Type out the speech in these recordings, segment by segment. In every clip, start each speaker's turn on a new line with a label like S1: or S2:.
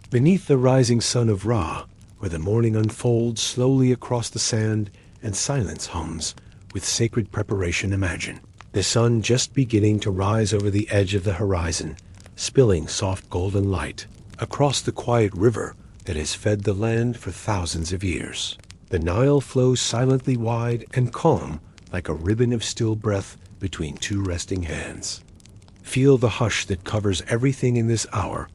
S1: Beneath the rising sun of Ra, where the morning unfolds slowly across the sand and silence hums with sacred preparation, imagine the sun just beginning to rise over the edge of the horizon, spilling soft golden light across the quiet river that has fed the land for thousands of years. The Nile flows silently wide and calm like a ribbon of still breath between two resting hands. Feel the hush that covers everything in this hour,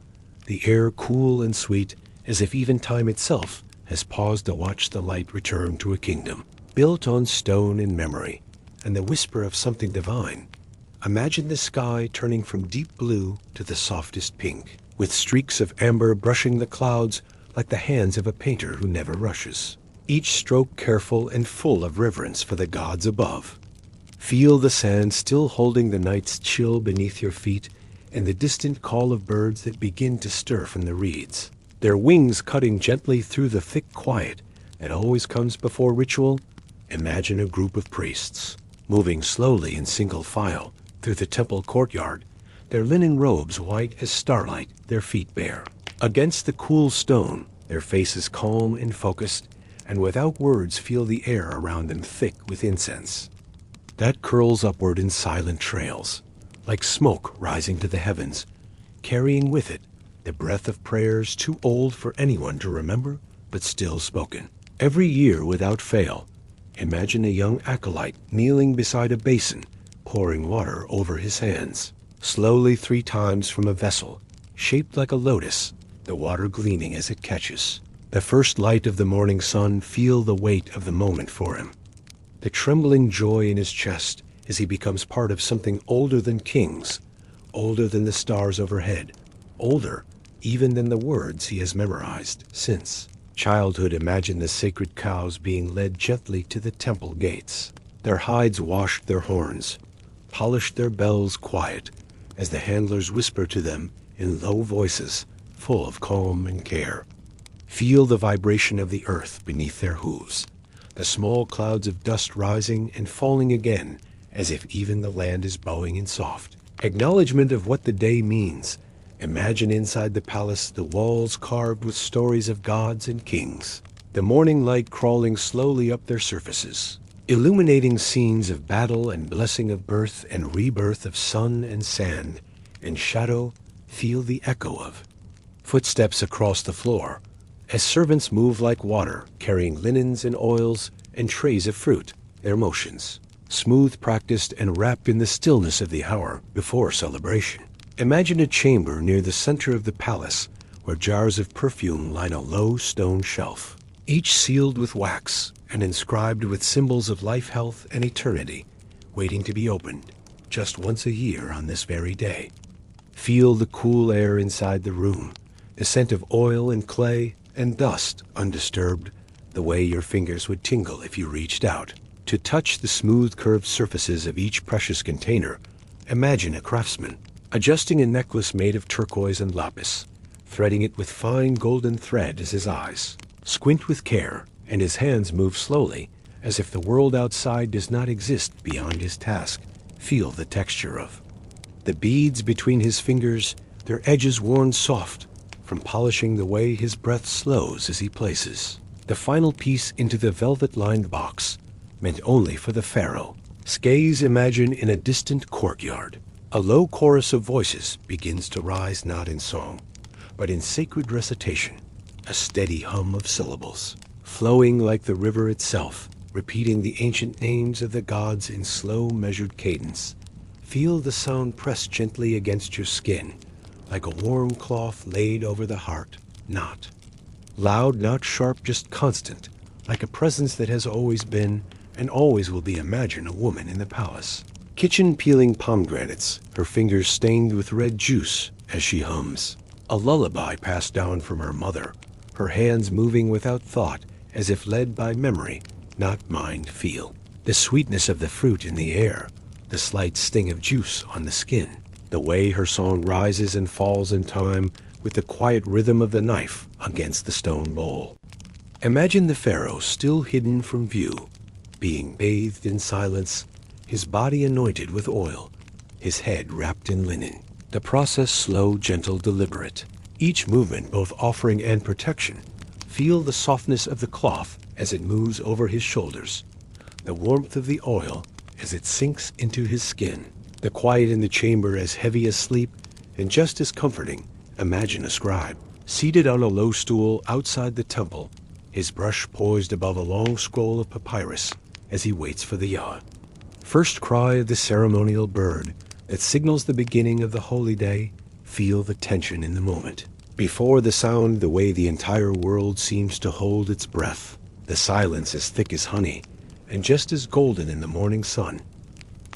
S1: the air cool and sweet, as if even time itself has paused to watch the light return to a kingdom built on stone and memory, and the whisper of something divine. Imagine the sky turning from deep blue to the softest pink, with streaks of amber brushing the clouds like the hands of a painter who never rushes, each stroke careful and full of reverence for the gods above. Feel the sand still holding the night's chill beneath your feet, and the distant call of birds that begin to stir from the reeds, their wings cutting gently through the thick quiet that always comes before ritual. Imagine a group of priests, moving slowly in single file through the temple courtyard, their linen robes white as starlight, their feet bare. Against the cool stone, their faces calm and focused, and without words feel the air around them thick with incense that curls upward in silent trails, like smoke rising to the heavens, carrying with it the breath of prayers too old for anyone to remember, but still spoken. Every year without fail, imagine a young acolyte kneeling beside a basin, pouring water over his hands, slowly 3 times from a vessel, shaped like a lotus, the water gleaming as it catches the first light of the morning sun. Feel the weight of the moment for him, the trembling joy in his chest as he becomes part of something older than kings, older than the stars overhead, older even than the words he has memorized since childhood. Imagine the sacred cows being led gently to the temple gates, their hides washed, their horns polished, their bells quiet, as the handlers whisper to them in low voices full of calm and care. Feel the vibration of the earth beneath their hooves, the small clouds of dust rising and falling again, as if even the land is bowing in soft acknowledgement of what the day means. Imagine inside the palace the walls carved with stories of gods and kings, the morning light crawling slowly up their surfaces, illuminating scenes of battle and blessing of birth and rebirth, of sun and sand and shadow. Feel the echo of footsteps across the floor as servants move like water, carrying linens and oils and trays of fruit, their motions smooth, practiced, and wrapped in the stillness of the hour before celebration. Imagine a chamber near the center of the palace where jars of perfume line a low stone shelf, each sealed with wax and inscribed with symbols of life, health, and eternity, waiting to be opened just once a year on this very day. Feel the cool air inside the room, the scent of oil and clay and dust, undisturbed, the way your fingers would tingle if you reached out to touch the smooth curved surfaces of each precious container. Imagine a craftsman adjusting a necklace made of turquoise and lapis, threading it with fine golden thread as his eyes squint with care and his hands move slowly, as if the world outside does not exist beyond his task. Feel the texture of the beads between his fingers, their edges worn soft from polishing, the way his breath slows as he places the final piece into the velvet-lined box meant only for the pharaoh. Gaze imagine in a distant courtyard. A low chorus of voices begins to rise, not in song, but in sacred recitation, a steady hum of syllables, flowing like the river itself, repeating the ancient names of the gods in slow, measured cadence. Feel the sound press gently against your skin, like a warm cloth laid over the heart, not loud, not sharp, just constant, like a presence that has always been and always will be. Imagine a woman in the palace kitchen peeling pomegranates, her fingers stained with red juice as she hums a lullaby passed down from her mother, her hands moving without thought, as if led by memory, not mind. Feel the sweetness of the fruit in the air, the slight sting of juice on the skin, the way her song rises and falls in time with the quiet rhythm of the knife against the stone bowl. Imagine the pharaoh still hidden from view, being bathed in silence, his body anointed with oil, his head wrapped in linen. The process slow, gentle, deliberate. each movement both offering and protection. Feel the softness of the cloth as it moves over his shoulders, the warmth of the oil as it sinks into his skin, the quiet in the chamber as heavy as sleep, and just as comforting. Imagine a scribe, seated on a low stool outside the temple, his brush poised above a long scroll of papyrus as he waits for the yaw. First cry of the ceremonial bird that signals the beginning of the holy day. Feel the tension in the moment. Before the sound, the way the entire world seems to hold its breath, the silence as thick as honey, and just as golden in the morning sun.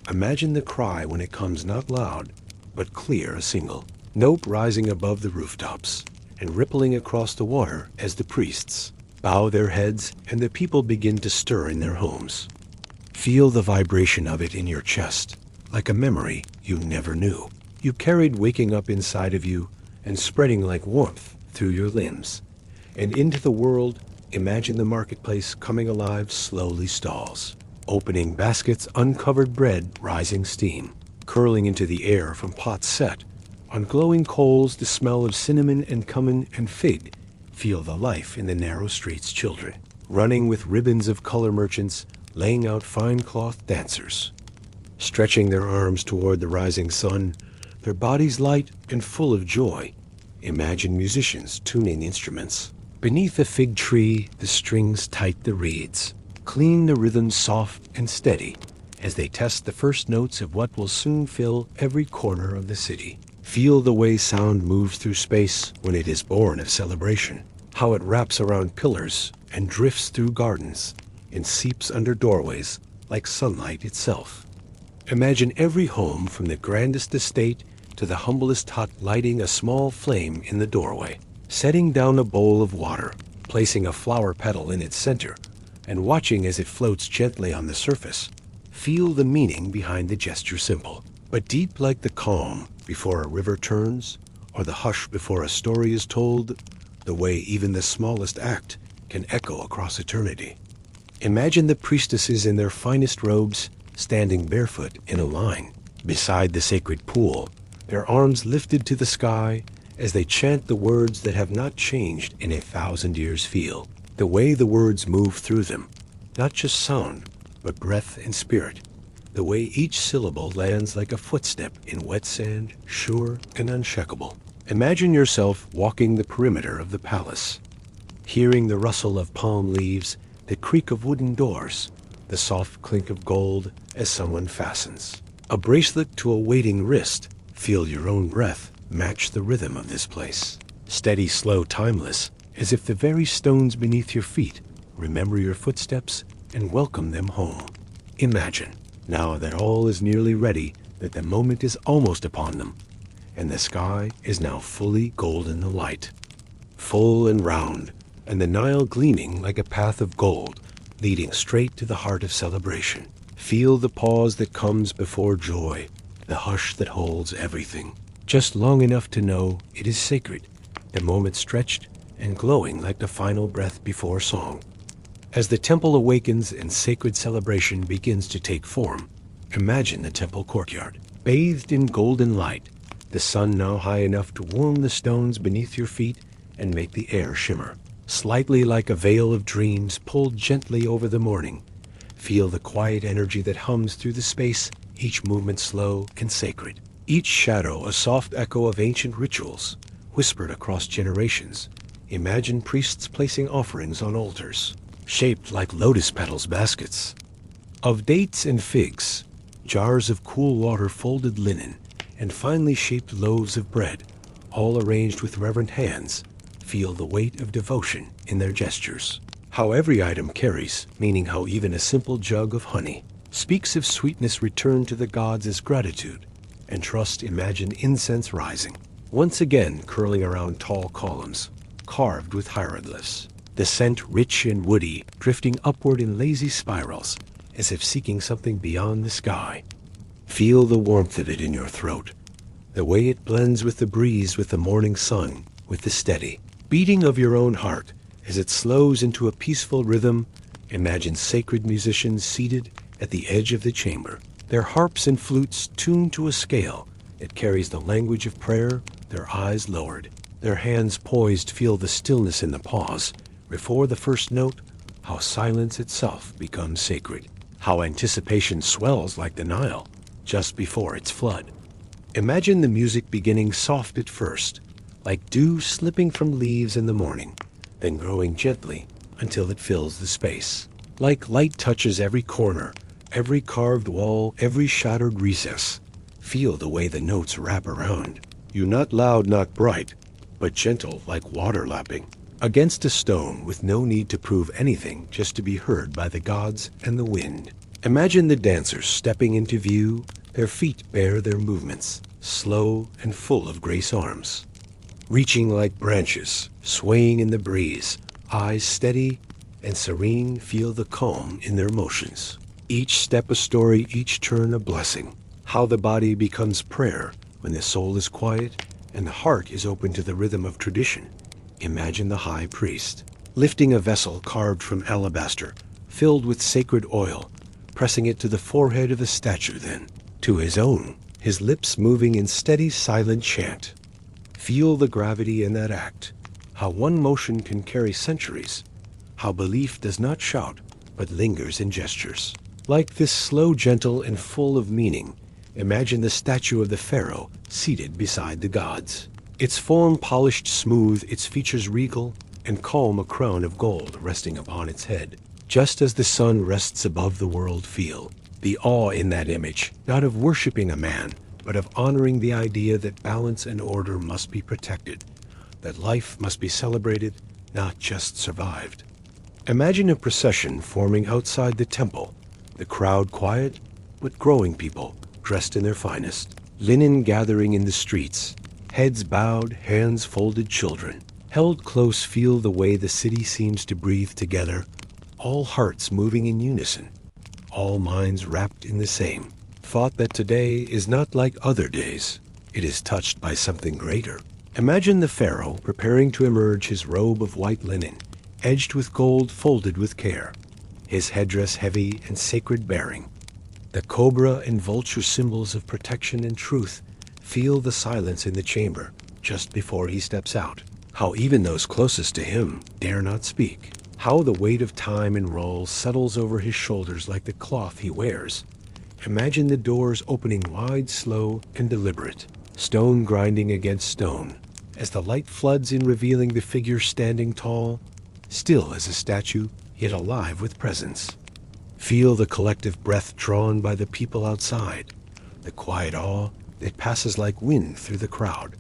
S1: Imagine the cry when it comes not loud, but clear, a single note rising above the rooftops and rippling across the water as the priests bow their heads and the people begin to stir in their homes. Feel the vibration of it in your chest, like a memory you never knew. You carried waking up inside of you and spreading like warmth through your limbs. And into the world, imagine the marketplace coming alive, slowly stalls, opening baskets, uncovered bread, rising steam, curling into the air from pots set. On glowing coals, the smell of cinnamon and cumin and fig. Feel the life in the narrow streets, children, running with ribbons of color merchants, laying out fine cloth dancers, stretching their arms toward the rising sun, their bodies light and full of joy. Imagine musicians tuning instruments. Beneath a fig tree, the strings tight the reeds, clean the rhythm soft and steady, as they test the first notes of what will soon fill every corner of the city. Feel the way sound moves through space when it is born of celebration, how it wraps around pillars and drifts through gardens and seeps under doorways like sunlight itself. Imagine every home, from the grandest estate to the humblest hut, lighting a small flame in the doorway, setting down a bowl of water, placing a flower petal in its center, and watching as it floats gently on the surface. Feel the meaning behind the gesture, simple but deep, like the calm before a river turns, or the hush before a story is told, the way even the smallest act can echo across eternity. Imagine the priestesses in their finest robes, standing barefoot in a line beside the sacred pool, their arms lifted to the sky as they chant the words that have not changed in 1,000 years. Feel the way the words move through them, not just sound, but breath and spirit. The way each syllable lands like a footstep in wet sand, sure and unshakable. Imagine yourself walking the perimeter of the palace, hearing the rustle of palm leaves, the creak of wooden doors, the soft clink of gold as someone fastens a bracelet to a waiting wrist. Feel your own breath match the rhythm of this place. Steady, slow, timeless, as if the very stones beneath your feet remember your footsteps and welcome them home. Imagine, now that all is nearly ready, that the moment is almost upon them, and the sky is now fully golden the light, full and round, and the Nile gleaming like a path of gold, leading straight to the heart of celebration. Feel the pause that comes before joy, the hush that holds everything, just long enough to know it is sacred, the moment stretched and glowing like the final breath before song. As the temple awakens and sacred celebration begins to take form, imagine the temple courtyard, bathed in golden light, the sun now high enough to warm the stones beneath your feet and make the air shimmer, slightly like a veil of dreams pulled gently over the morning. Feel the quiet energy that hums through the space, each movement slow and sacred, each shadow a soft echo of ancient rituals, whispered across generations. Imagine priests placing offerings on altars, shaped like lotus petals baskets, of dates and figs, jars of cool water, folded linen, and finely shaped loaves of bread, all arranged with reverent hands. Feel the weight of devotion in their gestures. How every item carries meaning, how even a simple jug of honey speaks of sweetness returned to the gods as gratitude and trust. Imagine incense rising, once again curling around tall columns, carved with hieroglyphs. The scent rich and woody, drifting upward in lazy spirals, as if seeking something beyond the sky. Feel the warmth of it in your throat, the way it blends with the breeze, with the morning sun, with the steady beating of your own heart as it slows into a peaceful rhythm. Imagine sacred musicians seated at the edge of the chamber, their harps and flutes tuned to a scale that carries the language of prayer, their eyes lowered, Their hands poised feel the stillness in the pause. Before the first note, how silence itself becomes sacred. How anticipation swells like the Nile, just before its flood. Imagine the music beginning soft at first, like dew slipping from leaves in the morning, then growing gently until it fills the space. Like light touches every corner, every carved wall, every shattered recess. Feel the way the notes wrap around you, not loud, not bright, but gentle like water lapping against a stone, with no need to prove anything, just to be heard by the gods and the wind. Imagine the dancers stepping into view, their feet bear their movements, slow and full of grace arms, reaching like branches, swaying in the breeze, eyes steady and serene, feel the calm in their motions. Each step a story, each turn a blessing. How the body becomes prayer when the soul is quiet and the heart is open to the rhythm of tradition. Imagine the high priest lifting a vessel carved from alabaster, filled with sacred oil, pressing it to the forehead of the statue, then to his own, his lips moving in steady, silent chant. Feel the gravity in that act, how one motion can carry centuries, how belief does not shout, but lingers in gestures. Like this slow, gentle, and full of meaning, imagine the statue of the Pharaoh seated beside the gods. Its form polished smooth, its features regal, and calm, a crown of gold resting upon its head. Just as the sun rests above the world, feel the awe in that image, not of worshiping a man, but of honoring the idea that balance and order must be protected, that life must be celebrated, not just survived. Imagine a procession forming outside the temple, the crowd quiet, but growing people, dressed in their finest, linen gathering in the streets, heads bowed, hands folded, children held close. Feel the way the city seems to breathe together, all hearts moving in unison, all minds wrapped in the same thought that today is not like other days. It is touched by something greater. Imagine the Pharaoh preparing to emerge, his robe of white linen, edged with gold, folded with care, his headdress heavy and sacred bearing, the cobra and vulture symbols of protection and truth. Feel the silence in the chamber just before he steps out, how even those closest to him dare not speak, how the weight of time and role settles over his shoulders like the cloth he wears. Imagine the doors opening wide, slow and deliberate, stone grinding against stone, as the light floods in, revealing the figure standing tall, still as a statue, yet alive with presence. Feel the collective breath drawn by the people outside, the quiet awe that passes like wind through the crowd,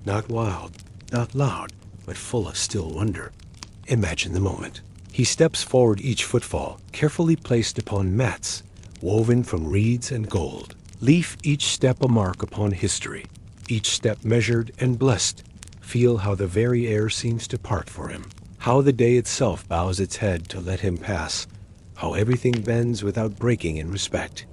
S1: not wild, not loud, but full of still wonder. Imagine the moment. He steps forward, each footfall carefully placed upon mats woven from reeds and gold. Leaf each step a mark upon history, each step measured and blessed. Feel how the very air seems to part for him, how the day itself bows its head to let him pass, how everything bends without breaking in respect.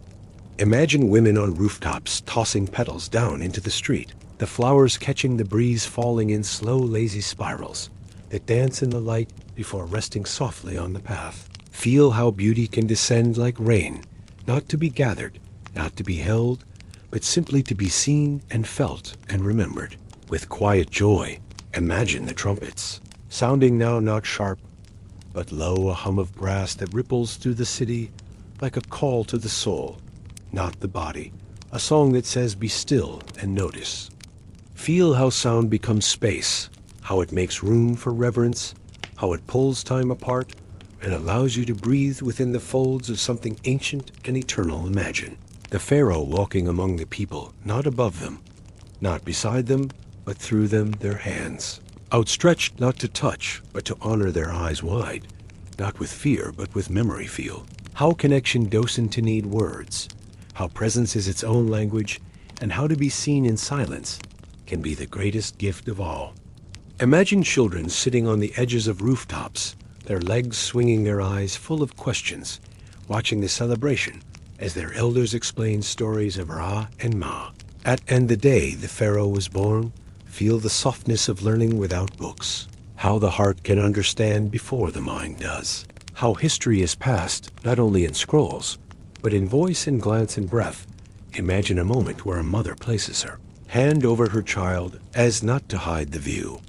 S1: Imagine women on rooftops tossing petals down into the street, the flowers catching the breeze, falling in slow, lazy spirals that dance in the light before resting softly on the path. Feel how beauty can descend like rain, not to be gathered, not to be held, but simply to be seen and felt and remembered. With quiet joy, imagine the trumpets, sounding now not sharp, but low, a hum of brass that ripples through the city like a call to the soul, not the body, a song that says, be still and notice. Feel how sound becomes space, how it makes room for reverence, how it pulls time apart and allows you to breathe within the folds of something ancient and eternal. Imagine the Pharaoh walking among the people, not above them, not beside them, but through them, their hands outstretched, not to touch, but to honor, their eyes wide, not with fear, but with memory. Feel how connection doesn't need words, how presence is its own language, and how to be seen in silence can be the greatest gift of all. Imagine children sitting on the edges of rooftops, their legs swinging, their eyes full of questions, watching the celebration as their elders explain stories of Ra and Ma. At end the day the Pharaoh was born. Feel the softness of learning without books, how the heart can understand before the mind does, how history is passed not only in scrolls, but in voice and glance and breath. Imagine a moment where a mother places her hand over her child as not to hide the view,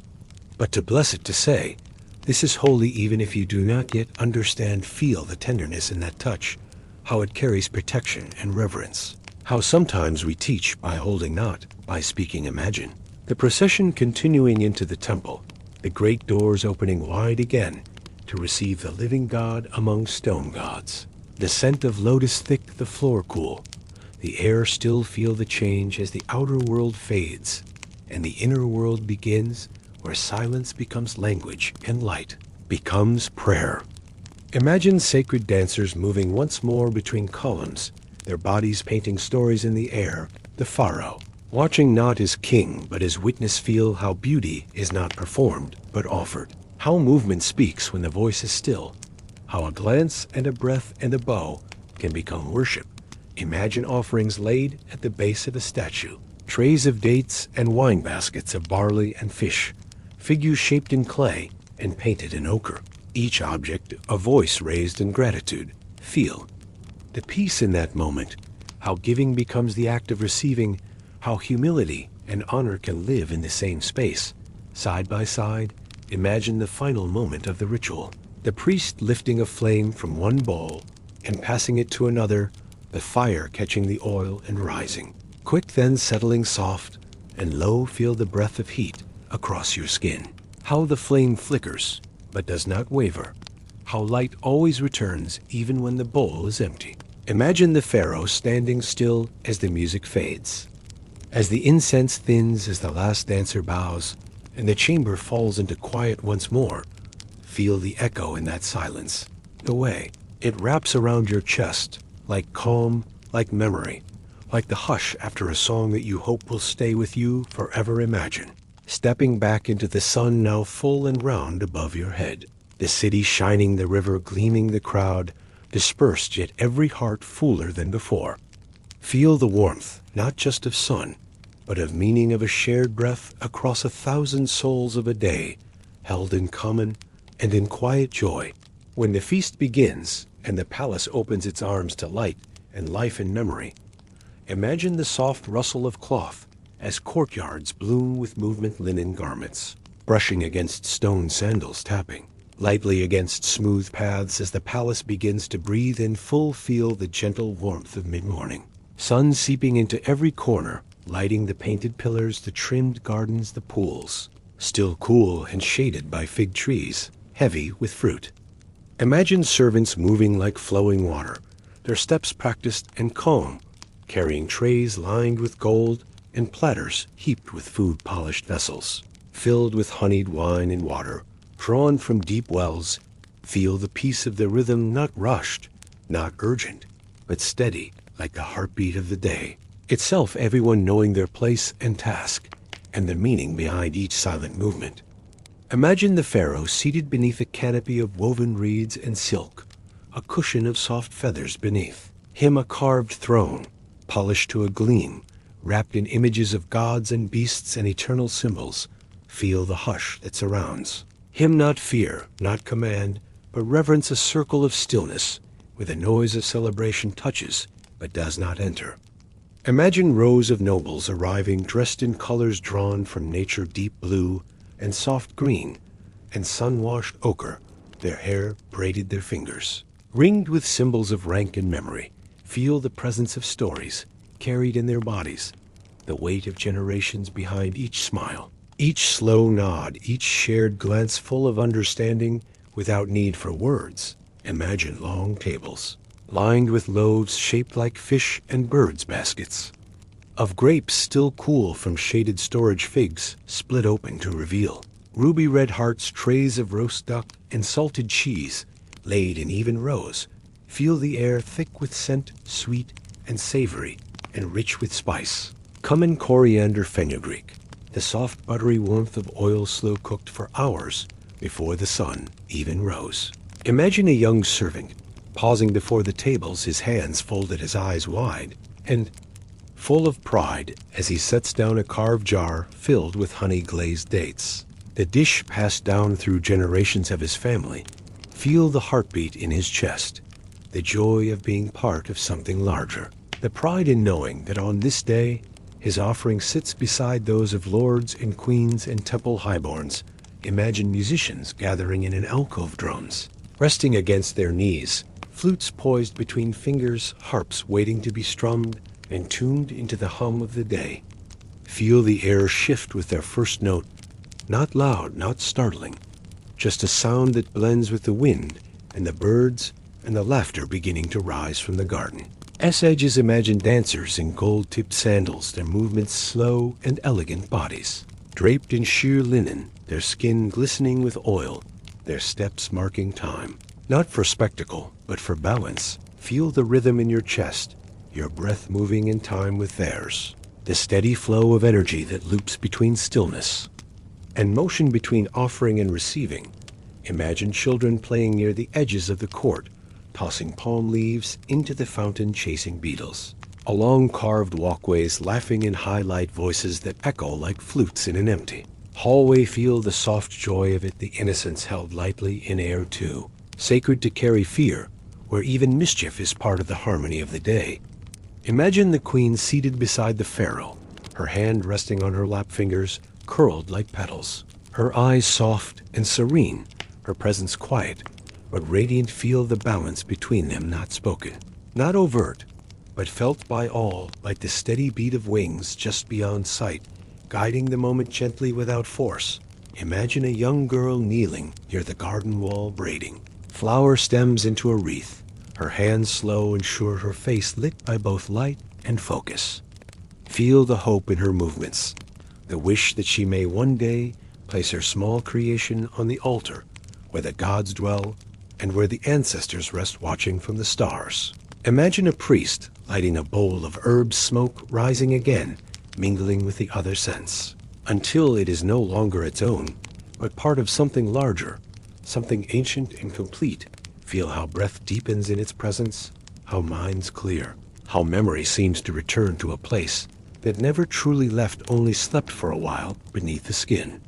S1: but to bless it, to say, "This is holy," even if you do not yet understand, feel the tenderness in that touch, how it carries protection and reverence. How sometimes we teach by holding not, by speaking imagine. The procession continuing into the temple, the great doors opening wide again to receive the living God among stone gods. The scent of lotus thick, the floor cool. The air still feel the change as the outer world fades, and the inner world begins, where silence becomes language and light becomes prayer. Imagine sacred dancers moving once more between columns, their bodies painting stories in the air, the Pharaoh, watching not as king, but as witness, feel how beauty is not performed, but offered. How movement speaks when the voice is still. How a glance and a breath and a bow can become worship. Imagine offerings laid at the base of a statue, trays of dates and wine baskets of barley and fish, figures shaped in clay and painted in ochre. Each object a voice raised in gratitude. Feel the peace in that moment, how giving becomes the act of receiving, how humility and honor can live in the same space. Side by side, imagine the final moment of the ritual. The priest lifting a flame from one bowl and passing it to another, the fire catching the oil and rising. Quick then settling soft, and lo, feel the breath of heat across your skin. How the flame flickers, but does not waver. How light always returns even when the bowl is empty. Imagine the Pharaoh standing still as the music fades. As the incense thins, as the last dancer bows, and the chamber falls into quiet once more, feel the echo in that silence, the way it wraps around your chest, like calm, like memory, like the hush after a song that you hope will stay with you forever. Imagine stepping back into the sun now full and round above your head, the city shining, the river gleaming, the crowd dispersed, yet every heart fuller than before. Feel the warmth, not just of sun, but of meaning, of a shared breath across 1,000 souls of a day, held in common and in quiet joy. When the feast begins and the palace opens its arms to light and life and memory, imagine the soft rustle of cloth as courtyards bloom with movement, linen garments, brushing against stone sandals, tapping lightly against smooth paths as the palace begins to breathe in full. Feel the gentle warmth of mid-morning. Sun seeping into every corner, lighting the painted pillars, the trimmed gardens, the pools, still cool and shaded by fig trees, heavy with fruit. Imagine servants moving like flowing water, their steps practiced and calm, carrying trays lined with gold and platters heaped with food-polished vessels, filled with honeyed wine and water, drawn from deep wells. Feel the peace of the rhythm, not rushed, not urgent, but steady, like the heartbeat of the day itself, everyone knowing their place and task, and the meaning behind each silent movement. Imagine the Pharaoh seated beneath a canopy of woven reeds and silk, a cushion of soft feathers beneath him, a carved throne, polished to a gleam, wrapped in images of gods and beasts and eternal symbols. Feel the hush that surrounds him, not fear, not command, but reverence, a circle of stillness, where the noise of celebration touches but does not enter. Imagine rows of nobles arriving, dressed in colors drawn from nature, deep blue and soft green and sun-washed ochre, their hair braided, their fingers ringed with symbols of rank and memory. Feel the presence of stories carried in their bodies, the weight of generations behind each smile, each slow nod, each shared glance full of understanding without need for words. Imagine long tables, lined with loaves shaped like fish and birds' baskets, of grapes still cool from shaded storage, figs split open to reveal ruby red hearts, trays of roast duck and salted cheese laid in even rows. Feel the air thick with scent, sweet and savory and rich with spice, cumin, coriander, fenugreek, the soft buttery warmth of oil slow cooked for hours before the sun even rose. Imagine a young servant pausing before the tables, his hands folded, his eyes wide and full of pride, as he sets down a carved jar filled with honey-glazed dates, the dish passed down through generations of his family. Feel the heartbeat in his chest, the joy of being part of something larger, the pride in knowing that on this day His offering sits beside those of lords and queens and temple highborns. Imagine musicians gathering in an alcove drums, resting against their knees, flutes poised between fingers, harps waiting to be strummed and tuned into the hum of the day. Feel the air shift with their first note, not loud, not startling, just a sound that blends with the wind and the birds and the laughter beginning to rise from the garden. Edges imagine dancers in gold-tipped sandals, their movements slow and elegant bodies, draped in sheer linen, their skin glistening with oil, their steps marking time. Not for spectacle, but for balance. Feel the rhythm in your chest, your breath moving in time with theirs, the steady flow of energy that loops between stillness and motion between offering and receiving. Imagine children playing near the edges of the court, tossing palm leaves into the fountain, chasing beetles. Along carved walkways, laughing in high-light voices that echo like flutes in an empty hallway. Feel the soft joy of it, the innocence held lightly in air too, sacred to carry fear, where even mischief is part of the harmony of the day. Imagine the queen seated beside the pharaoh, her hand resting on her lap fingers, curled like petals, her eyes soft and serene, her presence quiet, but radiant. Feel the balance between them, not spoken, not overt, but felt by all, like the steady beat of wings just beyond sight, guiding the moment gently without force. Imagine a young girl kneeling near the garden wall, braiding flower stems into a wreath, her hands slow and sure, her face lit by both light and focus. Feel the hope in her movements, the wish that she may one day place her small creation on the altar where the gods dwell and where the ancestors rest watching from the stars. Imagine a priest lighting a bowl of herb smoke, rising again, mingling with the other scents, until it is no longer its own, but part of something larger, something ancient and complete. Feel how breath deepens in its presence, how minds clear, how memory seems to return to a place that never truly left, only slept for a while beneath the skin.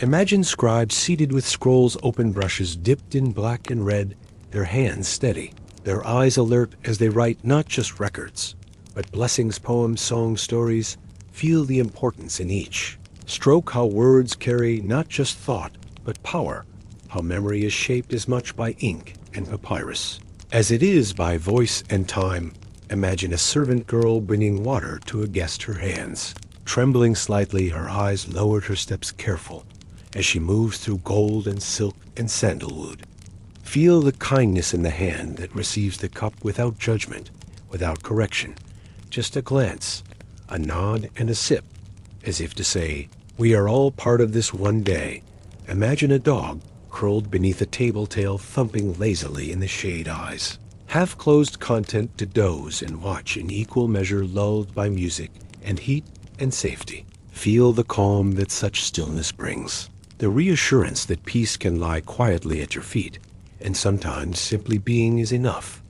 S1: Imagine scribes seated with scrolls, open brushes dipped in black and red, their hands steady, their eyes alert as they write not just records, but blessings, poems, songs, stories. Feel the importance in each. Stroke how words carry not just thought, but power, how memory is shaped as much by ink and papyrus as it is by voice and time. Imagine a servant girl bringing water to a guest, her hands trembling slightly, her eyes lowered, her steps careful, as she moves through gold and silk and sandalwood. Feel the kindness in the hand that receives the cup, without judgment, without correction, just a glance, a nod and a sip, as if to say, we are all part of this one day. Imagine a dog curled beneath a table, tail thumping lazily in the shade, eyes half-closed, content to doze and watch in equal measure, lulled by music and heat and safety. Feel the calm that such stillness brings, the reassurance that peace can lie quietly at your feet, and sometimes simply being is enough.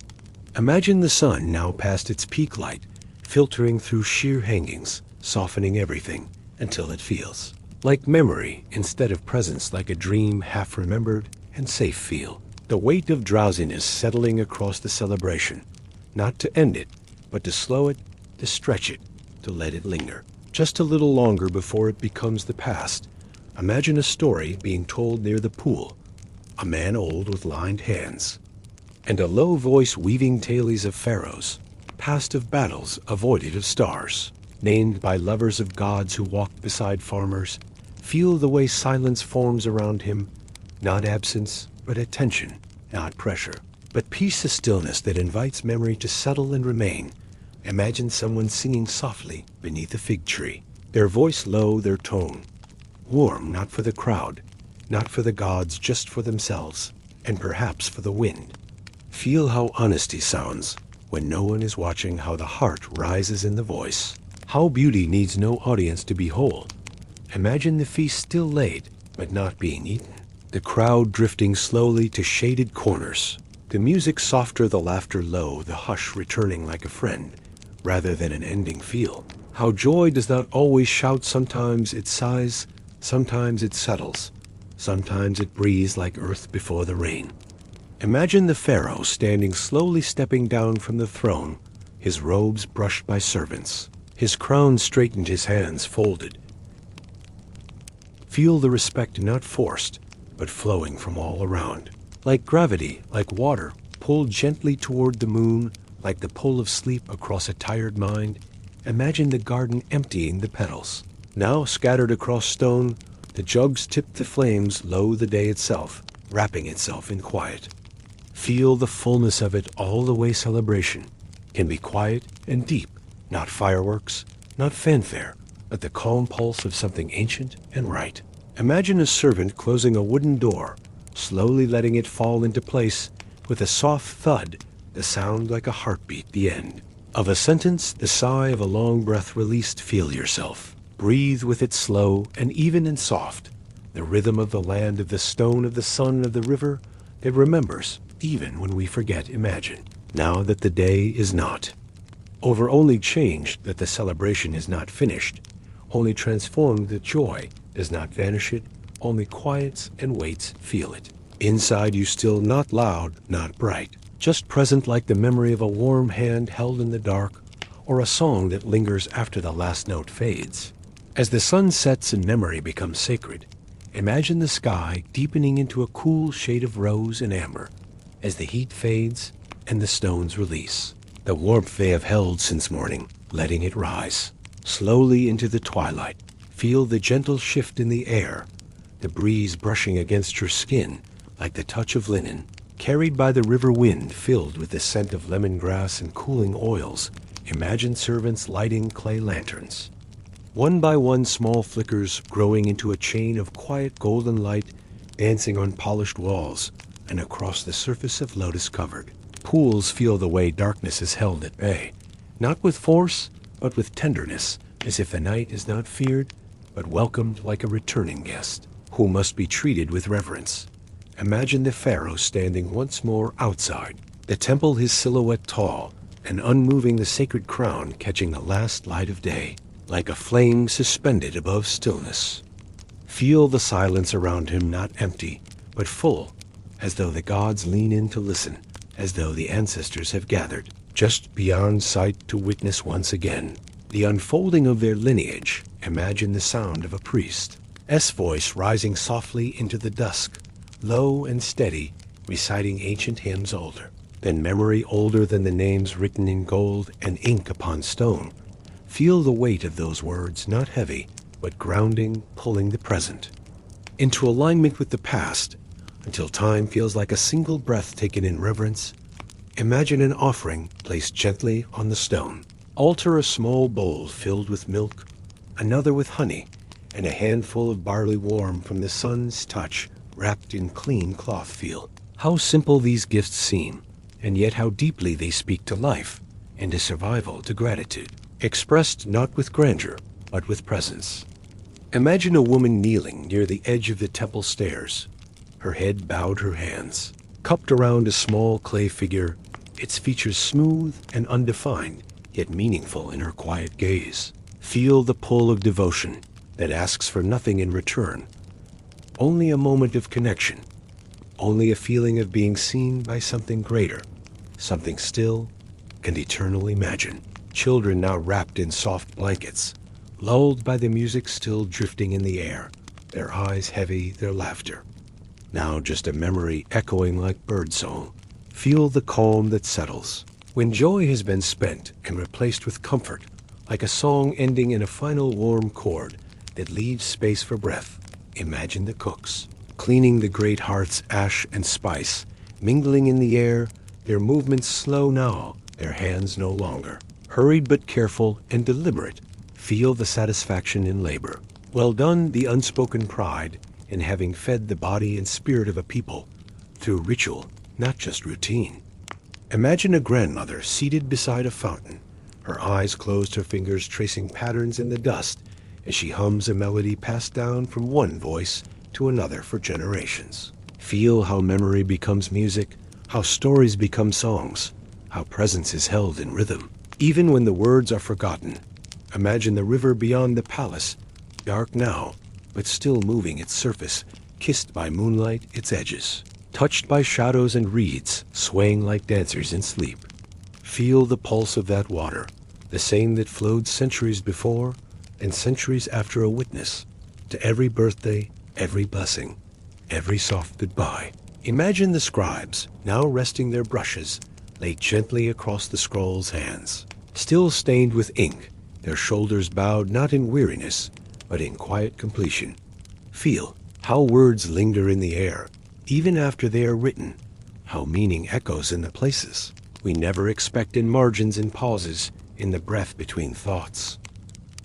S1: Imagine the sun now past its peak light, filtering through sheer hangings, softening everything until it feels like memory instead of presence, like a dream half remembered and safe. Feel the weight of drowsiness settling across the celebration, not to end it, but to slow it, to stretch it, to let it linger just a little longer before it becomes the past. Imagine a story being told near the pool, a man old with lined hands, and a low voice weaving tales of pharaohs, past of battles, avoided of stars, named by lovers of gods who walked beside farmers. Feel the way silence forms around him, not absence, but attention, not pressure, but peace, a stillness that invites memory to settle and remain. Imagine someone singing softly beneath a fig tree, their voice low, their tone warm, not for the crowd, not for the gods, just for themselves, and perhaps for the wind. Feel how honesty sounds when no one is watching, how the heart rises in the voice, how beauty needs no audience to behold. Imagine the feast still laid, but not being eaten, the crowd drifting slowly to shaded corners, the music softer, the laughter low, the hush returning like a friend, rather than an ending. Feel how joy does not always shout, sometimes it sighs, sometimes it settles, sometimes it breathes like earth before the rain. Imagine the pharaoh standing slowly, stepping down from the throne, his robes brushed by servants, His crown straightened, his hands folded. Feel the respect not forced, but flowing from all around. Like gravity, like water, pulled gently toward the moon, like the pull of sleep across a tired mind, imagine the garden emptying the petals. Now scattered across stone, the jugs tip the flames low the day itself, wrapping itself in quiet. Feel the fullness of it. All the way celebration can be quiet and deep, not fireworks, not fanfare, but the calm pulse of something ancient and right. Imagine a servant closing a wooden door, slowly letting it fall into place with a soft thud, the sound like a heartbeat, the end of a sentence, the sigh of a long breath released. Feel yourself. Breathe with it, slow and even and soft, the rhythm of the land, of the stone, of the sun, of the river that remembers even when we forget. Imagine now that the day is not over, only changed, that the celebration is not finished, only transformed, that joy does not vanish, it only quiets and waits. Feel it. Inside you still, not loud, not bright, just present, like the memory of a warm hand held in the dark, or a song that lingers after the last note fades. As the sun sets and memory becomes sacred, imagine the sky deepening into a cool shade of rose and amber as the heat fades and the stones release the warmth they have held since morning, letting it rise slowly into the twilight. Feel the gentle shift in the air, the breeze brushing against your skin like the touch of linen, carried by the river wind, filled with the scent of lemongrass and cooling oils. Imagine servants lighting clay lanterns. One by one, small flickers growing into a chain of quiet golden light, dancing on polished walls and across the surface of lotus-covered pools. Feel the way darkness is held at bay, not with force, but with tenderness, as if the night is not feared, but welcomed like a returning guest who must be treated with reverence. Imagine the Pharaohs standing once more outside the temple, his silhouette tall and unmoving, the sacred crown catching the last light of day, like a flame suspended above stillness. Feel the silence around him, not empty, but full, as though the gods lean in to listen, as though the ancestors have gathered just beyond sight to witness once again the unfolding of their lineage. Imagine the sound of a priest's voice rising softly into the dusk, low and steady, reciting ancient hymns older than memory, older than the names written in gold and ink upon stone. Feel the weight of those words, not heavy, but grounding, pulling the present into alignment with the past, until time feels like a single breath taken in reverence. Imagine an offering placed gently on the stone altar, a small bowl filled with milk, another with honey, and a handful of barley warm from the sun's touch, wrapped in clean cloth. Feel how simple these gifts seem, and yet how deeply they speak to life and to survival, to gratitude, expressed not with grandeur, but with presence. Imagine a woman kneeling near the edge of the temple stairs, her head bowed, her hands cupped around a small clay figure, its features smooth and undefined, yet meaningful in her quiet gaze. Feel the pull of devotion that asks for nothing in return, only a moment of connection, only a feeling of being seen by something greater, something still and eternal. Imagine children now wrapped in soft blankets, lulled by the music still drifting in the air, their eyes heavy, their laughter now just a memory echoing like birdsong. Feel the calm that settles when joy has been spent and replaced with comfort, like a song ending in a final warm chord that leaves space for breath. Imagine the cooks cleaning the great hearths, ash and spice mingling in the air, their movements slow now, their hands no longer hurried but careful and deliberate. Feel the satisfaction in labor. Well done, the unspoken pride in having fed the body and spirit of a people through ritual, not just routine. Imagine a grandmother seated beside a fountain, her eyes closed, her fingers tracing patterns in the dust as she hums a melody passed down from one voice to another for generations. Feel how memory becomes music, how stories become songs, how presence is held in rhythm, even when the words are forgotten. Imagine the river beyond the palace, dark now, but still moving its surface, kissed by moonlight, its edges touched by shadows and reeds, swaying like dancers in sleep. Feel the pulse of that water, the same that flowed centuries before and centuries after a witness to every birthday, every blessing, every soft goodbye. Imagine the scribes, now resting their brushes, laid gently across the scroll's hands, still stained with ink, their shoulders bowed not in weariness, but in quiet completion. Feel how words linger in the air, even after they are written, how meaning echoes in the places we never expect, in margins and pauses, in the breath between thoughts.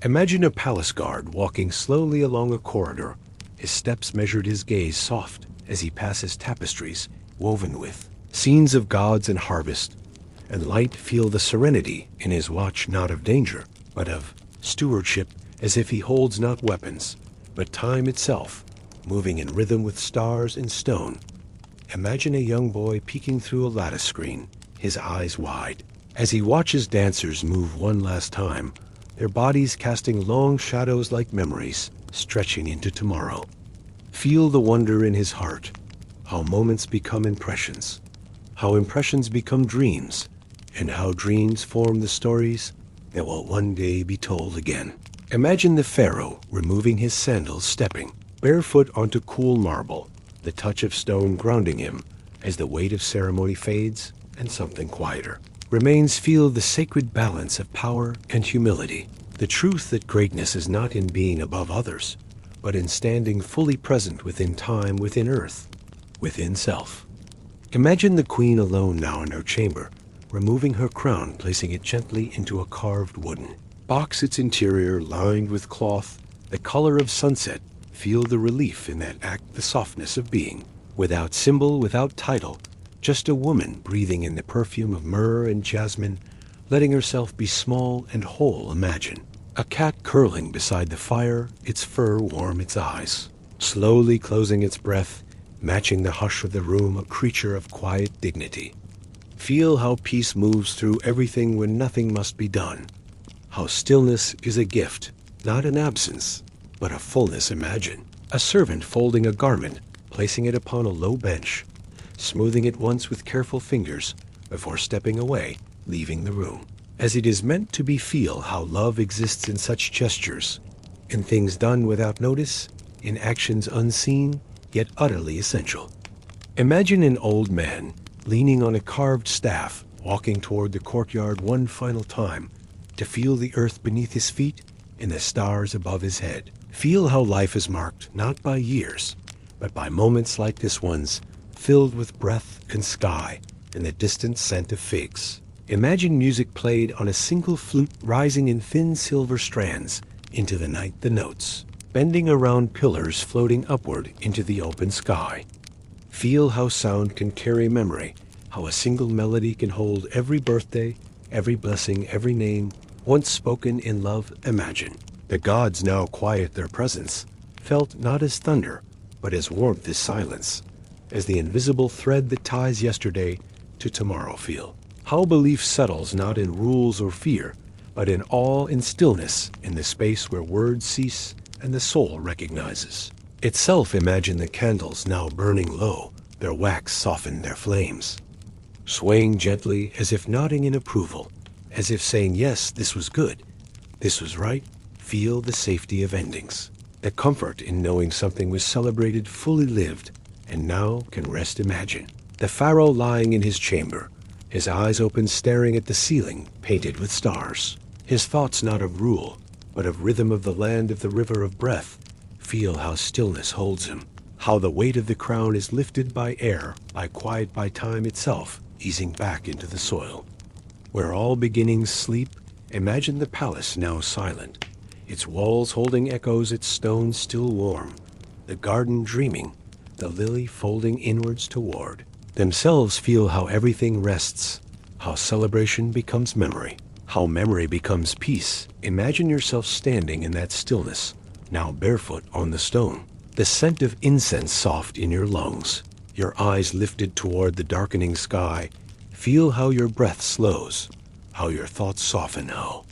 S1: Imagine a palace guard walking slowly along a corridor, his steps measured, his gaze soft as he passes tapestries woven with scenes of gods and harvest, and light. Feel the serenity in his watch, not of danger, but of stewardship, as if he holds not weapons, but time itself, moving in rhythm with stars and stone. Imagine a young boy peeking through a lattice screen, his eyes wide, as he watches dancers move one last time, their bodies casting long shadows like memories, stretching into tomorrow. Feel the wonder in his heart, how moments become impressions, how impressions become dreams, and how dreams form the stories that will one day be told again. Imagine the Pharaoh removing his sandals, stepping barefoot onto cool marble, the touch of stone grounding him as the weight of ceremony fades and something quieter remains. Feel the sacred balance of power and humility, the truth that greatness is not in being above others, but in standing fully present within time, within earth, within self. Imagine the queen alone now in her chamber, removing her crown, placing it gently into a carved wooden box, its interior lined with cloth, the color of sunset. Feel the relief in that act, the softness of being, without symbol, without title, just a woman breathing in the perfume of myrrh and jasmine, letting herself be small and whole. Imagine a cat curling beside the fire, its fur warm its eyes, slowly closing its breath, matching the hush of the room, a creature of quiet dignity. Feel how peace moves through everything when nothing must be done, how stillness is a gift, not an absence, but a fullness. Imagine a servant folding a garment, placing it upon a low bench, smoothing it once with careful fingers before stepping away, leaving the room, as it is meant to be. Feel how love exists in such gestures, in things done without notice, in actions unseen, yet utterly essential. Imagine an old man leaning on a carved staff, walking toward the courtyard one final time, to feel the earth beneath his feet and the stars above his head. Feel how life is marked not by years, but by moments like this one's, filled with breath and sky and the distant scent of figs. Imagine music played on a single flute, rising in thin silver strands into the night, the notes bending around pillars, floating upward into the open sky. Feel how sound can carry memory, how a single melody can hold every birthday, every blessing, every name once spoken in love. Imagine the gods now quiet their presence, felt not as thunder, but as warmth, as silence, as the invisible thread that ties yesterday to tomorrow. Feel how belief settles not in rules or fear, but in awe and stillness, in the space where words cease and the soul recognizes itself. Imagine the candles now burning low, their wax soften their flames, swaying gently as if nodding in approval, as if saying, yes, this was good, this was right. Feel the safety of endings, the comfort in knowing something was celebrated, fully lived, and now can rest. Imagine the Pharaoh lying in his chamber, his eyes open, staring at the ceiling painted with stars, his thoughts not of rule, but of rhythm, of the land, of the river of breath. Feel how stillness holds him, how the weight of the crown is lifted by air, by quiet, by time itself, easing back into the soil. Where all beginnings sleep, imagine the palace now silent, its walls holding echoes, its stones still warm, the garden dreaming, the lily folding inwards toward themselves. Feel how everything rests, how celebration becomes memory, how memory becomes peace. Imagine yourself standing in that stillness, now barefoot on the stone, the scent of incense soft in your lungs, your eyes lifted toward the darkening sky. Feel how your breath slows, how your thoughts soften, how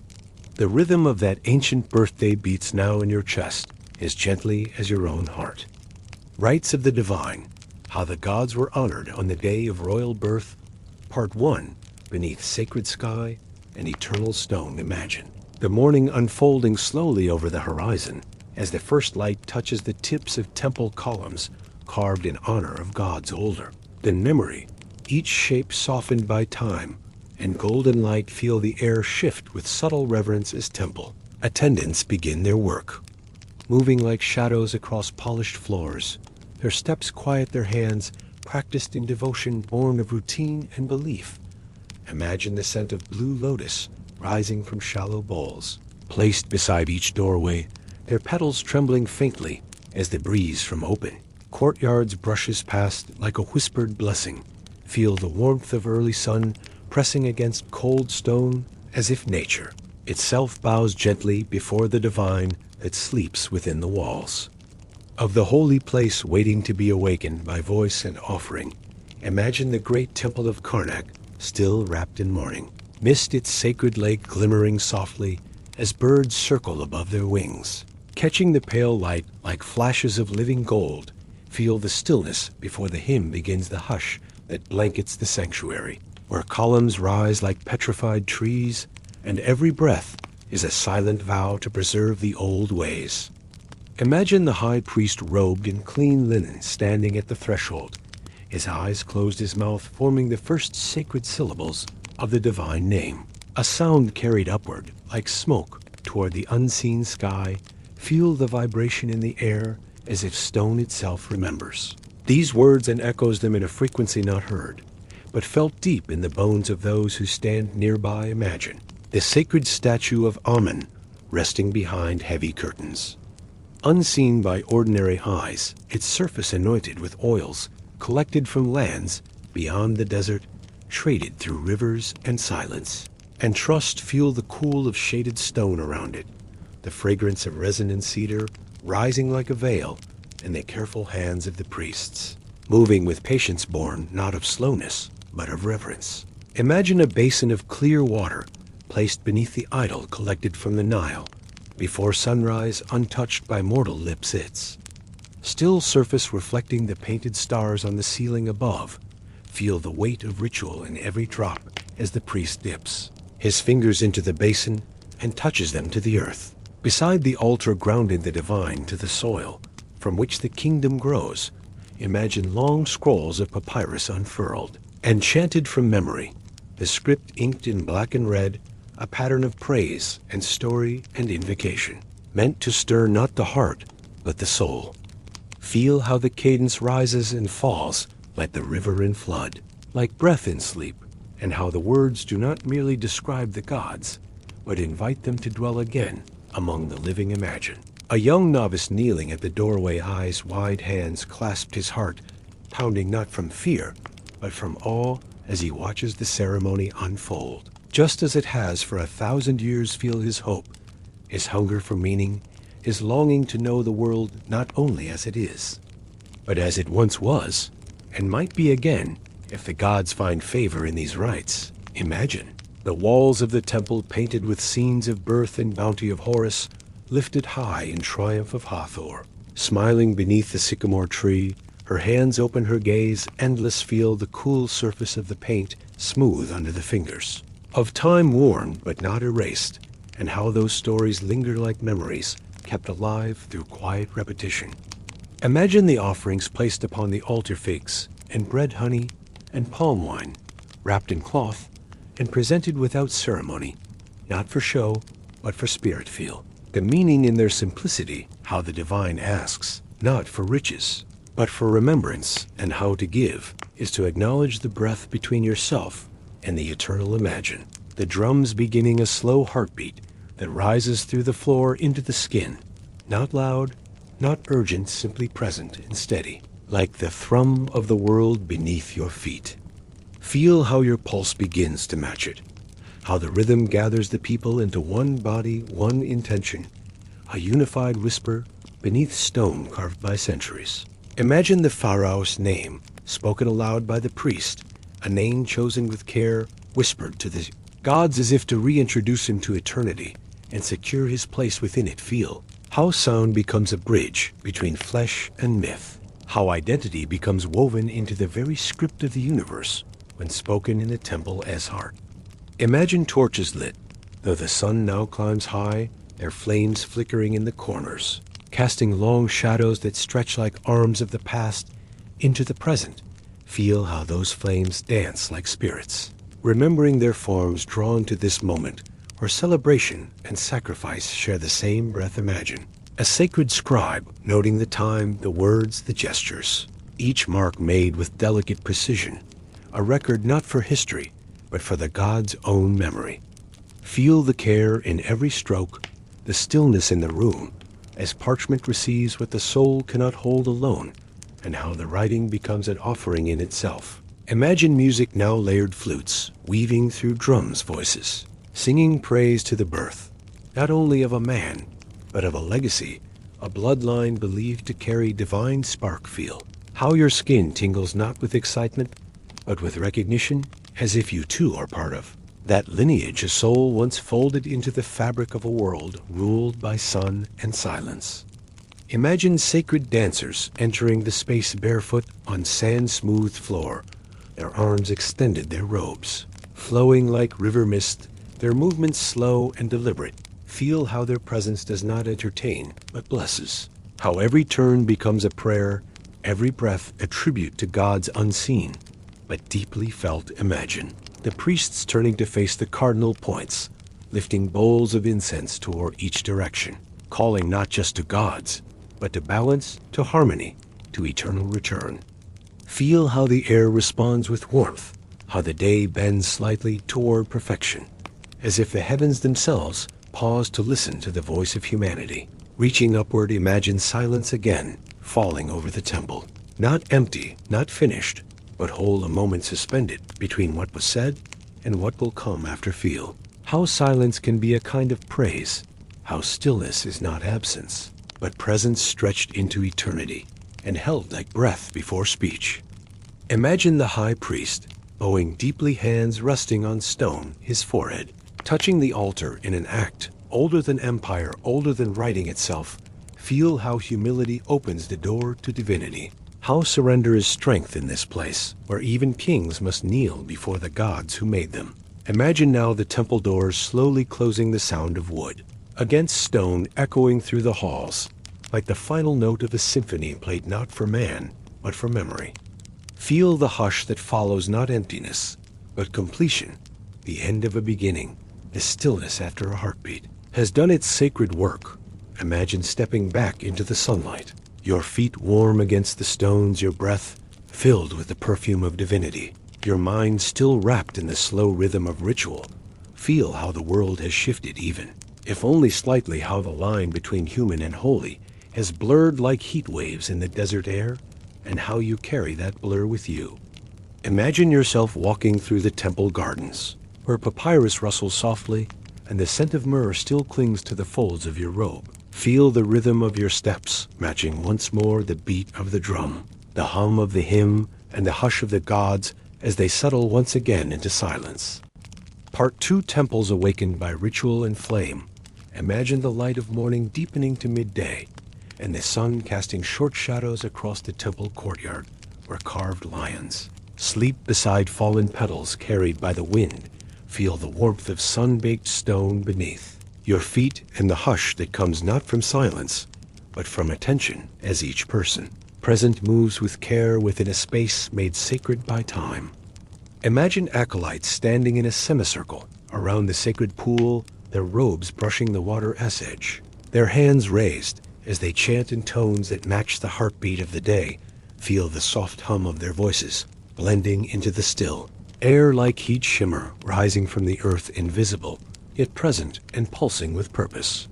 S1: the rhythm of that ancient birthday beats now in your chest, as gently as your own heart. Rites of the divine, how the gods were honored on the day of royal birth. Part 1, beneath sacred sky an eternal stone imagine. The morning unfolding slowly over the horizon as the first light touches the tips of temple columns carved in honor of gods older than memory, each shape softened by time, and golden light feel the air shift with subtle reverence as temple attendants begin their work. Moving like shadows across polished floors, their steps quiet their hands, practiced in devotion born of routine and belief. Imagine the scent of blue lotus rising from shallow bowls, placed beside each doorway, their petals trembling faintly as the breeze from open courtyards brushes past like a whispered blessing. Feel the warmth of early sun pressing against cold stone as if nature itself bows gently before the divine that sleeps within the walls of the holy place waiting to be awakened by voice and offering. Imagine the great temple of Karnak still wrapped in mourning. Mist its sacred lake glimmering softly as birds circle above their wings. Catching the pale light like flashes of living gold, feel the stillness before the hymn begins the hush that blankets the sanctuary, where columns rise like petrified trees, and every breath is a silent vow to preserve the old ways. Imagine the high priest robed in clean linen standing at the threshold, his eyes closed, his mouth forming the first sacred syllables of the divine name. A sound carried upward like smoke toward the unseen sky. Feel the vibration in the air as if stone itself remembers. These words and echoes them in a frequency not heard, but felt deep in the bones of those who stand nearby. Imagine the sacred statue of Amun resting behind heavy curtains. Unseen by ordinary eyes, its surface anointed with oils collected from lands beyond the desert, traded through rivers and silence. And trust feel the cool of shaded stone around it, the fragrance of resin and cedar rising like a veil in the careful hands of the priests, moving with patience born not of slowness, but of reverence. Imagine a basin of clear water placed beneath the idol collected from the Nile, before sunrise untouched by mortal lips its still surface reflecting the painted stars on the ceiling above. Feel the weight of ritual in every drop as the priest dips his fingers into the basin and touches them to the earth. Beside the altar grounded the divine to the soil from which the kingdom grows, imagine long scrolls of papyrus unfurled and chanted from memory, the script inked in black and red, a pattern of praise and story and invocation, meant to stir not the heart, but the soul. Feel how the cadence rises and falls like the river in flood, like breath in sleep, and how the words do not merely describe the gods, but invite them to dwell again among the living. Imagine a young novice kneeling at the doorway, eyes wide, hands clasped, his heart pounding not from fear, but from awe as he watches the ceremony unfold. Just as it has for 1,000 years, feel his hope, his hunger for meaning, his longing to know the world not only as it is, but as it once was, and might be again if the gods find favor in these rites. Imagine the walls of the temple painted with scenes of birth and bounty of Horus, lifted high in triumph of Hathor. Smiling beneath the sycamore tree, her hands open, her gaze endless, feel the cool surface of the paint smooth under the fingers. Of time worn but not erased, and how those stories linger like memories, kept alive through quiet repetition. Imagine the offerings placed upon the altar, figs and bread, honey and palm wine, wrapped in cloth and presented without ceremony, not for show, but for spirit. Feel the meaning in their simplicity, how the divine asks, not for riches, but for remembrance, and how to give is to acknowledge the breath between yourself and the eternal. Imagine the drums beginning a slow heartbeat that rises through the floor into the skin, not loud, not urgent, simply present and steady, like the thrum of the world beneath your feet. Feel how your pulse begins to match it, how the rhythm gathers the people into one body, one intention, a unified whisper beneath stone carved by centuries. Imagine the Pharaohs' name spoken aloud by the priest, a name chosen with care, whispered to the gods as if to reintroduce him to eternity and secure his place within it. Feel how sound becomes a bridge between flesh and myth, how identity becomes woven into the very script of the universe when spoken in the temple as heart. Imagine torches lit. Though the sun now climbs high, their flames flickering in the corners, casting long shadows that stretch like arms of the past into the present. Feel how those flames dance like spirits, remembering their forms drawn to this moment where celebration and sacrifice share the same breath. Imagine a sacred scribe noting the time, the words, the gestures, each mark made with delicate precision, a record not for history, but for the God's own memory. Feel the care in every stroke, the stillness in the room, as parchment receives what the soul cannot hold alone, and how the writing becomes an offering in itself. Imagine music now layered flutes, weaving through drums' voices, singing praise to the birth, not only of a man, but of a legacy, a bloodline believed to carry divine spark. Feel how your skin tingles not with excitement, but with recognition, as if you too are part of that lineage, a soul once folded into the fabric of a world ruled by sun and silence. Imagine sacred dancers entering the space barefoot on sand-smoothed floor, their arms extended, their robes flowing like river mist, their movements slow and deliberate. Feel how their presence does not entertain, but blesses. How every turn becomes a prayer, every breath a tribute to God's unseen, but deeply felt. Imagine the priests turning to face the cardinal points, lifting bowls of incense toward each direction, calling not just to gods, but to balance, to harmony, to eternal return. Feel how the air responds with warmth, how the day bends slightly toward perfection, as if the heavens themselves pause to listen to the voice of humanity. Reaching upward, imagine silence again, falling over the temple. Not empty, not finished, but whole, a moment suspended between what was said and what will come after. Feel how silence can be a kind of praise, how stillness is not absence, but presence stretched into eternity and held like breath before speech. Imagine the high priest, bowing deeply, hands resting on stone, his forehead, touching the altar in an act older than empire, older than writing itself. Feel how humility opens the door to divinity. How surrender is strength in this place, where even kings must kneel before the gods who made them. Imagine now the temple doors slowly closing, the sound of wood against stone echoing through the halls, like the final note of a symphony played not for man, but for memory. Feel the hush that follows, not emptiness, but completion, the end of a beginning. The stillness after a heartbeat has done its sacred work. Imagine stepping back into the sunlight, your feet warm against the stones, your breath filled with the perfume of divinity, your mind still wrapped in the slow rhythm of ritual. Feel how the world has shifted, even if only slightly, how the line between human and holy has blurred like heat waves in the desert air, and how you carry that blur with you. Imagine yourself walking through the temple gardens, where papyrus rustles softly and the scent of myrrh still clings to the folds of your robe. Feel the rhythm of your steps, matching once more the beat of the drum, the hum of the hymn, and the hush of the gods as they settle once again into silence. Part 2, Temples Awakened by Ritual and Flame. Imagine the light of morning deepening to midday, and the sun casting short shadows across the temple courtyard, where carved lions sleep beside fallen petals carried by the wind. Feel the warmth of sun-baked stone beneath your feet and the hush that comes not from silence, but from attention, as each person present moves with care within a space made sacred by time. Imagine acolytes standing in a semicircle around the sacred pool, their robes brushing the water's edge, their hands raised as they chant in tones that match the heartbeat of the day. Feel the soft hum of their voices blending into the still air like heat shimmer rising from the earth, invisible, yet present and pulsing with purpose.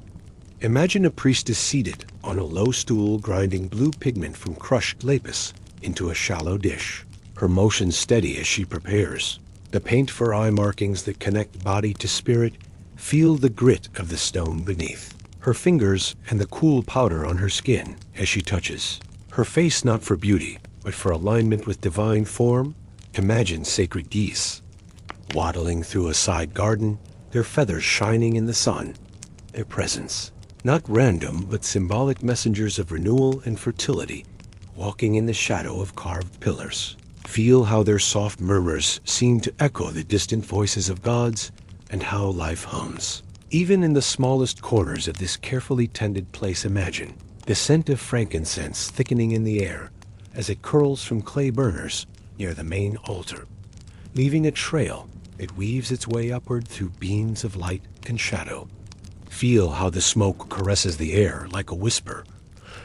S1: Imagine a priestess seated on a low stool, grinding blue pigment from crushed lapis into a shallow dish, her motion steady as she prepares. The paint for eye markings that connect body to spirit. Feel the grit of the stone beneath her fingers and the cool powder on her skin as she touches. Her face not for beauty, but for alignment with divine form. Imagine sacred geese waddling through a side garden, their feathers shining in the sun, their presence not random but symbolic messengers of renewal and fertility, walking in the shadow of carved pillars. Feel how their soft murmurs seem to echo the distant voices of gods, and how life hums. Even in the smallest corners of this carefully tended place, imagine the scent of frankincense thickening in the air as it curls from clay burners near the main altar. Leaving a trail, it weaves its way upward through beams of light and shadow. Feel how the smoke caresses the air like a whisper,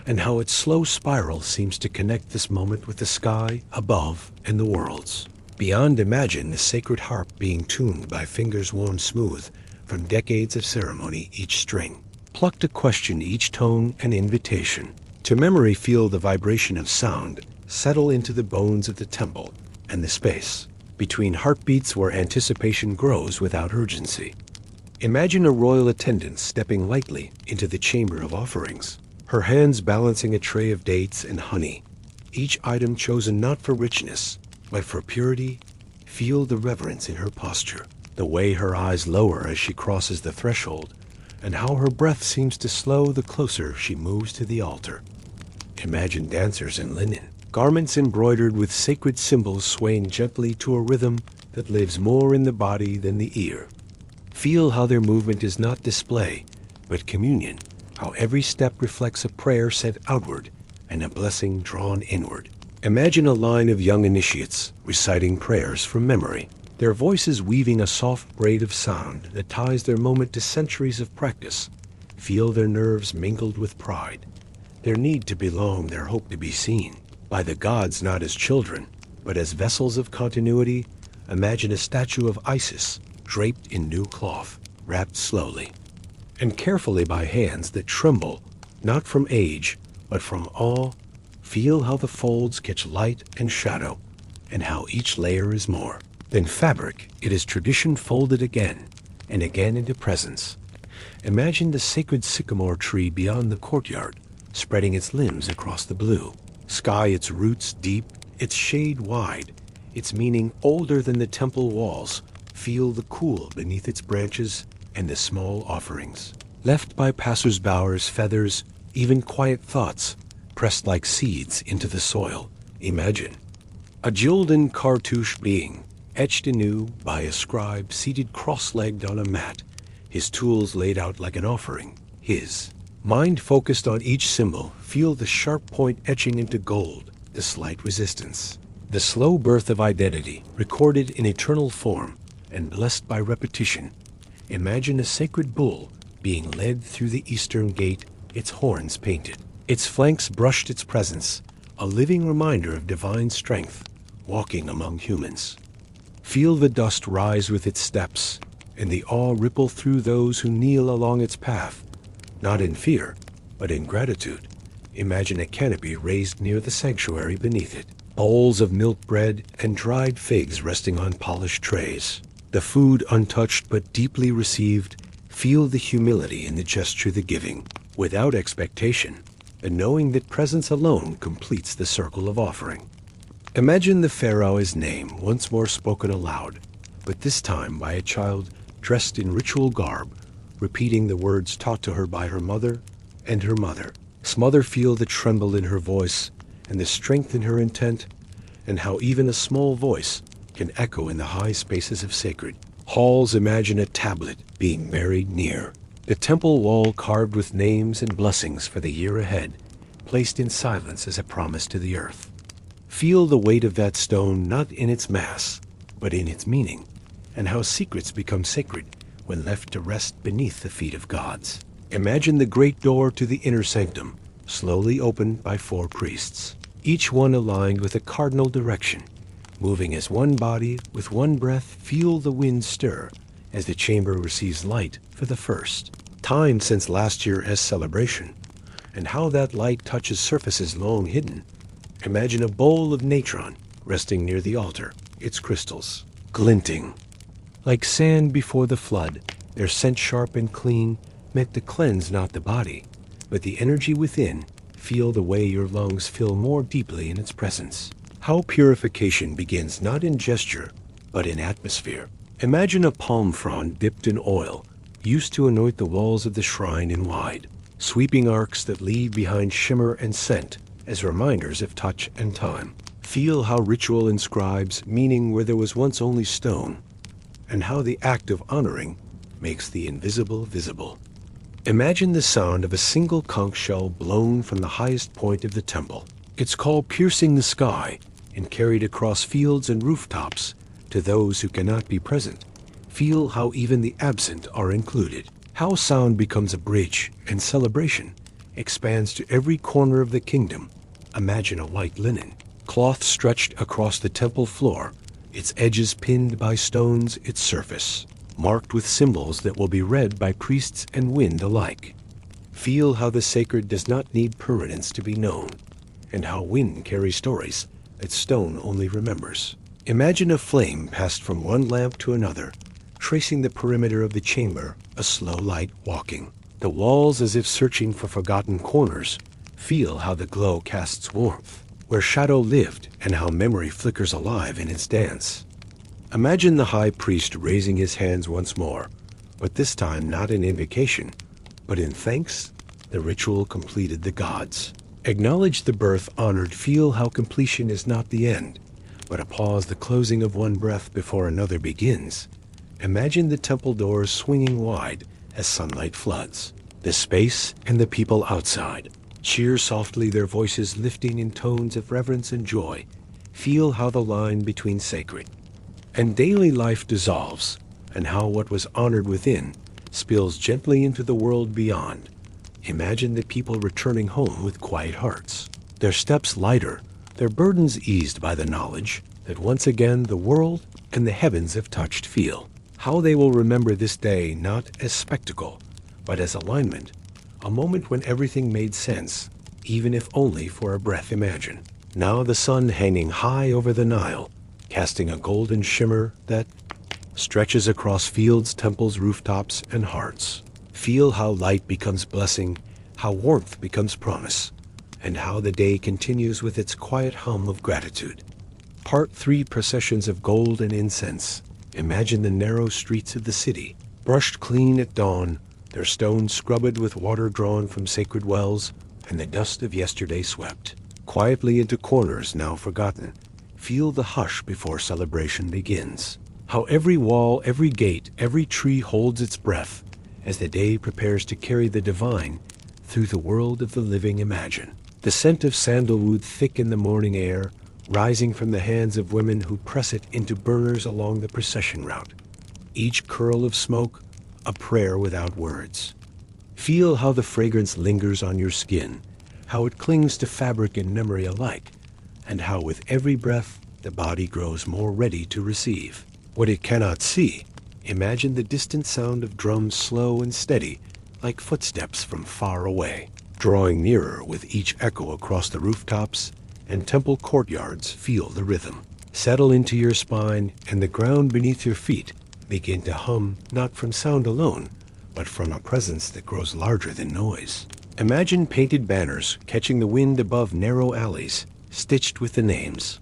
S1: and how its slow spiral seems to connect this moment with the sky above and the worlds. Beyond, imagine the sacred harp being tuned by fingers worn smooth from decades of ceremony, each string plucked to question each tone and invitation. To memory, feel the vibration of sound settle into the bones of the temple and the space between heartbeats where anticipation grows without urgency. Imagine a royal attendant stepping lightly into the chamber of offerings, her hands balancing a tray of dates and honey, each item chosen not for richness, but for purity. Feel the reverence in her posture, the way her eyes lower as she crosses the threshold, and how her breath seems to slow the closer she moves to the altar. Imagine dancers in linen, garments embroidered with sacred symbols swaying gently to a rhythm that lives more in the body than the ear. Feel how their movement is not display, but communion, how every step reflects a prayer sent outward and a blessing drawn inward. Imagine a line of young initiates reciting prayers from memory, their voices weaving a soft braid of sound that ties their moment to centuries of practice. Feel their nerves mingled with pride, their need to belong, their hope to be seen by the gods not as children, but as vessels of continuity. Imagine a statue of Isis draped in new cloth, wrapped slowly and carefully by hands that tremble, not from age, but from awe. Feel how the folds catch light and shadow, and how each layer is more than fabric. It is tradition folded again and again into presence. Imagine the sacred sycamore tree beyond the courtyard, spreading its limbs across the blue sky, its roots deep, its shade wide, its meaning older than the temple walls. Feel the cool beneath its branches and the small offerings left by passers-by's feathers, even quiet thoughts pressed like seeds into the soil. Imagine a Gildan cartouche being etched anew by a scribe seated cross-legged on a mat, his tools laid out like an offering, his mind focused on each symbol. Feel the sharp point etching into gold, the slight resistance, the slow birth of identity recorded in eternal form and blessed by repetition. Imagine a sacred bull being led through the eastern gate, its horns painted, its flanks brushed, its presence a living reminder of divine strength, walking among humans. Feel the dust rise with its steps, and the awe ripple through those who kneel along its path, not in fear, but in gratitude. Imagine a canopy raised near the sanctuary beneath it, bowls of milk bread and dried figs resting on polished trays, the food untouched but deeply received. Feel the humility in the gesture, the giving, without expectation, and knowing that presence alone completes the circle of offering. Imagine the Pharaoh's name once more spoken aloud, but this time by a child dressed in ritual garb, repeating the words taught to her by her mother and her mother. Smother, feel the tremble in her voice and the strength in her intent, and how even a small voice can echo in the high spaces of sacred halls. Imagine a tablet being buried near the temple wall, carved with names and blessings for the year ahead, placed in silence as a promise to the earth. Feel the weight of that stone, not in its mass, but in its meaning, and how secrets become sacred when left to rest beneath the feet of gods. Imagine the great door to the inner sanctum, slowly opened by 4 priests, each one aligned with a cardinal direction, moving as one body with one breath. Feel the wind stir as the chamber receives light for the first time since last year as celebration, and how that light touches surfaces long hidden. Imagine a bowl of natron resting near the altar, its crystals glinting like sand before the flood, their scent sharp and clean, meant to cleanse not the body, but the energy within. Feel the way your lungs fill more deeply in its presence. How purification begins not in gesture, but in atmosphere. Imagine a palm frond dipped in oil, used to anoint the walls of the shrine in wide, sweeping arcs that leave behind shimmer and scent as reminders of touch and time. Feel how ritual inscribes meaning where there was once only stone, and how the act of honoring makes the invisible visible. Imagine the sound of a single conch shell blown from the highest point of the temple. It's called piercing the sky and carried across fields and rooftops to those who cannot be present. Feel how even the absent are included. How sound becomes a bridge and celebration expands to every corner of the kingdom. Imagine a white linen cloth stretched across the temple floor, its edges pinned by stones, its surface marked with symbols that will be read by priests and wind alike. Feel how the sacred does not need permanence to be known, and how wind carries stories that stone only remembers. Imagine a flame passed from one lamp to another, tracing the perimeter of the chamber, a slow light walking. The walls as if searching for forgotten corners. Feel how the glow casts warmth where shadow lived, and how memory flickers alive in its dance. Imagine the high priest raising his hands once more, but this time not in invocation, but in thanks. The ritual completed the gods. Acknowledge the birth honored. Feel how completion is not the end, but a pause, the closing of one breath before another begins. Imagine the temple doors swinging wide as sunlight floods the space, and the people outside cheer softly, their voices lifting in tones of reverence and joy. Feel how the line between sacred and daily life dissolves, and how what was honored within spills gently into the world beyond. Imagine the people returning home with quiet hearts, their steps lighter, their burdens eased by the knowledge that once again the world and the heavens have touched. Feel how they will remember this day not as spectacle, but as alignment, a moment when everything made sense, even if only for a breath. Imagine now the sun hanging high over the Nile, casting a golden shimmer that stretches across fields, temples, rooftops, and hearts. Feel how light becomes blessing, how warmth becomes promise, and how the day continues with its quiet hum of gratitude. Part 3: Processions of Gold and Incense. Imagine the narrow streets of the city, brushed clean at dawn, their stones scrubbed with water drawn from sacred wells, and the dust of yesterday swept quietly into corners now forgotten. Feel the hush before celebration begins. How every wall, every gate, every tree holds its breath as the day prepares to carry the divine through the world of the living. Imagine the scent of sandalwood thick in the morning air, rising from the hands of women who press it into burners along the procession route. Each curl of smoke, a prayer without words. Feel how the fragrance lingers on your skin, how it clings to fabric and memory alike, and how with every breath the body grows more ready to receive what it cannot see. Imagine the distant sound of drums, slow and steady, like footsteps from far away, drawing nearer with each echo across the rooftops and temple courtyards. Feel the rhythm settle into your spine, and the ground beneath your feet begin to hum, not from sound alone, but from a presence that grows larger than noise. Imagine painted banners catching the wind above narrow alleys, stitched with the names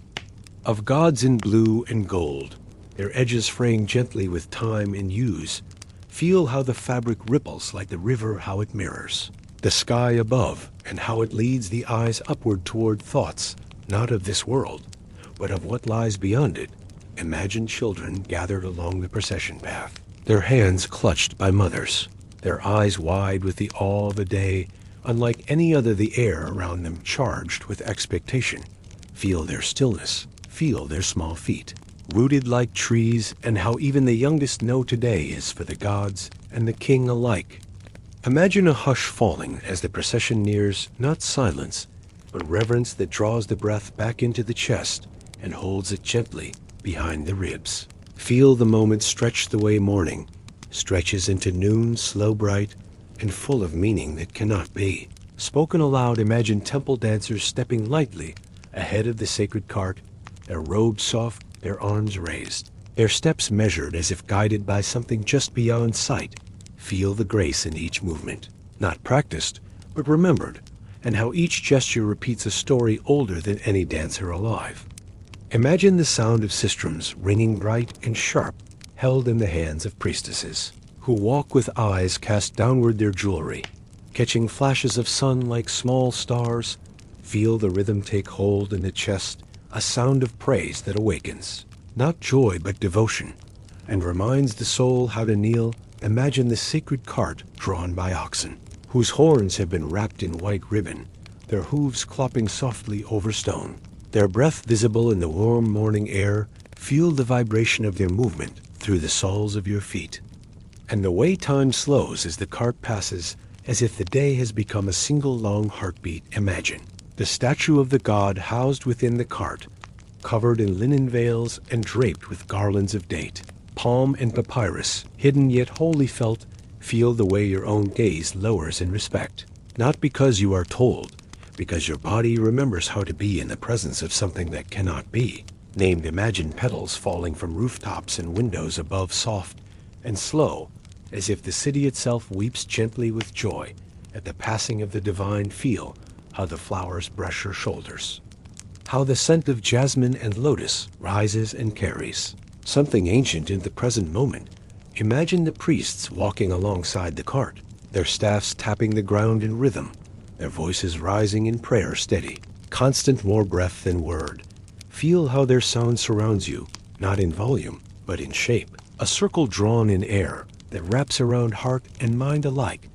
S1: of gods in blue and gold, their edges fraying gently with time and use. Feel how the fabric ripples like the river, how it mirrors the sky above, and how it leads the eyes upward toward thoughts not of this world, but of what lies beyond it. Imagine children gathered along the procession path, their hands clutched by mothers, their eyes wide with the awe of a day unlike any other, the air around them charged with expectation. Feel their stillness, feel their small feet, rooted like trees, and how even the youngest know today is for the gods and the king alike. Imagine a hush falling as the procession nears, not silence, but reverence that draws the breath back into the chest and holds it gently behind the ribs. Feel the moment stretch the way morning stretches into noon, slow, bright, and full of meaning that cannot be spoken aloud. Imagine temple dancers stepping lightly ahead of the sacred cart, their robes soft, their arms raised, their steps measured as if guided by something just beyond sight. Feel the grace in each movement, not practiced, but remembered, and how each gesture repeats a story older than any dancer alive. Imagine the sound of sistrums ringing bright and sharp, held in the hands of priestesses, who walk with eyes cast downward, their jewelry catching flashes of sun like small stars. Feel the rhythm take hold in the chest, a sound of praise that awakens, not joy but devotion, and reminds the soul how to kneel. Imagine the sacred cart drawn by oxen, whose horns have been wrapped in white ribbon, their hooves clopping softly over stone, their breath visible in the warm morning air. Feel the vibration of their movement through the soles of your feet. And the way time slows as the cart passes, as if the day has become a single long heartbeat. Imagine the statue of the god housed within the cart, covered in linen veils and draped with garlands of date, palm and papyrus, hidden yet wholly felt. Feel the way your own gaze lowers in respect, not because you are told, because your body remembers how to be in the presence of something that cannot be. Named imagine petals falling from rooftops and windows above, soft and slow, as if the city itself weeps gently with joy at the passing of the divine. Feel how the flowers brush your shoulders, how the scent of jasmine and lotus rises and carries something ancient in the present moment. Imagine the priests walking alongside the cart, their staffs tapping the ground in rhythm, their voices rising in prayer, steady, constant, more breath than word. Feel how their sound surrounds you, not in volume, but in shape, a circle drawn in air that wraps around heart and mind alike.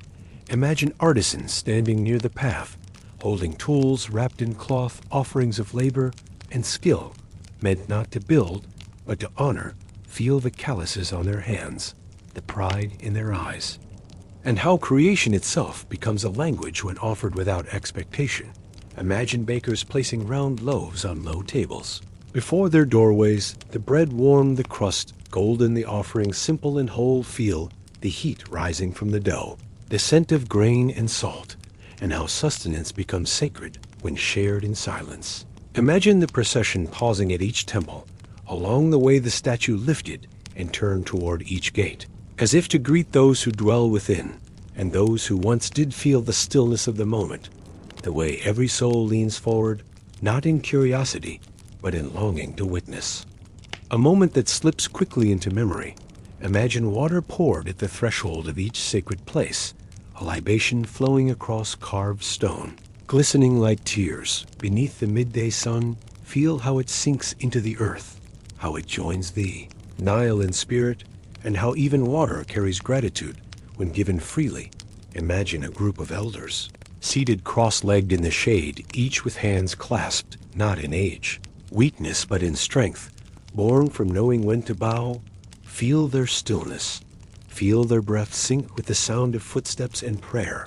S1: Imagine artisans standing near the path, holding tools wrapped in cloth, offerings of labor and skill, meant not to build, but to honor. Feel the calluses on their hands, the pride in their eyes. And how creation itself becomes a language when offered without expectation. Imagine bakers placing round loaves on low tables. Before their doorways, the bread warm, the crust golden, the offering simple and whole. Feel the heat rising from the dough, the scent of grain and salt, and how sustenance becomes sacred when shared in silence. Imagine the procession pausing at each temple. Along the way the statue lifted and turned toward each gate, as if to greet those who dwell within, and those who once did feel the stillness of the moment. The way every soul leans forward, not in curiosity, but in longing to witness. A moment that slips quickly into memory. Imagine water poured at the threshold of each sacred place, a libation flowing across carved stone, glistening like tears beneath the midday sun. Feel how it sinks into the earth, how it joins thee, Nile in spirit, and how even water carries gratitude when given freely. Imagine a group of elders, seated cross-legged in the shade, each with hands clasped, not in age, weakness, but in strength, born from knowing when to bow. Feel their stillness. Feel their breath sync with the sound of footsteps and prayer,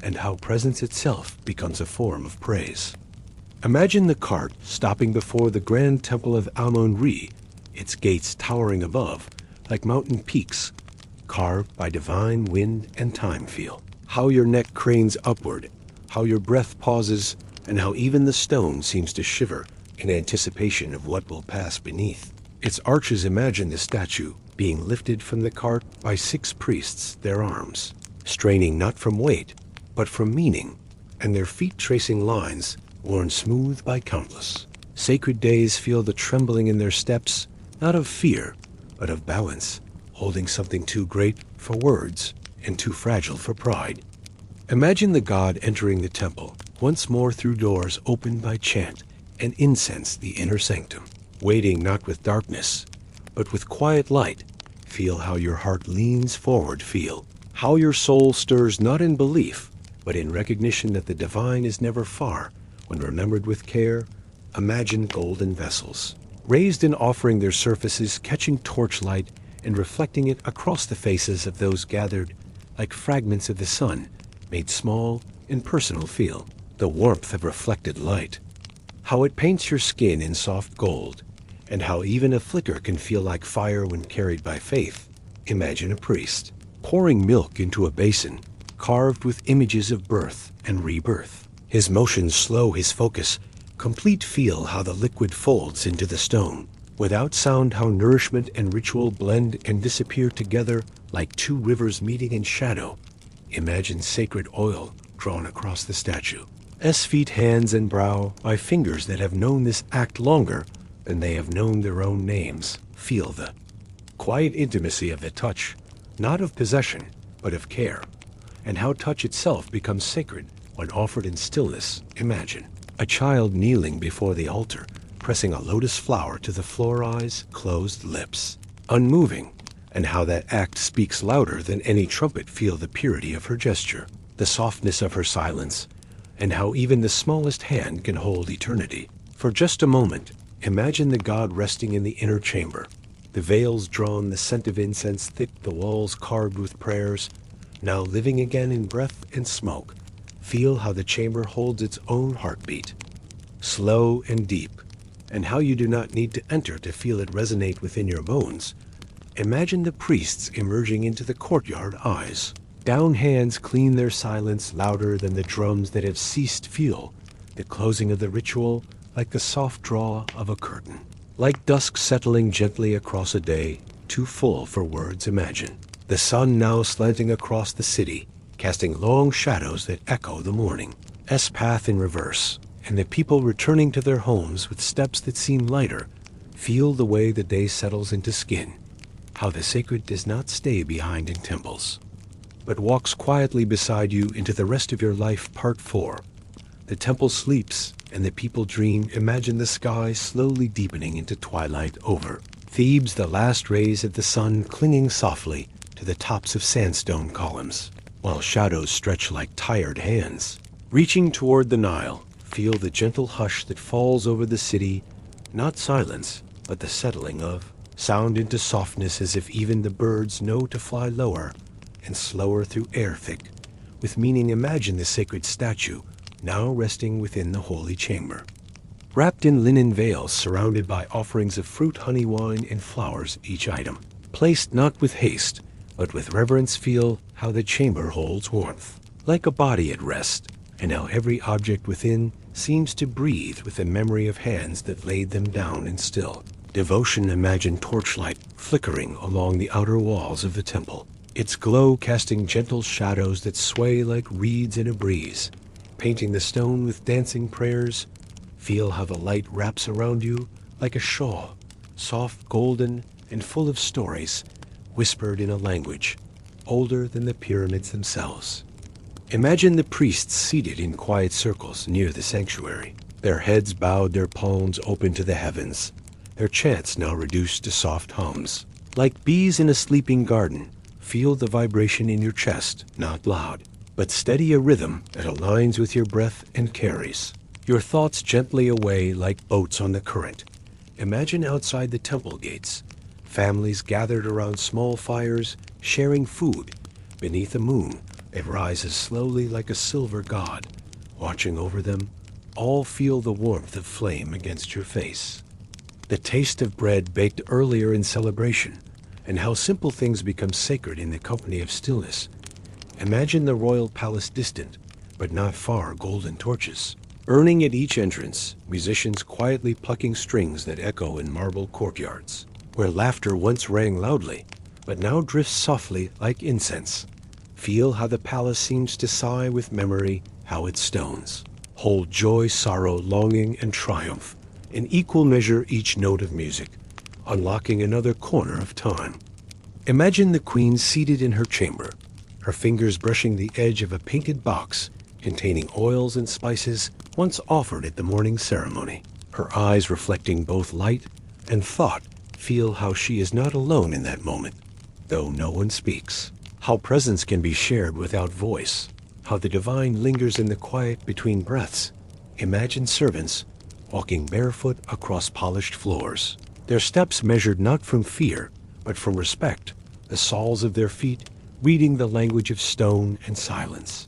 S1: and how presence itself becomes a form of praise. Imagine the cart stopping before the grand temple of Amun-Re, its gates towering above, like mountain peaks, carved by divine wind and time. Feel how your neck cranes upward, how your breath pauses, and how even the stone seems to shiver in anticipation of what will pass beneath its arches. Imagine the statue being lifted from the cart by 6 priests, their arms straining not from weight, but from meaning, and their feet tracing lines worn smooth by countless sacred days. Feel the trembling in their steps, not of fear, but of balance, holding something too great for words and too fragile for pride. Imagine the god entering the temple, once more through doors opened by chant and incense, the inner sanctum, waiting not with darkness, but with quiet light. Feel how your heart leans forward. Feel how your soul stirs not in belief, but in recognition that the divine is never far when remembered with care. Imagine golden vessels, raised in offering, their surfaces catching torchlight and reflecting it across the faces of those gathered, like fragments of the sun, made small and personal. Feel the warmth of reflected light, how it paints your skin in soft gold, and how even a flicker can feel like fire when carried by faith. Imagine a priest pouring milk into a basin carved with images of birth and rebirth, his motions slow, his focus complete. Feel how the liquid folds into the stone, without sound, how nourishment and ritual blend and disappear together like 2 rivers meeting in shadow. Imagine sacred oil drawn across the statue, feet, hands, and brow by fingers that have known this act longer than they have known their own names. Feel the quiet intimacy of the touch, not of possession, but of care, and how touch itself becomes sacred when offered in stillness. Imagine a child kneeling before the altar, pressing a lotus flower to the floor eyes, closed lips, unmoving, and how that act speaks louder than any trumpet. Feel the purity of her gesture, the softness of her silence, and how even the smallest hand can hold eternity. For just a moment, imagine the god resting in the inner chamber, the veils drawn, the scent of incense thick, the walls carved with prayers, now living again in breath and smoke. Feel how the chamber holds its own heartbeat, slow and deep, and how you do not need to enter to feel it resonate within your bones. Imagine the priests emerging into the courtyard, eyes down, hands clean, their silence louder than the drums that have ceased. Feel the closing of the ritual like the soft draw of a curtain, like dusk settling gently across a day too full for words. Imagine the sun now slanting across the city, casting long shadows that echo the morning's path in reverse, and the people returning to their homes with steps that seem lighter. Feel the way the day settles into skin, how the sacred does not stay behind in temples, but walks quietly beside you into the rest of your life. Part 4. The temple sleeps and the people dream. Imagine the sky slowly deepening into twilight over Thebes, the last rays of the sun clinging softly to the tops of sandstone columns, while shadows stretch like tired hands, reaching toward the Nile. Feel the gentle hush that falls over the city, not silence, but the settling of sound into softness, as if even the birds know to fly lower and slower through air thick with meaning. Imagine the sacred statue now resting within the holy chamber, wrapped in linen veils, surrounded by offerings of fruit, honey, wine, and flowers, each item placed not with haste, but with reverence. Feel how the chamber holds warmth, like a body at rest, and how every object within seems to breathe with the memory of hands that laid them down in still devotion. Imagine torchlight flickering along the outer walls of the temple, its glow casting gentle shadows that sway like reeds in a breeze, painting the stone with dancing prayers. Feel how the light wraps around you like a shawl, soft, golden, and full of stories, whispered in a language older than the pyramids themselves. Imagine the priests seated in quiet circles near the sanctuary, their heads bowed, their palms open to the heavens, their chants now reduced to soft hums, like bees in a sleeping garden. Feel the vibration in your chest, not loud, but steady, a rhythm that aligns with your breath and carries your thoughts gently away like boats on the current. Imagine outside the temple gates, families gathered around small fires, sharing food beneath a moon that rises slowly like a silver god, watching over them. All feel the warmth of flame against your face, the taste of bread baked earlier in celebration, and how simple things become sacred in the company of stillness. Imagine the royal palace distant, but not far, golden torches burning at each entrance, musicians quietly plucking strings that echo in marble courtyards, where laughter once rang loudly, but now drifts softly like incense. Feel how the palace seems to sigh with memory, how its stones hold joy, sorrow, longing, and triumph in equal measure, each note of music unlocking another corner of time. Imagine the queen seated in her chamber, her fingers brushing the edge of a painted box containing oils and spices once offered at the morning ceremony, her eyes reflecting both light and thought. Feel how she is not alone in that moment, though no one speaks, how presence can be shared without voice, how the divine lingers in the quiet between breaths. Imagine servants walking barefoot across polished floors, their steps measured not from fear, but from respect, the soles of their feet reading the language of stone and silence.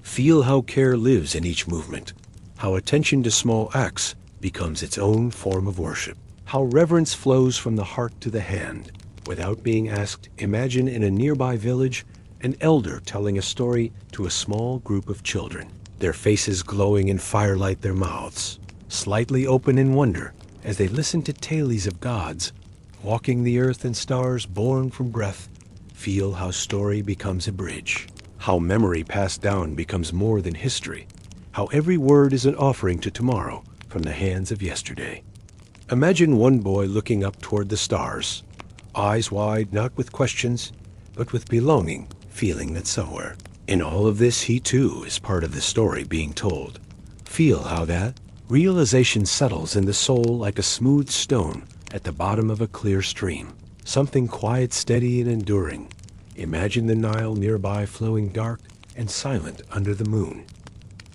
S1: Feel how care lives in each movement, how attention to small acts becomes its own form of worship, how reverence flows from the heart to the hand without being asked. Imagine in a nearby village an elder telling a story to a small group of children, their faces glowing in firelight, their mouths slightly open in wonder as they listen to tales of gods walking the earth and stars born from breath. Feel how story becomes a bridge, how memory passed down becomes more than history, how every word is an offering to tomorrow from the hands of yesterday. Imagine one boy looking up toward the stars, eyes wide, not with questions, but with belonging, feeling that somewhere in all of this he too is part of the story being told. Feel how that Realization settles in the soul like a smooth stone at the bottom of a clear stream. Something quiet, steady, and enduring. Imagine the Nile nearby flowing dark and silent under the moon.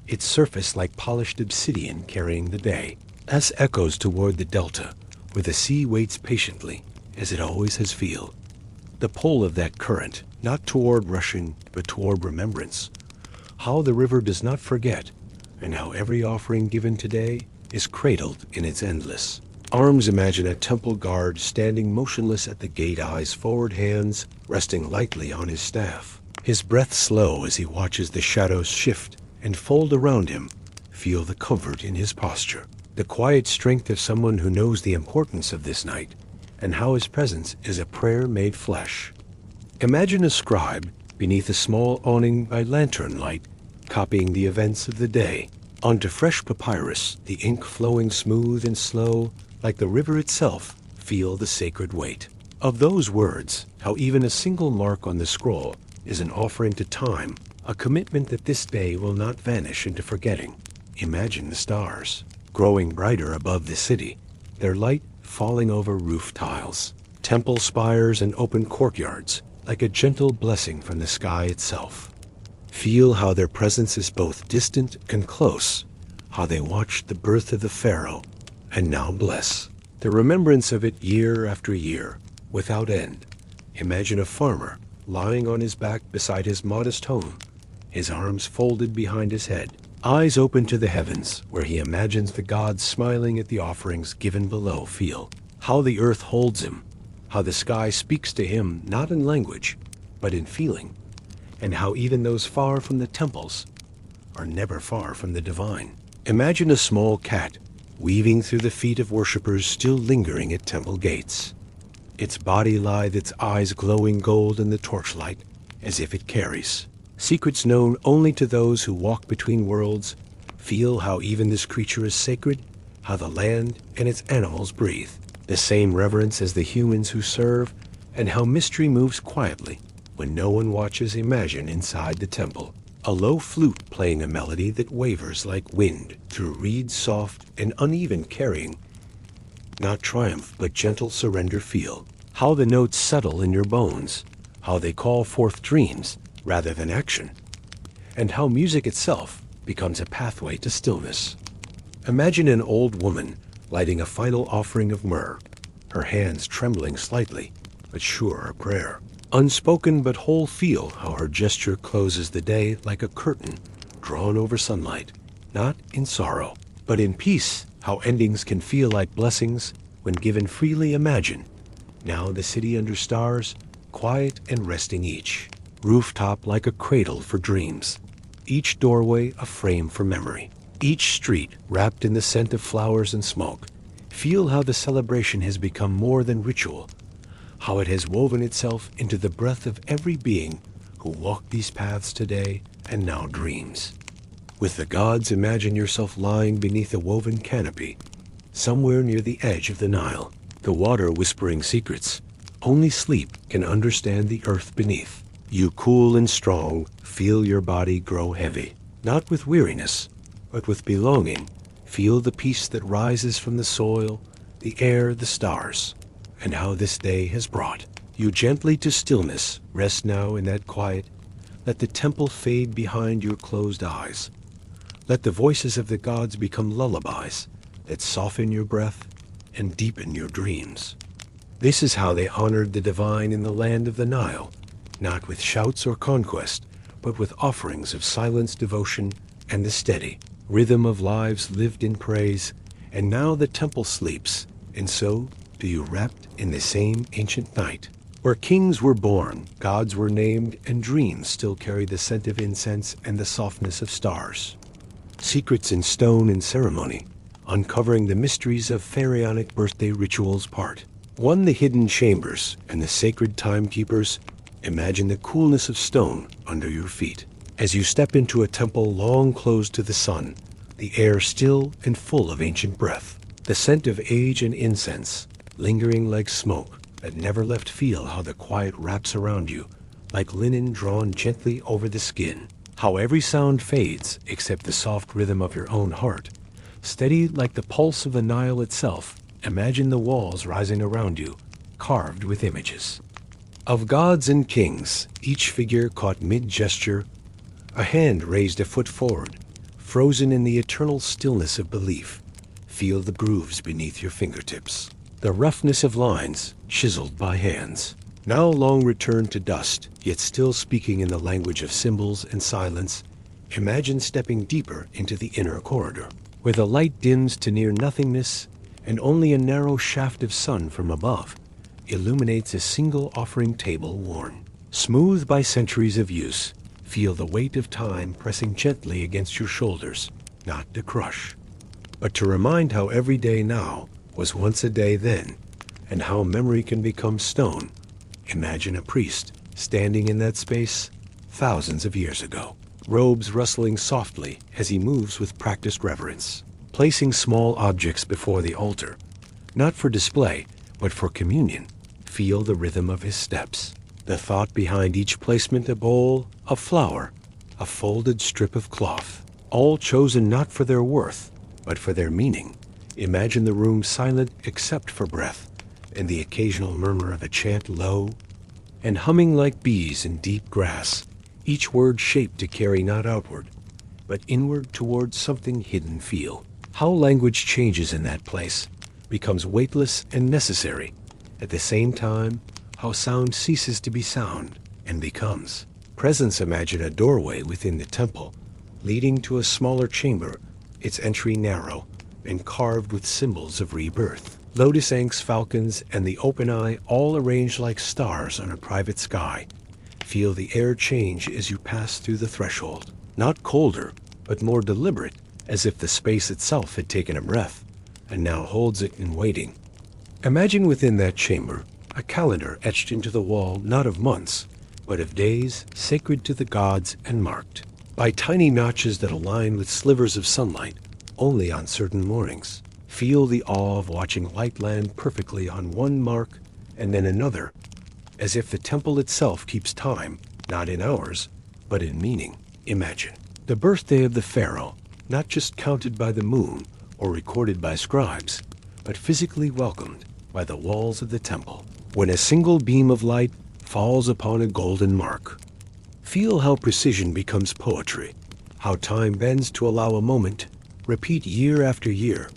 S1: Its surface like polished obsidian carrying the day. As echoes toward the delta, where the sea waits patiently, as it always has feel. The pull of that current, not toward rushing, but toward remembrance. How the river does not forget, and how every offering given today is cradled in its endless. Arms imagine a temple guard standing motionless at the gate, eyes forward, hands resting lightly on his staff. His breath slow as he watches the shadows shift and fold around him. Feel the comfort in his posture, the quiet strength of someone who knows the importance of this night, and how his presence is a prayer made flesh. Imagine a scribe beneath a small awning by lantern light, copying the events of the day. Onto fresh papyrus, the ink flowing smooth and slow, like the river itself, feel the sacred weight of those words, how even a single mark on the scroll is an offering to time, a commitment that this day will not vanish into forgetting. Imagine the stars, growing brighter above the city, their light falling over roof tiles, temple spires and open courtyards, like a gentle blessing from the sky itself. Feel how their presence is both distant and close, how they watched the birth of the Pharaoh, and now bless the remembrance of it year after year, without end. Imagine a farmer lying on his back beside his modest home, his arms folded behind his head, eyes open to the heavens, where he imagines the gods smiling at the offerings given below. Feel how the earth holds him, how the sky speaks to him not in language, but in feeling, and how even those far from the temples are never far from the divine. Imagine a small cat weaving through the feet of worshippers still lingering at temple gates, its body lithe, its eyes glowing gold in the torchlight, as if it carries secrets known only to those who walk between worlds. Feel how even this creature is sacred, how the land and its animals breathe the same reverence as the humans who serve, and how mystery moves quietly when no one watches. Imagine inside the temple, a low flute playing a melody that wavers like wind through reeds soft and uneven, carrying not triumph but gentle surrender. Feel how the notes settle in your bones, how they call forth dreams rather than action, and how music itself becomes a pathway to stillness. Imagine an old woman lighting a final offering of myrrh, her hands trembling slightly, but sure a prayer. Unspoken but whole. Feel how her gesture closes the day like a curtain drawn over sunlight, not in sorrow, but in peace. How endings can feel like blessings when given freely. Imagine now the city under stars, quiet and resting, each rooftop like a cradle for dreams, each doorway a frame for memory, each street wrapped in the scent of flowers and smoke. Feel how the celebration has become more than ritual, how it has woven itself into the breath of every being who walked these paths today and now dreams. With the gods, imagine yourself lying beneath a woven canopy, somewhere near the edge of the Nile, the water whispering secrets only sleep can understand. The earth beneath you cool and strong, feel your body grow heavy, not with weariness, but with belonging. Feel the peace that rises from the soil, the air, the stars, and how this day has brought you gently to stillness. Rest now in that quiet. Let the temple fade behind your closed eyes. Let the voices of the gods become lullabies that soften your breath and deepen your dreams. This is how they honored the divine in the land of the Nile, not with shouts or conquest, but with offerings of silence, devotion, and the steady rhythm of lives lived in praise. And now the temple sleeps, and so do you, wrapped in the same ancient night, where kings were born, gods were named, and dreams still carry the scent of incense and the softness of stars. Secrets in stone and ceremony, uncovering the mysteries of pharaonic birthday rituals. Part 1. The hidden chambers and the sacred timekeepers. Imagine the coolness of stone under your feet as you step into a temple long closed to the sun, the air still and full of ancient breath, the scent of age and incense lingering like smoke that never left. Feel how the quiet wraps around you like linen drawn gently over the skin, how every sound fades except the soft rhythm of your own heart. Steady like the pulse of the Nile itself, imagine the walls rising around you, carved with images of gods and kings, each figure caught mid-gesture, a hand raised a foot forward, frozen in the eternal stillness of belief. Feel the grooves beneath your fingertips, the roughness of lines chiseled by hands, now long returned to dust, yet still speaking in the language of symbols and silence. Imagine stepping deeper into the inner corridor, where the light dims to near nothingness, and only a narrow shaft of sun from above illuminates a single offering table worn smooth by centuries of use. Feel the weight of time pressing gently against your shoulders, not to crush, but to remind how every day now was once a day then, and how memory can become stone. Imagine a priest standing in that space thousands of years ago, robes rustling softly as he moves with practiced reverence, placing small objects before the altar, not for display, but for communion. Feel the rhythm of his steps, the thought behind each placement: a bowl, a flower, a folded strip of cloth, all chosen not for their worth, but for their meaning. Imagine the room silent except for breath, and the occasional murmur of a chant low and humming like bees in deep grass, each word shaped to carry not outward, but inward towards something hidden. Feel how language changes in that place, becomes weightless and necessary. At the same time, how sound ceases to be sound and becomes presence. Imagine a doorway within the temple, leading to a smaller chamber, its entry narrow and carved with symbols of rebirth. Lotus ankhs, falcons, and the open eye, all arranged like stars on a private sky. Feel the air change as you pass through the threshold, not colder, but more deliberate, as if the space itself had taken a breath and now holds it in waiting. Imagine within that chamber a calendar etched into the wall, not of months, but of days, sacred to the gods and marked by tiny notches that align with slivers of sunlight only on certain mornings. Feel the awe of watching light land perfectly on one mark and then another, as if the temple itself keeps time, not in hours, but in meaning. Imagine the birthday of the pharaoh, not just counted by the moon or recorded by scribes, but physically welcomed by the walls of the temple, when a single beam of light falls upon a golden mark. Feel how precision becomes poetry, how time bends to allow a moment, repeat year after year,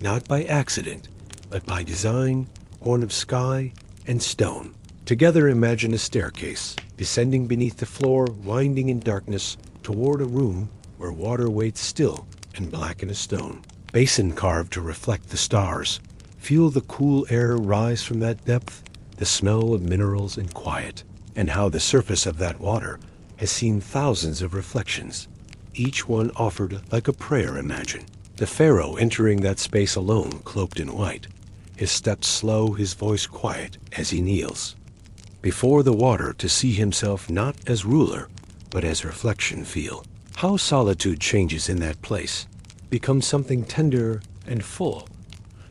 S1: not by accident, but by design, born of sky and stone. Together imagine a staircase, descending beneath the floor, winding in darkness toward a room where water waits still and black in a stone, basin carved to reflect the stars. Feel the cool air rise from that depth, the smell of minerals and quiet, and how the surface of that water has seen thousands of reflections, each one offered like a prayer. Imagine the pharaoh entering that space alone, cloaked in white, his steps slow, his voice quiet as he kneels before the water to see himself not as ruler, but as reflection. Feel how solitude changes in that place, becomes something tender and full,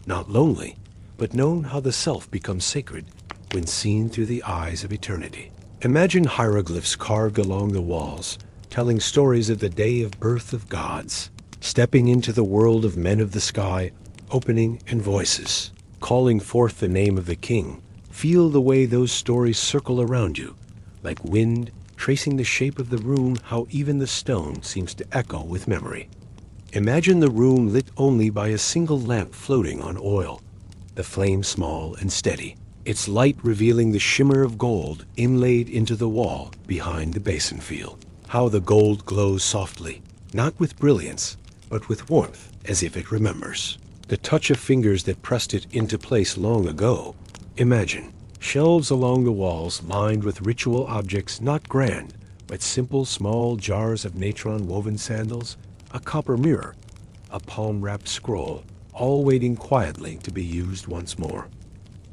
S1: not lonely, but known. How the self becomes sacred when seen through the eyes of eternity. Imagine hieroglyphs carved along the walls, telling stories of the day of birth of gods, stepping into the world of men of the sky, opening and voices, calling forth the name of the king. Feel the way those stories circle around you, like wind tracing the shape of the room, how even the stone seems to echo with memory. Imagine the room lit only by a single lamp floating on oil, the flame small and steady, its light revealing the shimmer of gold inlaid into the wall behind the basin. Feel how the gold glows softly, not with brilliance, but with warmth, as if it remembers the touch of fingers that pressed it into place long ago. Imagine shelves along the walls lined with ritual objects, not grand, but simple small jars of natron woven sandals, a copper mirror, a palm-wrapped scroll, all waiting quietly to be used once more.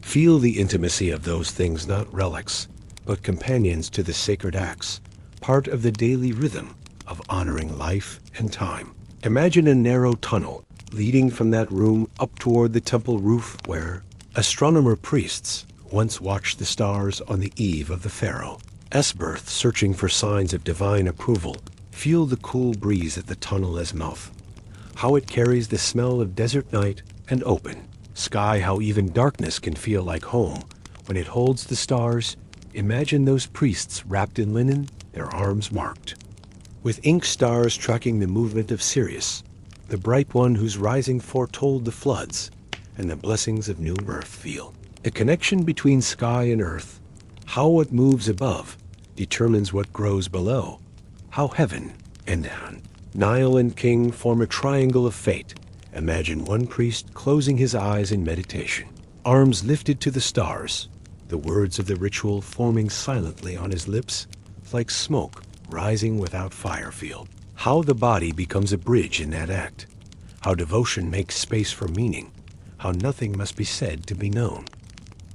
S1: Feel the intimacy of those things, not relics, but companions to the sacred acts, part of the daily rhythm of honoring life and time. Imagine a narrow tunnel leading from that room up toward the temple roof where astronomer priests once watched the stars on the eve of the pharaoh's birth, searching for signs of divine approval. Feel the cool breeze at the tunnel's mouth, how it carries the smell of desert night and open. Sky, how even darkness can feel like home. When it holds the stars, imagine those priests wrapped in linen, their arms marked, with ink stars tracking the movement of Sirius, the bright one whose rising foretold the floods and the blessings of new birth. Feel the connection between sky and earth, how what moves above determines what grows below, how heaven and Nile and king form a triangle of fate. Imagine one priest closing his eyes in meditation, arms lifted to the stars, the words of the ritual forming silently on his lips, like smoke rising without fire. Feel how the body becomes a bridge in that act, how devotion makes space for meaning, how nothing must be said to be known.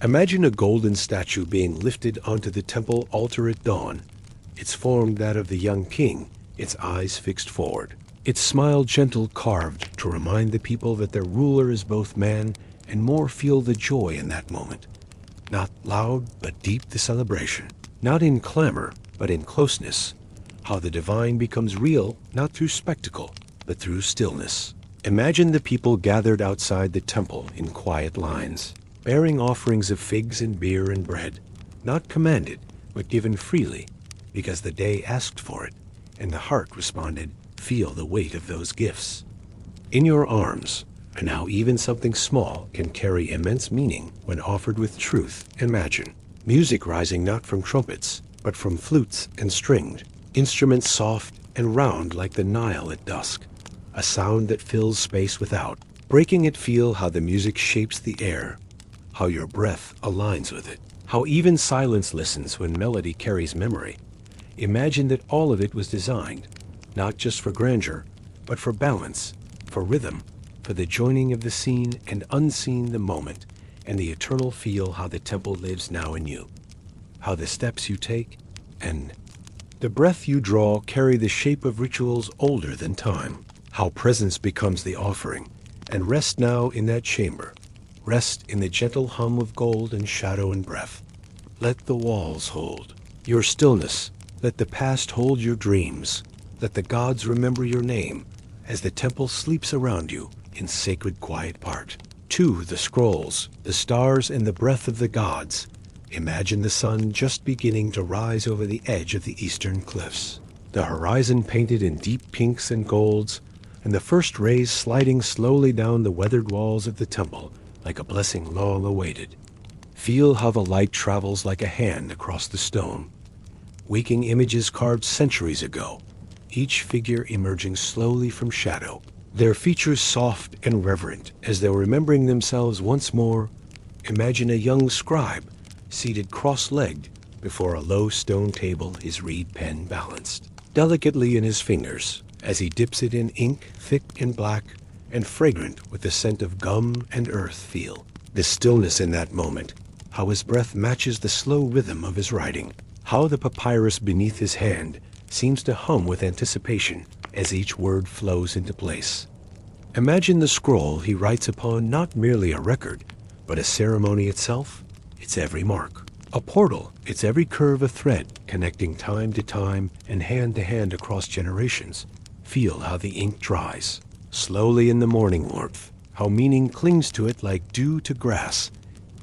S1: Imagine a golden statue being lifted onto the temple altar at dawn, its form that of the young king, its eyes fixed forward, its smile gentle carved to remind the people that their ruler is both man and more. Feel the joy in that moment. Not loud, but deep the celebration. Not in clamor, but in closeness. How the divine becomes real, not through spectacle, but through stillness. Imagine the people gathered outside the temple in quiet lines, bearing offerings of figs and beer and bread, not commanded, but given freely, because the day asked for it, and the heart responded. Feel the weight of those gifts in your arms, and how even something small can carry immense meaning when offered with truth. Imagine music rising not from trumpets, but from flutes and stringed instruments, soft and round like the Nile at dusk, a sound that fills space without, breaking it. Feel how the music shapes the air, how your breath aligns with it, how even silence listens when melody carries memory. Imagine that all of it was designed, not just for grandeur, but for balance, for rhythm, for the joining of the seen and unseen, the moment and the eternal. Feel how the temple lives now in you, how the steps you take and the breath you draw carry the shape of rituals older than time, how presence becomes the offering, and rest now in that chamber. Rest in the gentle hum of gold and shadow and breath. Let the walls hold your stillness, let the past hold your dreams. Let the gods remember your name as the temple sleeps around you in sacred quiet. Part 2. The scrolls, the stars, and the breath of the gods. Imagine the sun just beginning to rise over the edge of the eastern cliffs, the horizon painted in deep pinks and golds, and the first rays sliding slowly down the weathered walls of the temple like a blessing long awaited. Feel how the light travels like a hand across the stone, waking images carved centuries ago, each figure emerging slowly from shadow, their features soft and reverent as though remembering themselves once more. Imagine a young scribe seated cross-legged before a low stone table, his reed pen balanced delicately in his fingers as he dips it in ink thick and black and fragrant with the scent of gum and earth. Feel the stillness in that moment, how his breath matches the slow rhythm of his writing, how the papyrus beneath his hand seems to hum with anticipation as each word flows into place. Imagine the scroll he writes upon, not merely a record, but a ceremony itself, its every mark, a portal, its every curve a thread connecting time to time and hand to hand across generations. Feel how the ink dries slowly in the morning warmth, how meaning clings to it like dew to grass,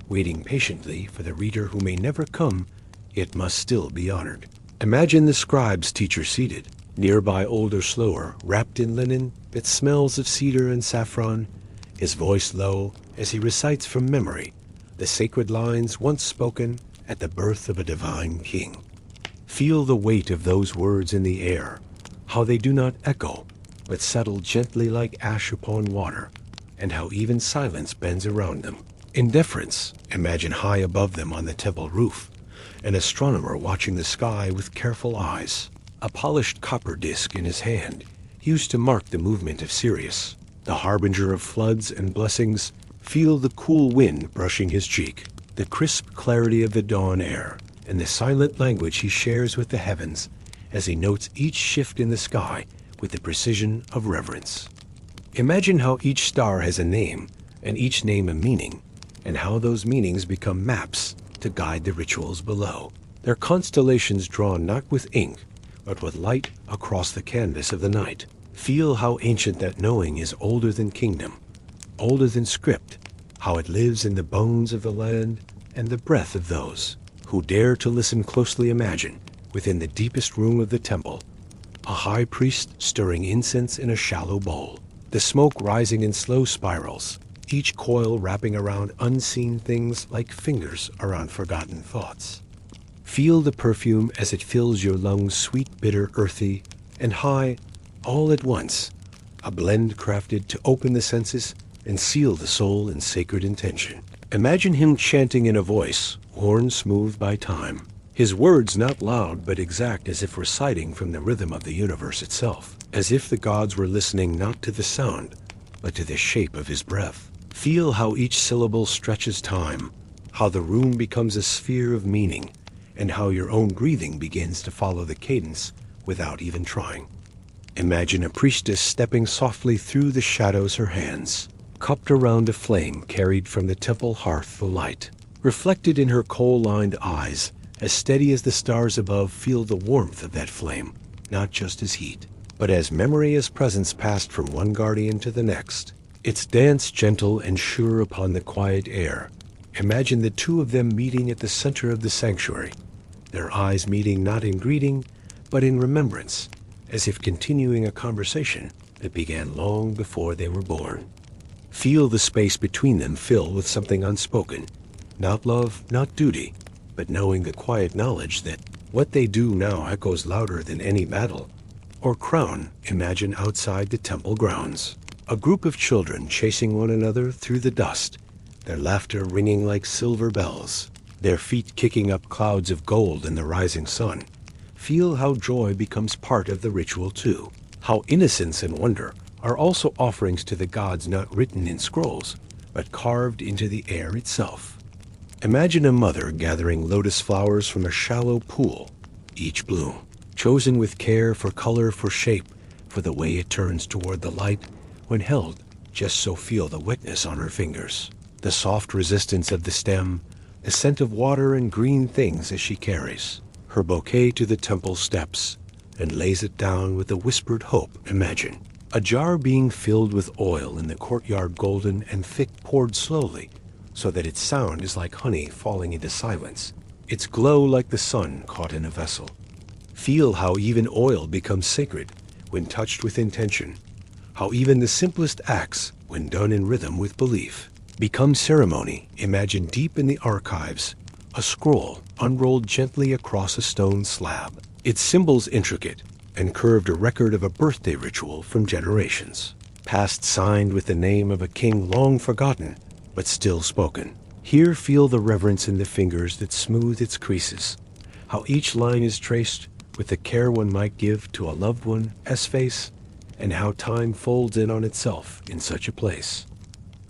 S1: waiting patiently for the reader who may never come, yet must still be honored. Imagine the scribe's teacher seated, nearby, older, slower, wrapped in linen that smells of cedar and saffron, his voice low as he recites from memory the sacred lines once spoken at the birth of a divine king. Feel the weight of those words in the air, how they do not echo, but settle gently like ash upon water, and how even silence bends around them. In deference, imagine high above them on the temple roof, an astronomer watching the sky with careful eyes, a polished copper disc in his hand, used to mark the movement of Sirius, the harbinger of floods and blessings. Feel the cool wind brushing his cheek, the crisp clarity of the dawn air, and the silent language he shares with the heavens as he notes each shift in the sky with the precision of reverence. Imagine how each star has a name, and each name a meaning, and how those meanings become maps to guide the rituals below. Their constellations drawn not with ink, but with light across the canvas of the night. Feel how ancient that knowing is, older than kingdom, older than script, how it lives in the bones of the land and the breath of those who dare to listen closely. Imagine, within the deepest room of the temple, a high priest stirring incense in a shallow bowl, the smoke rising in slow spirals, each coil wrapping around unseen things like fingers around forgotten thoughts. Feel the perfume as it fills your lungs, sweet, bitter, earthy, and high, all at once, a blend crafted to open the senses and seal the soul in sacred intention. Imagine him chanting in a voice worn smooth by time, his words not loud but exact, as if reciting from the rhythm of the universe itself, as if the gods were listening not to the sound, but to the shape of his breath. Feel how each syllable stretches time, how the room becomes a sphere of meaning, and how your own breathing begins to follow the cadence without even trying. Imagine a priestess stepping softly through the shadows, her hands cupped around a flame carried from the temple hearth. The light, reflected in her coal-lined eyes, as steady as the stars above. Feel the warmth of that flame, not just as heat, but as memory, as presence passed from one guardian to the next. Its dance gentle and sure upon the quiet air. Imagine the two of them meeting at the center of the sanctuary, their eyes meeting not in greeting, but in remembrance, as if continuing a conversation that began long before they were born. Feel the space between them fill with something unspoken, not love, not duty, but knowing, the quiet knowledge that what they do now echoes louder than any battle or crown. Imagine outside the temple grounds, a group of children chasing one another through the dust, their laughter ringing like silver bells, their feet kicking up clouds of gold in the rising sun. Feel how joy becomes part of the ritual too, how innocence and wonder are also offerings to the gods, not written in scrolls, but carved into the air itself. Imagine a mother gathering lotus flowers from a shallow pool, each bloom chosen with care, for color, for shape, for the way it turns toward the light when held. Just so feel the wetness on her fingers, the soft resistance of the stem, the scent of water and green things as she carries her bouquet to the temple steps and lays it down with a whispered hope. Imagine a jar being filled with oil in the courtyard, golden and thick, poured slowly, so that its sound is like honey falling into silence, its glow like the sun caught in a vessel. Feel how even oil becomes sacred when touched with intention, how even the simplest acts, when done in rhythm with belief, become ceremony. Imagine deep in the archives, a scroll unrolled gently across a stone slab, its symbols intricate and curved, a record of a birthday ritual from generations past, signed with the name of a king long forgotten, but still spoken. Here feel the reverence in the fingers that smooth its creases, how each line is traced with the care one might give to a loved one's face, and how time folds in on itself in such a place.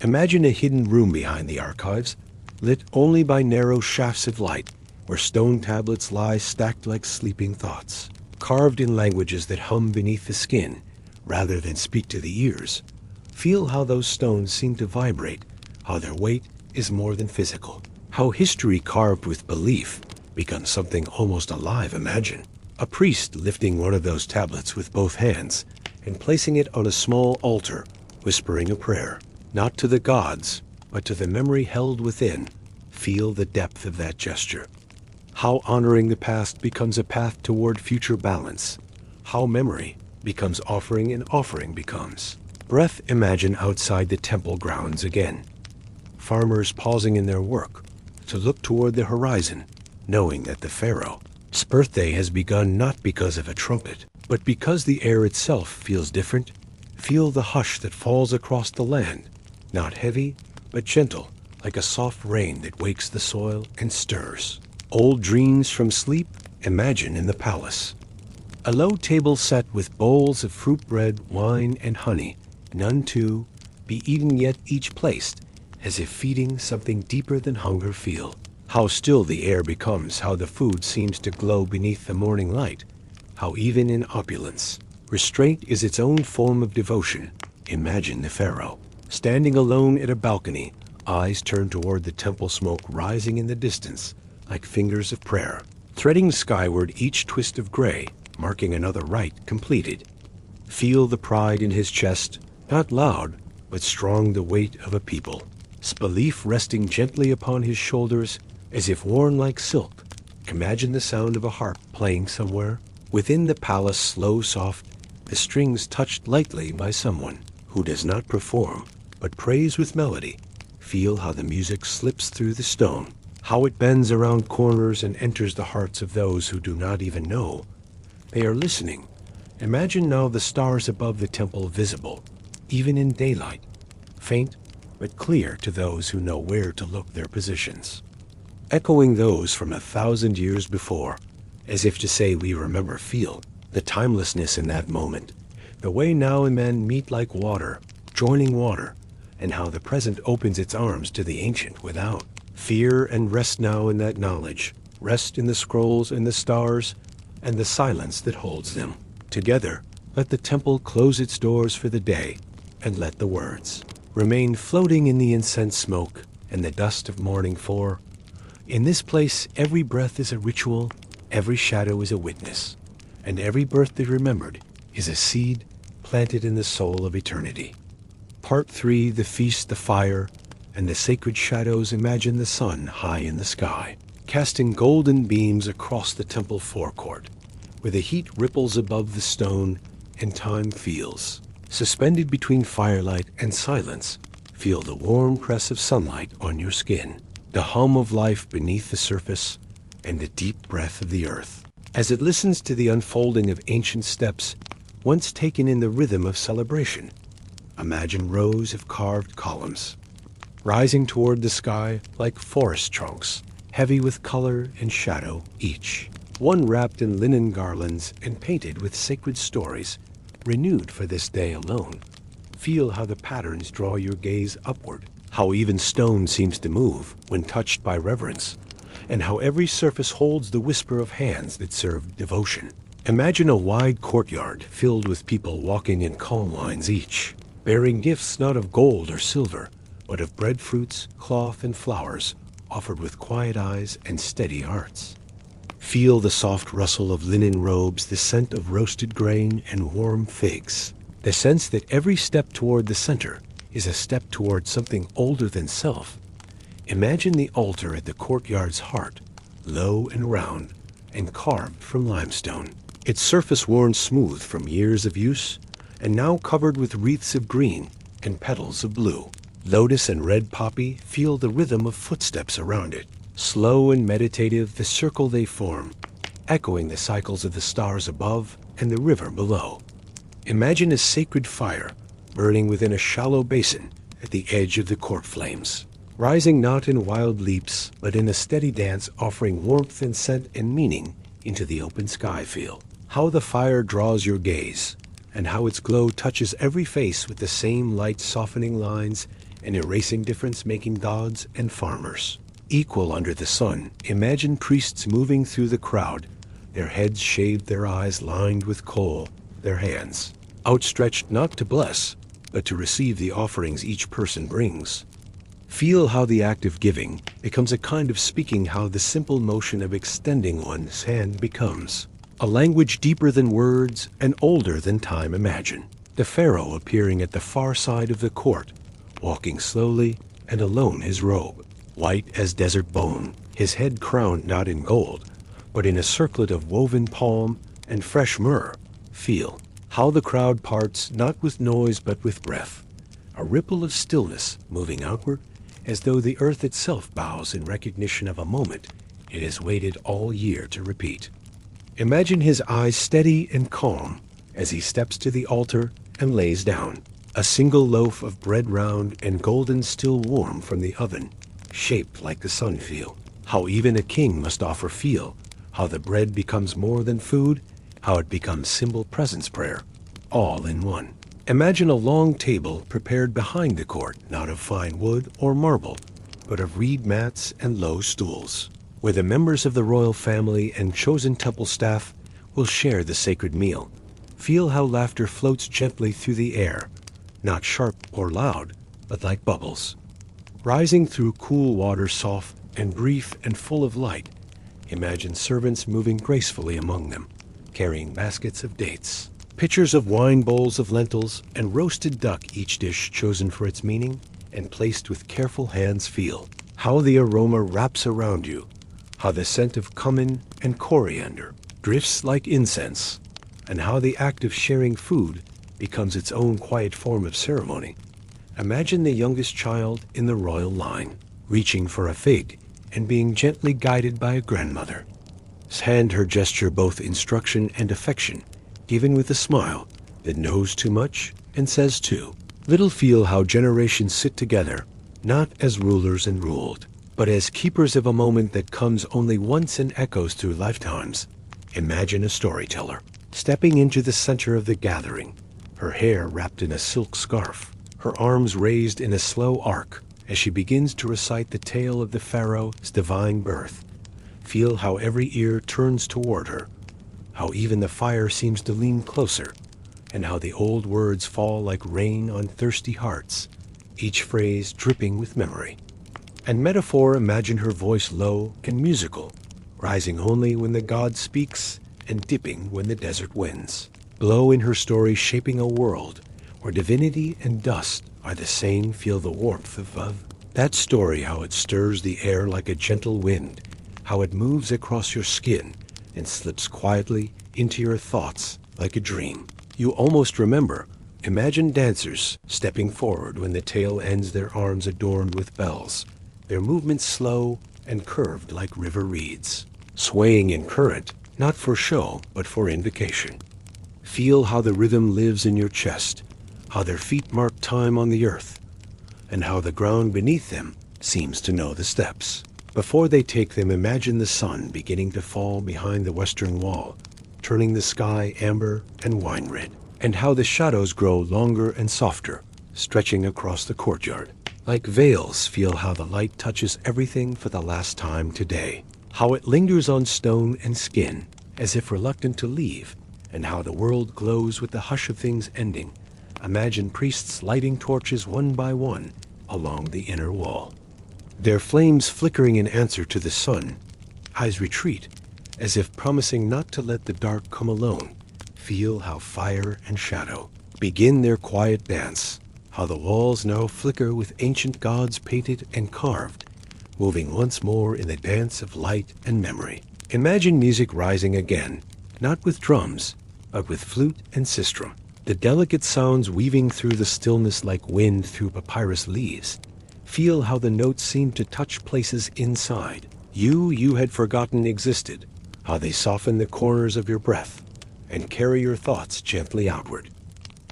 S1: Imagine a hidden room behind the archives, lit only by narrow shafts of light, where stone tablets lie stacked like sleeping thoughts, carved in languages that hum beneath the skin rather than speak to the ears. Feel how those stones seem to vibrate, how their weight is more than physical, how history carved with belief becomes something almost alive. Imagine a priest lifting one of those tablets with both hands and placing it on a small altar, whispering a prayer, not to the gods, but to the memory held within. Feel the depth of that gesture. How honoring the past becomes a path toward future balance. How memory becomes offering and offering becomes breath. Imagine outside the temple grounds again, farmers pausing in their work to look toward the horizon, knowing that the Pharaoh's birthday has begun, not because of a trumpet, but because the air itself feels different. Feel the hush that falls across the land, not heavy, but gentle, like a soft rain that wakes the soil and stirs old dreams from sleep. Imagine in the palace, a low table set with bowls of fruit bread, wine, and honey, none to be eaten, yet each placed as if feeding something deeper than hunger. Feel how still the air becomes, how the food seems to glow beneath the morning light, how even in opulence, restraint is its own form of devotion. Imagine the Pharaoh, standing alone at a balcony, eyes turned toward the temple, smoke rising in the distance like fingers of prayer, threading skyward, each twist of gray marking another rite completed. Feel the pride in his chest, not loud, but strong the weight of a people. Belief resting gently upon his shoulders, as if worn like silk. Imagine the sound of a harp playing somewhere. Within the palace, slow, soft, the strings touched lightly by someone who does not perform, but prays with melody. Feel how the music slips through the stone, how it bends around corners and enters the hearts of those who do not even know they are listening. Imagine now the stars above the temple visible, even in daylight, faint but clear to those who know where to look their positions, echoing those from 1,000 years before, as if to say we remember. Feel the timelessness in that moment, the way now and then meet like water, joining water, and how the present opens its arms to the ancient without. Fear and rest now in that knowledge, rest in the scrolls and the stars, and the silence that holds them. Together, let the temple close its doors for the day, and let the words remain floating in the incense smoke and the dust of morning. For in this place every breath is a ritual, every shadow is a witness, and every birthday remembered is a seed planted in the soul of eternity. Part 3. The feast, the fire, and the sacred shadows. Imagine the sun high in the sky, casting golden beams across the temple forecourt, where the heat ripples above the stone and time feels. Suspended between firelight and silence, feel the warm press of sunlight on your skin, the hum of life beneath the surface, and the deep breath of the earth, as it listens to the unfolding of ancient steps once taken in the rhythm of celebration. Imagine rows of carved columns, rising toward the sky like forest trunks, heavy with color and shadow each, one wrapped in linen garlands and painted with sacred stories, renewed for this day alone. Feel how the patterns draw your gaze upward, how even stone seems to move when touched by reverence, and how every surface holds the whisper of hands that serve devotion. Imagine a wide courtyard filled with people walking in calm lines each, bearing gifts not of gold or silver, but of breadfruits, cloth, and flowers, offered with quiet eyes and steady hearts. Feel the soft rustle of linen robes, the scent of roasted grain and warm figs, the sense that every step toward the center is a step toward something older than self. Imagine the altar at the courtyard's heart, low and round, and carved from limestone, its surface worn smooth from years of use, and now covered with wreaths of green and petals of blue. Lotus and red poppy, feel the rhythm of footsteps around it. Slow and meditative, the circle they form, echoing the cycles of the stars above and the river below. Imagine a sacred fire burning within a shallow basin at the edge of the court flames, rising not in wild leaps, but in a steady dance, offering warmth and scent and meaning into the open sky. Feel how the fire draws your gaze, and how its glow touches every face with the same light, softening lines and erasing difference, making gods and farmers equal under the sun. Imagine priests moving through the crowd, their heads shaved, their eyes lined with kohl, their hands outstretched not to bless, but to receive the offerings each person brings. Feel how the act of giving becomes a kind of speaking, how the simple motion of extending one's hand becomes a language deeper than words and older than time. Imagine the Pharaoh appearing at the far side of the court, walking slowly and alone, his robe white as desert bone, his head crowned not in gold, but in a circlet of woven palm and fresh myrrh. Feel how the crowd parts not with noise but with breath, a ripple of stillness moving outward, as though the earth itself bows in recognition of a moment it has waited all year to repeat. Imagine his eyes steady and calm as he steps to the altar and lays down a single loaf of bread, round and golden, still warm from the oven, shaped like the sun. Feel how even a king must offer. Feel how the bread becomes more than food, how it becomes symbol presence prayer, all in one. Imagine a long table prepared behind the court, not of fine wood or marble, but of reed mats and low stools, where the members of the royal family and chosen temple staff will share the sacred meal. Feel how laughter floats gently through the air, not sharp or loud, but like bubbles, rising through cool water, soft and brief and full of light. Imagine servants moving gracefully among them, carrying baskets of dates, Pitchers of wine, bowls of lentils, and roasted duck, each dish chosen for its meaning and placed with careful hands. Feel how the aroma wraps around you, how the scent of cumin and coriander drifts like incense, and how the act of sharing food becomes its own quiet form of ceremony. Imagine the youngest child in the royal line, reaching for a fig and being gently guided by a grandmother. Hand her gesture both instruction and affection, given with a smile that knows too much and says too little. Feel how generations sit together, not as rulers and ruled, but as keepers of a moment that comes only once and echoes through lifetimes. Imagine a storyteller stepping into the center of the gathering, her hair wrapped in a silk scarf, her arms raised in a slow arc as she begins to recite the tale of the Pharaoh's divine birth. Feel how every ear turns toward her, how even the fire seems to lean closer, and how the old words fall like rain on thirsty hearts, each phrase dripping with memory. And metaphor, imagine her voice low and musical, rising only when the god speaks and dipping when the desert winds blow in her story, shaping a world where divinity and dust are the same. Feel the warmth of that story, how it stirs the air like a gentle wind, how it moves across your skin and slips quietly into your thoughts like a dream you almost remember. Imagine dancers stepping forward when the tale ends, their arms adorned with bells, their movements slow and curved like river reeds, swaying in current, not for show, but for invocation. Feel how the rhythm lives in your chest, how their feet mark time on the earth, and how the ground beneath them seems to know the steps. Before they take them, imagine the sun beginning to fall behind the western wall, turning the sky amber and wine red, and how the shadows grow longer and softer, stretching across the courtyard. Like veils, feel how the light touches everything for the last time today, how it lingers on stone and skin, as if reluctant to leave, and how the world glows with the hush of things ending. Imagine priests lighting torches one by one along the inner wall, their flames flickering in answer to the sun. Eyes retreat, as if promising not to let the dark come alone. Feel how fire and shadow begin their quiet dance, how the walls now flicker with ancient gods painted and carved, moving once more in the dance of light and memory. Imagine music rising again, not with drums, but with flute and sistrum, the delicate sounds weaving through the stillness like wind through papyrus leaves. Feel how the notes seem to touch places inside you had forgotten existed, how they soften the corners of your breath and carry your thoughts gently outward.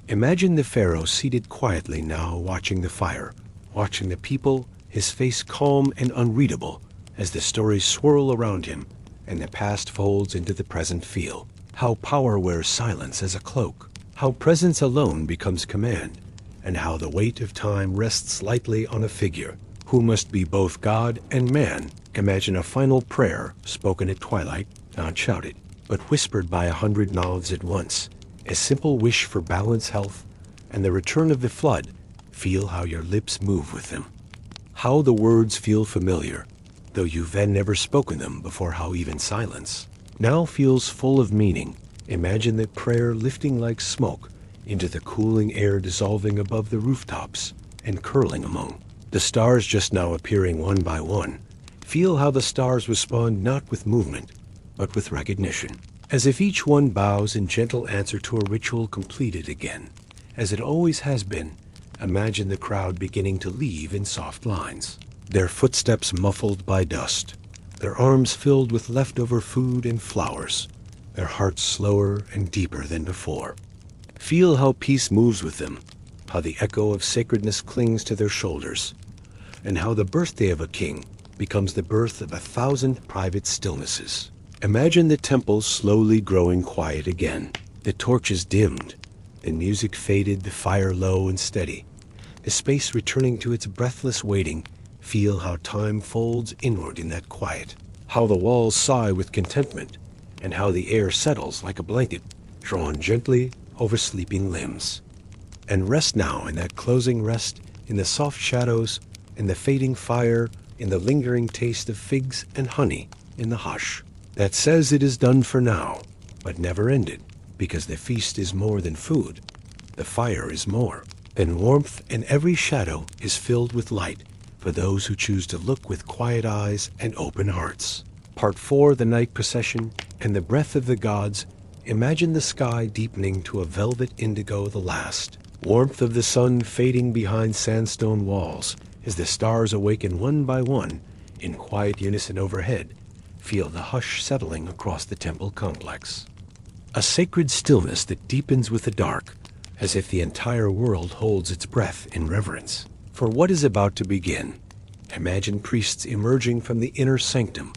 S1: Imagine the Pharaoh seated quietly now, watching the fire, watching the people, his face calm and unreadable as the stories swirl around him and the past folds into the present. Feel how power wears silence as a cloak, how presence alone becomes command, and how the weight of time rests lightly on a figure who must be both God and man. Imagine a final prayer spoken at twilight, not shouted, but whispered by 100 mouths at once, a simple wish for balance, health, and the return of the flood. Feel how your lips move with them, how the words feel familiar, though you've then never spoken them before, how even silence now feels full of meaning. Imagine the prayer lifting like smoke into the cooling air, dissolving above the rooftops and curling among the stars just now appearing one by one. Feel how the stars respond not with movement, but with recognition, as if each one bows in gentle answer to a ritual completed again, as it always has been. Imagine the crowd beginning to leave in soft lines, their footsteps muffled by dust, their arms filled with leftover food and flowers, their hearts slower and deeper than before. Feel how peace moves with them, how the echo of sacredness clings to their shoulders, and how the birthday of a king becomes the birth of 1,000 private stillnesses. Imagine the temple slowly growing quiet again, the torches dimmed, the music faded, the fire low and steady, the space returning to its breathless waiting. Feel how time folds inward in that quiet, how the walls sigh with contentment, and how the air settles like a blanket drawn gently over sleeping limbs. And rest now in that closing rest, in the soft shadows, in the fading fire, in the lingering taste of figs and honey, in the hush that says it is done for now, but never ended. because the feast is more than food. The fire is more than warmth, and every shadow is filled with light for those who choose to look with quiet eyes and open hearts. Part 4, the night procession and the breath of the gods. Imagine the sky deepening to a velvet indigo, the last warmth of the sun fading behind sandstone walls as the stars awaken one by one in quiet unison overhead. Feel the hush settling across the temple complex. A sacred stillness that deepens with the dark, as if the entire world holds its breath in reverence for what is about to begin. Imagine priests emerging from the inner sanctum,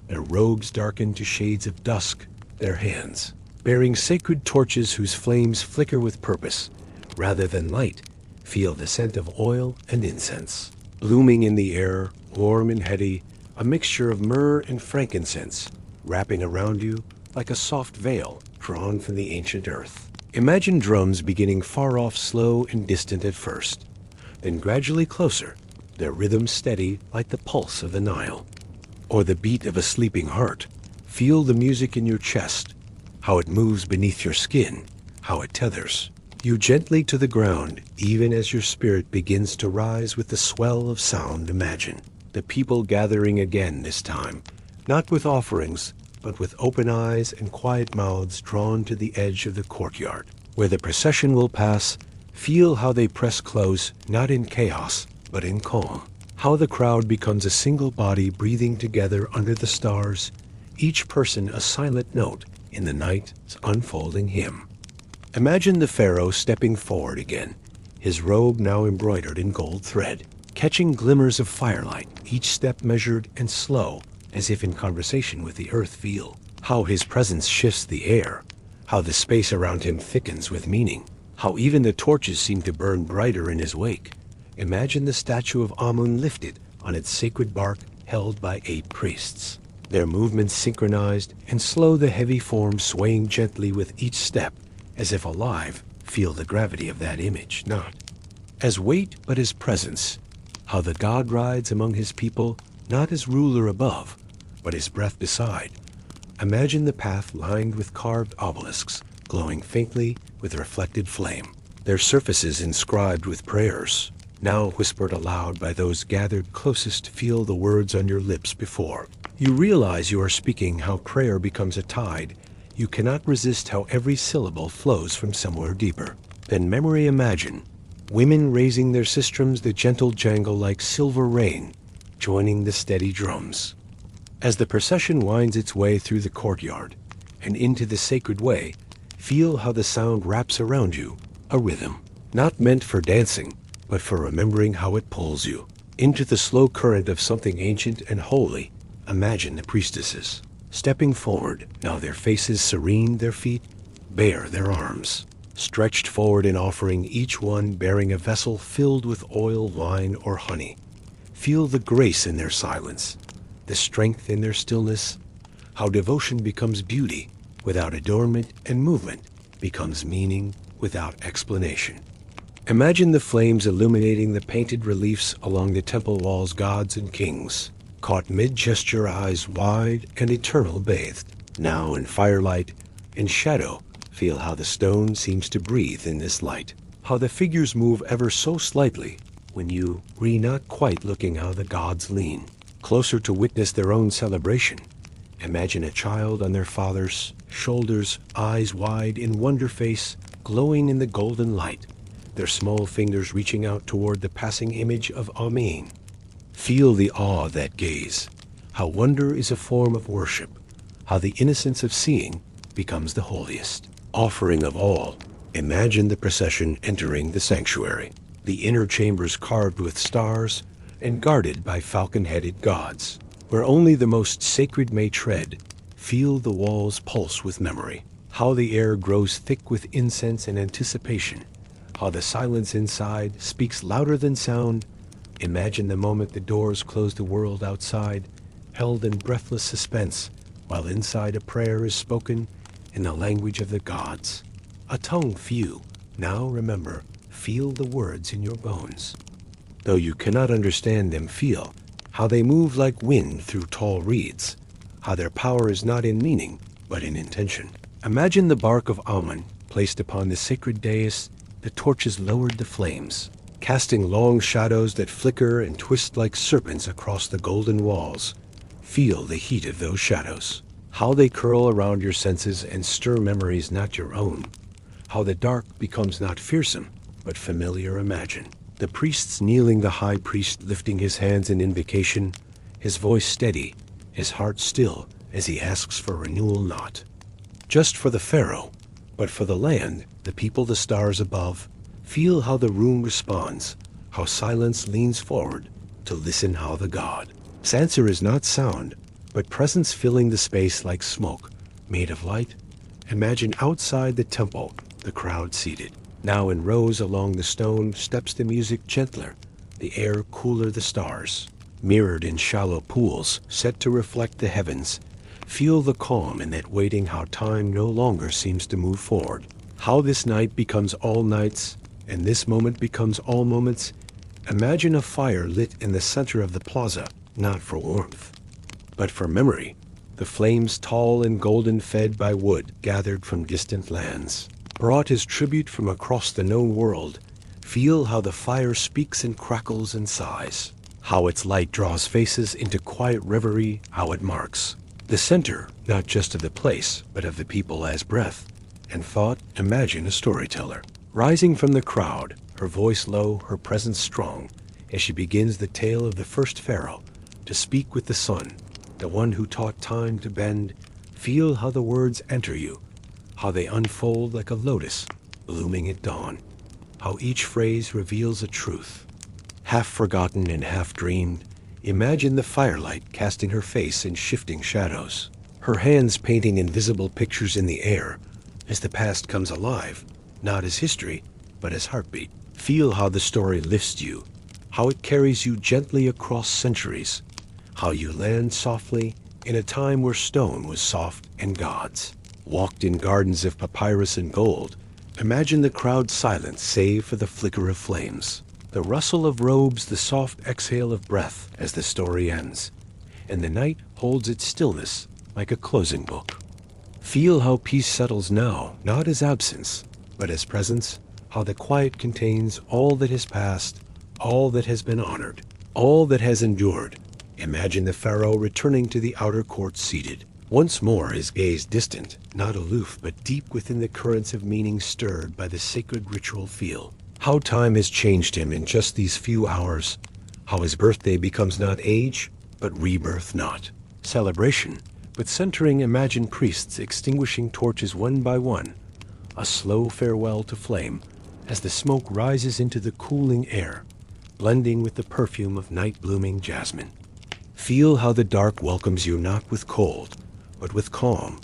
S1: their robes darkened to shades of dusk, their hands bearing sacred torches whose flames flicker with purpose rather than light. Feel the scent of oil and incense blooming in the air, warm and heady, a mixture of myrrh and frankincense wrapping around you like a soft veil drawn from the ancient earth. Imagine drums beginning far off, slow and distant at first, then gradually closer, their rhythm steady like the pulse of the Nile or the beat of a sleeping heart. Feel the music in your chest, how it moves beneath your skin, how it tethers you gently to the ground, even as your spirit begins to rise with the swell of sound. Imagine the people gathering again, this time, not with offerings, but with open eyes and quiet mouths drawn to the edge of the courtyard, where the procession will pass. Feel how they press close, not in chaos, but in calm. How the crowd becomes a single body breathing together under the stars, each person a silent note in the night's unfolding hymn. Imagine the Pharaoh stepping forward again, his robe now embroidered in gold thread, catching glimmers of firelight, each step measured and slow, as if in conversation with the earth. Feel how his presence shifts the air, how the space around him thickens with meaning, how even the torches seem to burn brighter in his wake. Imagine the statue of Amun lifted on its sacred bark, held by 8 priests, their movements synchronized and slow, the heavy form swaying gently with each step, as if alive. Feel the gravity of that image, not as weight but as presence, how the god rides among his people, not as ruler above, but his breath beside. Imagine the path lined with carved obelisks, glowing faintly with reflected flame, their surfaces inscribed with prayers, now whispered aloud by those gathered closest. Feel the words on your lips before you realize you are speaking, how prayer becomes a tide. You cannot resist, how every syllable flows from somewhere deeper than memory. Imagine women raising their sistrums, the gentle jangle like silver rain, joining the steady drums. As the procession winds its way through the courtyard and into the sacred way, feel how the sound wraps around you, a rhythm, not meant for dancing, but for remembering, how it pulls you into the slow current of something ancient and holy. Imagine the priestesses stepping forward, now their faces serene, their feet bare, their arms stretched forward in offering, each one bearing a vessel filled with oil, wine, or honey. Feel the grace in their silence, the strength in their stillness, how devotion becomes beauty without adornment, and movement becomes meaning without explanation. Imagine the flames illuminating the painted reliefs along the temple walls, gods and kings, caught mid-gesture, eyes wide and eternal bathed, now in firelight and shadow. Feel how the stone seems to breathe in this light, how the figures move ever so slightly when you not quite looking, how the gods lean closer to witness their own celebration. Imagine a child on their father's shoulders, eyes wide in wonder, face glowing in the golden light, their small fingers reaching out toward the passing image of Amen. Feel the awe of that gaze, how wonder is a form of worship, how the innocence of seeing becomes the holiest offering of all. Imagine the procession entering the sanctuary, the inner chambers carved with stars and guarded by falcon-headed gods, where only the most sacred may tread. Feel the walls pulse with memory, how the air grows thick with incense and anticipation, how the silence inside speaks louder than sound. Imagine the moment the doors close, the world outside held in breathless suspense, while inside a prayer is spoken in the language of the gods, a tongue few now remember. Feel the words in your bones, though you cannot understand them. Feel how they move like wind through tall reeds, how their power is not in meaning but in intention. Imagine the bark of almond placed upon the sacred dais. The torches lowered the flames, casting long shadows that flicker and twist like serpents across the golden walls. Feel the heat of those shadows, how they curl around your senses and stir memories not your own. How the dark becomes not fearsome, but familiar. Imagine the priests kneeling, the high priest lifting his hands in invocation, his voice steady, his heart still as he asks for renewal, not just for the pharaoh, but for the land, the people, the stars above. Feel how the room responds, how silence leans forward to listen, how the God's answer is not sound, but presence filling the space like smoke made of light. Imagine outside the temple, the crowd seated. Now in rows along the stone steps, the music gentler, the air cooler, the stars mirrored in shallow pools set to reflect the heavens. Feel the calm in that waiting, how time no longer seems to move forward. How this night becomes all nights, and this moment becomes all moments. Imagine a fire lit in the center of the plaza, not for warmth, but for memory. The flames tall and golden, fed by wood gathered from distant lands, brought as tribute from across the known world. Feel how the fire speaks and crackles and sighs, how its light draws faces into quiet reverie, how it marks the center, not just of the place, but of the people as breath and thought. Imagine a storyteller rising from the crowd, her voice low, her presence strong, as she begins the tale of the first pharaoh, to speak with the sun, the one who taught time to bend. Feel how the words enter you, how they unfold like a lotus blooming at dawn, how each phrase reveals a truth, half forgotten and half dreamed. Imagine the firelight casting her face in shifting shadows, her hands painting invisible pictures in the air, as the past comes alive, not as history, but as heartbeat. Feel how the story lifts you, how it carries you gently across centuries, how you land softly in a time where stone was soft and gods walked in gardens of papyrus and gold. Imagine the crowd silent save for the flicker of flames, the rustle of robes, the soft exhale of breath as the story ends, and the night holds its stillness like a closing book. Feel how peace settles now, not as absence, but as presence, how the quiet contains all that has passed, all that has been honored, all that has endured. Imagine the pharaoh returning to the outer court, seated once more, his gaze distant, not aloof, but deep within the currents of meaning stirred by the sacred ritual. Feel how time has changed him in just these few hours, how his birthday becomes not age, but rebirth, not celebration, but centering. Imagine priests extinguishing torches one by one, a slow farewell to flame as the smoke rises into the cooling air, blending with the perfume of night-blooming jasmine. Feel how the dark welcomes you not with cold, but with calm,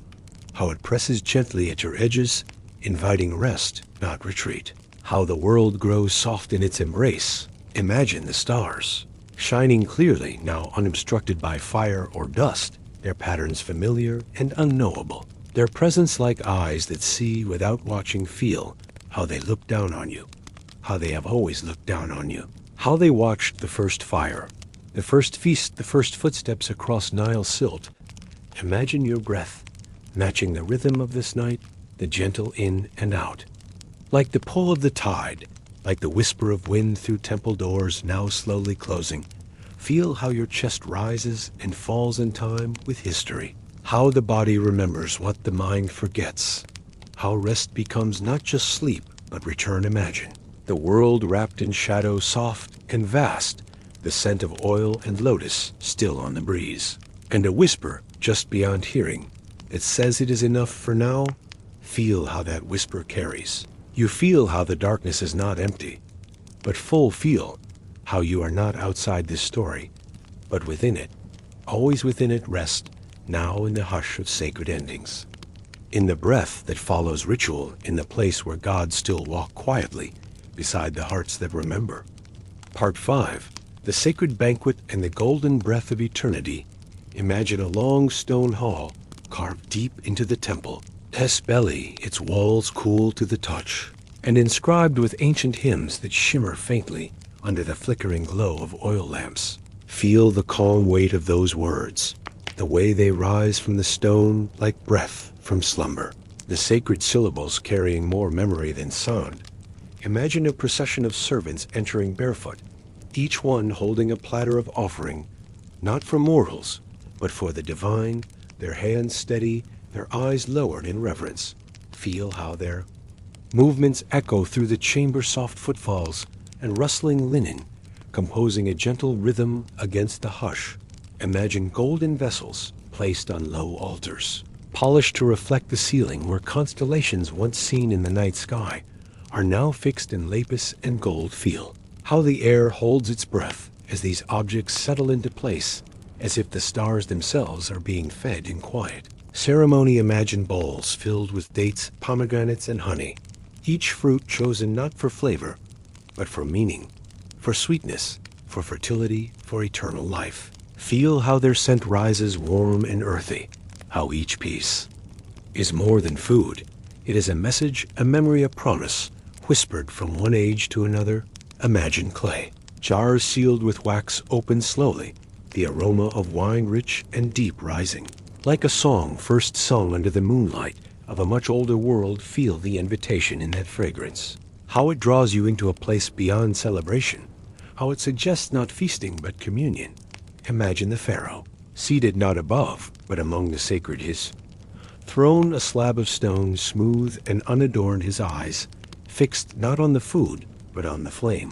S1: how it presses gently at your edges, inviting rest, not retreat. How the world grows soft in its embrace. Imagine the stars, shining clearly, now unobstructed by fire or dust, their patterns familiar and unknowable, their presence like eyes that see without watching. Feel how they look down on you, how they have always looked down on you, how they watched the first fire, the first feast, the first footsteps across Nile silt. Imagine your breath matching the rhythm of this night, the gentle in and out, like the pull of the tide, like the whisper of wind through temple doors now slowly closing. Feel how your chest rises and falls in time with history, how the body remembers what the mind forgets, how rest becomes not just sleep, but return. Imagine the world wrapped in shadow, soft and vast, the scent of oil and lotus still on the breeze, and a whisper just beyond hearing that says it is enough for now. Feel how that whisper carries. You feel how the darkness is not empty, but full. Feel how you are not outside this story, but within it, always within it. Rest now in the hush of sacred endings, in the breath that follows ritual, in the place where gods still walk quietly beside the hearts that remember. Part 5. The Sacred Banquet and the Golden Breath of Eternity. Imagine a long stone hall carved deep into the temple, belly, its walls cool to the touch, and inscribed with ancient hymns that shimmer faintly under the flickering glow of oil lamps. Feel the calm weight of those words, the way they rise from the stone like breath from slumber. the sacred syllables carrying more memory than sound. Imagine a procession of servants entering barefoot, each one holding a platter of offering, not for mortals, but for the divine, their hands steady, their eyes lowered in reverence. Feel how their movements echo through the chamber, soft footfalls and rustling linen, composing a gentle rhythm against the hush. Imagine golden vessels placed on low altars, polished to reflect the ceiling where constellations once seen in the night sky are now fixed in lapis and gold. Feel how the air holds its breath as these objects settle into place, as if the stars themselves are being fed in quiet. Ceremony. Imagine bowls filled with dates, pomegranates, and honey, each fruit chosen not for flavor, but for meaning, for sweetness, for fertility, for eternal life. Feel how their scent rises warm and earthy, how each piece is more than food. It is a message, a memory, a promise, whispered from one age to another. Imagine clay, jars sealed with wax open slowly, the aroma of wine rich and deep rising. Like a song first sung under the moonlight of a much older world. Feel the invitation in that fragrance, how it draws you into a place beyond celebration, how it suggests not feasting but communion. Imagine the Pharaoh, seated not above but among the sacred his throne, a slab of stone, smooth and unadorned, his eyes fixed not on the food but on the flame.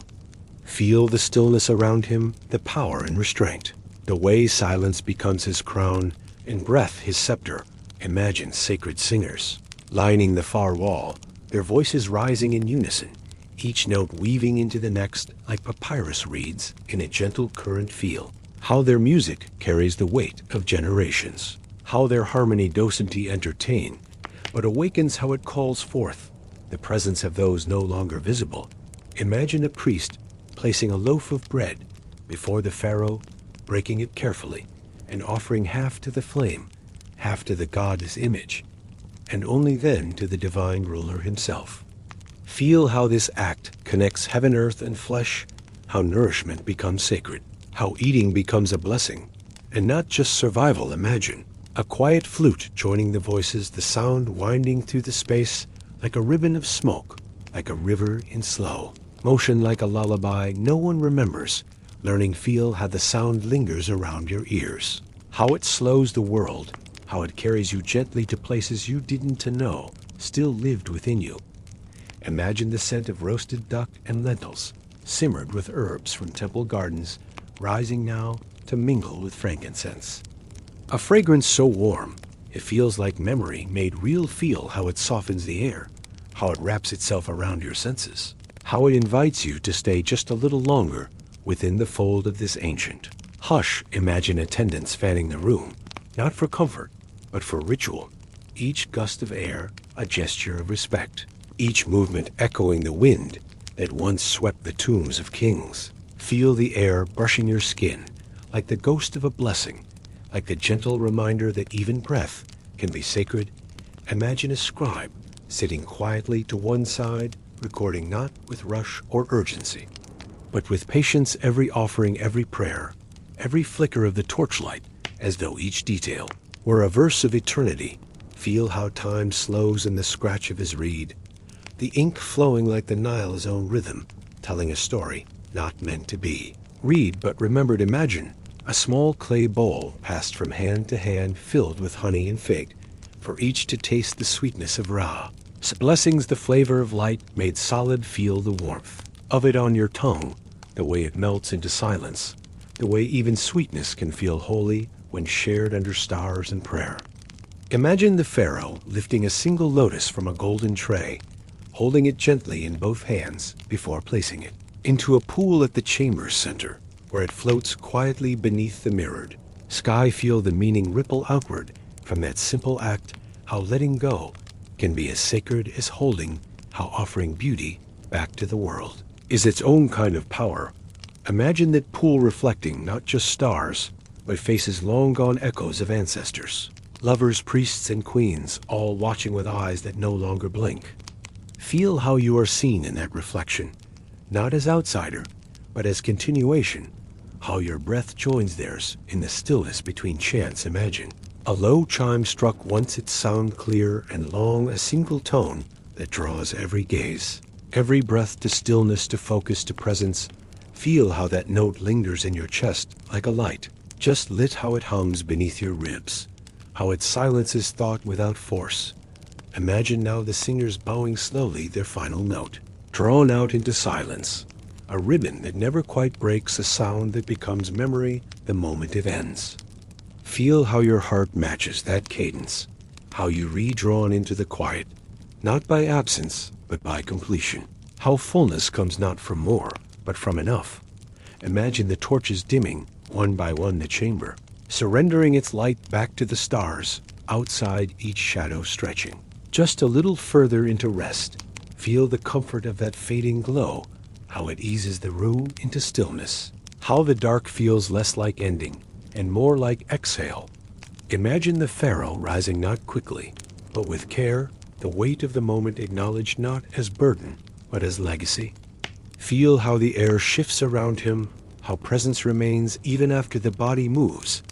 S1: Feel the stillness around him, the power and restraint, the way silence becomes his crown and breath his scepter. Imagine sacred singers lining the far wall, their voices rising in unison, each note weaving into the next like papyrus reeds in a gentle current. Feel how their music carries the weight of generations, how their harmony docently entertain, but awakens how it calls forth the presence of those no longer visible. Imagine a priest placing a loaf of bread before the Pharaoh, breaking it carefully and offering half to the flame, half to the god's image, and only then to the divine ruler himself. Feel how this act connects heaven, earth, and flesh, how nourishment becomes sacred, how eating becomes a blessing, and not just survival. Imagine a quiet flute joining the voices, the sound winding through the space like a ribbon of smoke, like a river in slow motion, like a lullaby no one remembers. Learning. Feel how the sound lingers around your ears, how it slows the world, how it carries you gently to places you didn't know still lived within you. Imagine the scent of roasted duck and lentils, simmered with herbs from temple gardens, rising now to mingle with frankincense. A fragrance so warm, it feels like memory made real. Feel how it softens the air, how it wraps itself around your senses, how it invites you to stay just a little longer within the fold of this ancient hush. Imagine attendants fanning the room, not for comfort, but for ritual, each gust of air a gesture of respect, each movement echoing the wind that once swept the tombs of kings. Feel the air brushing your skin, like the ghost of a blessing, like the gentle reminder that even breath can be sacred. Imagine a scribe sitting quietly to one side, recording not with rush or urgency, but with patience, every offering, every prayer, every flicker of the torchlight, as though each detail were a verse of eternity. Feel how time slows in the scratch of his reed, the ink flowing like the Nile's own rhythm, telling a story not meant to be. Read but remembered. Imagine a small clay bowl passed from hand to hand, filled with honey and fig, for each to taste the sweetness of Ra. Blessings, the flavor of light made solid. Feel the warmth of it on your tongue, the way it melts into silence, the way even sweetness can feel holy when shared under stars and prayer. Imagine the Pharaoh lifting a single lotus from a golden tray, holding it gently in both hands before placing it into a pool at the chamber's center, where it floats quietly beneath the mirrored sky. Feel the meaning ripple outward from that simple act, how letting go can be as sacred as holding, how offering beauty back to the world is its own kind of power. Imagine that pool reflecting not just stars, but faces long gone, echoes of ancestors, lovers, priests, and queens, all watching with eyes that no longer blink. Feel how you are seen in that reflection, not as outsider, but as continuation, how your breath joins theirs in the stillness between chants. Imagine A low chime struck once its sound clear and long, a single tone that draws every gaze. Every breath to stillness, to focus, to presence. Feel how that note lingers in your chest like a light, just lit, how it hums beneath your ribs, how it silences thought without force. Imagine now the singers bowing slowly their final note, drawn out into silence, a ribbon that never quite breaks, a sound that becomes memory the moment it ends. Feel how your heart matches that cadence, how you redrawn into the quiet, not by absence, but by completion. How fullness comes not from more, but from enough. Imagine the torches dimming, one by one, the chamber, surrendering its light back to the stars, outside each shadow stretching. Just a little further into rest, feel the comfort of that fading glow, how it eases the room into stillness, how the dark feels less like ending and more like exhale. Imagine the Pharaoh rising not quickly, but with care, the weight of the moment acknowledged not as burden, but as legacy. Feel how the air shifts around him, how presence remains even after the body moves,